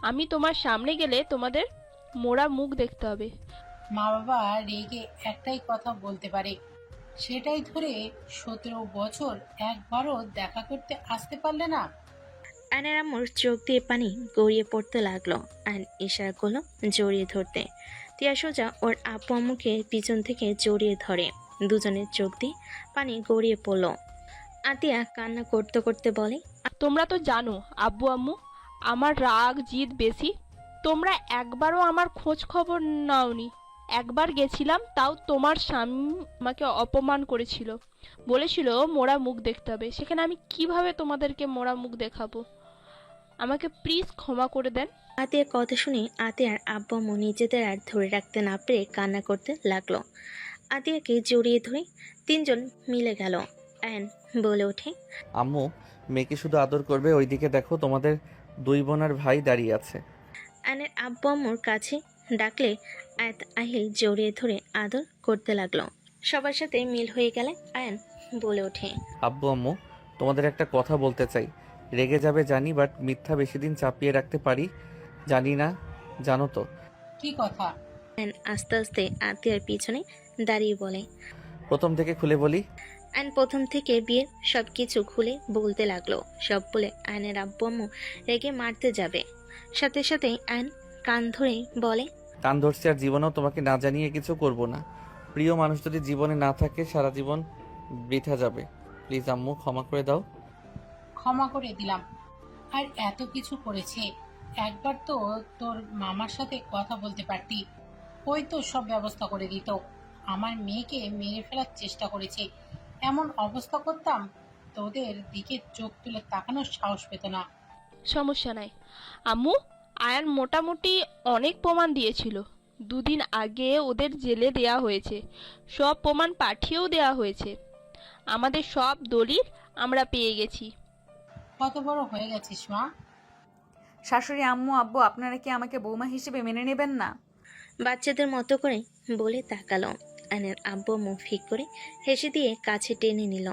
আমি তোমার সামনে গেলে তোমাদের মোড়া মুখ দেখতে হবে। মা বাবা রেগে একটাই কথা বলতে পারে, সেটাই ধরে 17 বছর একবারও দেখা করতে আসতে পারলে না। আয়নের আম্মুর চোখ দিয়ে পানি গড়িয়ে পড়তে লাগলো। আয়ন ইশারা করলো জড়িয়ে ধরতে। তিয়া সোজা ওর আপু আম্মুকে পিছন থেকে জড়িয়ে ধরে। দুজনের চোখ দিয়ে পানি গড়িয়ে পড়ল। আতিয়া কান্না করতে করতে বলে, তোমরা তো জানো আব্বু আম্মু আমার রাগ জিদ বেশি। তোমরা একবারও আমার খোঁজ খবর নাওনি। একবার গেছিলাম, তাও তোমার স্বামী আমাকে অপমান করেছিল, বলেছিল মোড়া মুখ দেখতে হবে। সেখানে আমি কিভাবে তোমাদেরকে মোড়া মুখ দেখাবো? আমাকে প্লিজ ক্ষমা করে দেন। আতিয়ার কথা শুনে আতিয়ার আব্বু আম্মু নিজেদের আর ধরে রাখতে না পেরে কান্না করতে লাগলো। আতিয়াকে জড়িয়ে ধরে তিনজন মিলে গেল। আয়ন বলে ওঠে, আম্মু মেয়েকে শুধু আদর করবে, ওইদিকে দেখো তোমাদের দুই বোন আর ভাই দাঁড়িয়ে আছে। আয়নের আব্বু আম্মুর কাছে ডাকলে আয়াত আহিল জড়িয়ে ধরে আদর করতে লাগলো। সবার সাথে মিল হয়ে গেলে আয়ন বলে ওঠে, আব্বু আম্মু তোমাদের একটা কথা বলতে চাই। রেগে যাবে জানি, বাট মিথ্যা বেশি দিন চাপিয়ে রাখতে পারি জানি না, জানো তো? কি কথা? আয়ন আস্তে আস্তে আতিয়ার পিছনে দাঁড়িয়ে বলে, প্রথম থেকে খুলে বলি। আয়ন প্রথম থেকে বিয়ের সবকিছু খুলে বলতে লাগলো। সব বলে আয়নের আব্বু আম্মু রেগে মারতে যাবে, সাথে সাথে আয়ন কান ধরে বলে, কান ধরছি আর জীবনেও তোমাকে না জানিয়ে কিছু করব না। প্রিয় মানুষ যদি জীবনে না থাকে সারা জীবন বৃথা যাবে। প্লিজ আম্মু ক্ষমা করে দাও। ক্ষমা করে দিলাম। আর এত কিছু করেছে, একবার তো তোর মামার সাথে কথা বলতে পারতি, ওই তো সব ব্যবস্থা করে দিত। আমার মেয়েকে মেরে ফেলার চেষ্টা করেছে, এমন অবস্থা করতাম তোদের দিকে চোখ তুলে তাকানোর সাহস পেত না। সমস্যা নাই আম্মু, আয়ান মোটামুটি অনেক প্রমাণ দিয়েছিল। 2 দিন আগে ওদের জেলে দেয়া হয়েছে, সব প্রমাণ পাঠিয়েও দেয়া হয়েছে। আমাদের সব দলিল আমরা পেয়ে গেছি। কত বড় হয়ে গেছিস মা! শাশুড়ি আম্মু আব্বু আপনারা কি আমাকে বৌমা হিসেবে মেনে নেবেন না? বাচ্চাদের মতো করে বলে তাকালো। আয়নের আব্বু মুখ ফিক করে হেসে দিয়ে কাছে টেনে নিল।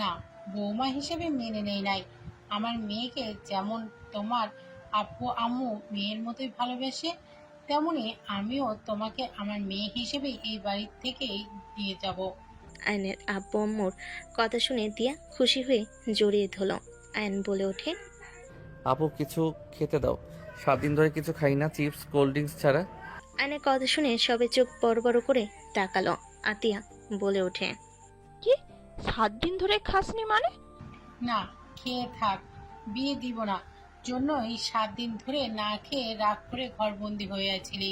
না, বৌমা হিসেবে মেনে নেই নাই। আমার মেয়েকে যেমন তোমার আব্বু আম্মু মেয়ের মতোই ভালোবেসে, তেমনি আমিও তোমাকে আমার মেয়ে হিসেবে এই বাড়ি থেকেই দিয়ে যাব। আয়নের আব্বু আম্মুর কথা শুনে দিয়া খুশি হয়ে জড়িয়ে ধরল। আয়ন বলে ওঠে, আপু কিছু খেতে দাও, 7 দিন ধরে কিছু খাই না, চিপস কোল্ড ড্রিঙ্কস ছাড়া। আয়নের কথা শুনে সবে চোখ বড় বড় করে তাকালো। আতিয়া বলে ওঠে, কি 7 দিন ধরে খাসনি মানে? না, খেয়ে থাক, বিয়ে দিব না জন্যই 7 দিন ধরে না খেয়ে রাগ করে ঘরবন্দি হয়ে আছিলি।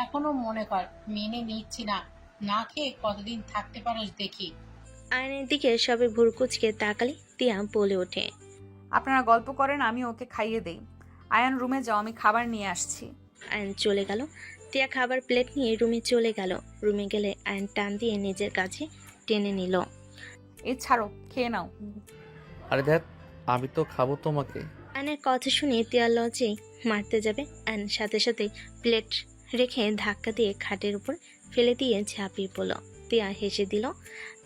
এখনো মনে কর মেনে নিচ্ছি না, না খেয়ে কতদিন থাকতে পারোস দেখি। আয়নের দিকে সবে ভুরকুচকে তাকালে তিয়া বলে ওঠে, আপনারা গল্প করেন, আমি ওকে খাইয়ে দেই। আয়ান রুমে যাও, আমি খাবার নিয়ে আসছি। আয়ন চলে গেল। তিয়া খাবার প্লেট নিয়ে রুমে চলে গেল। রুমে গেলে আয়ন টান দিয়ে নিজের কাছে টেনে নিল। এই ছাড়ো, খেয়ে নাও। আরে দেখ, আমি তো খাবো তোমাকে। আয়নের কথা শুনে তিয়ার লজ্জে মারতে যাবে। আয়ন সাথে সাথে প্লেট রেখে ধাক্কা দিয়ে খাটের উপর ফেলে দিয়ে ঝাঁপিয়ে পড়ল। তিয়া হেসে দিল।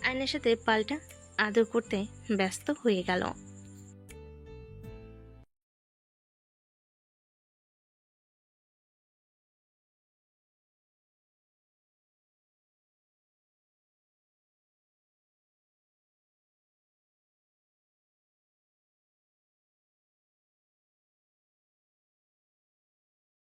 আয়নের সাথে পাল্টা আদর করতে ব্যস্ত হয়ে গেল।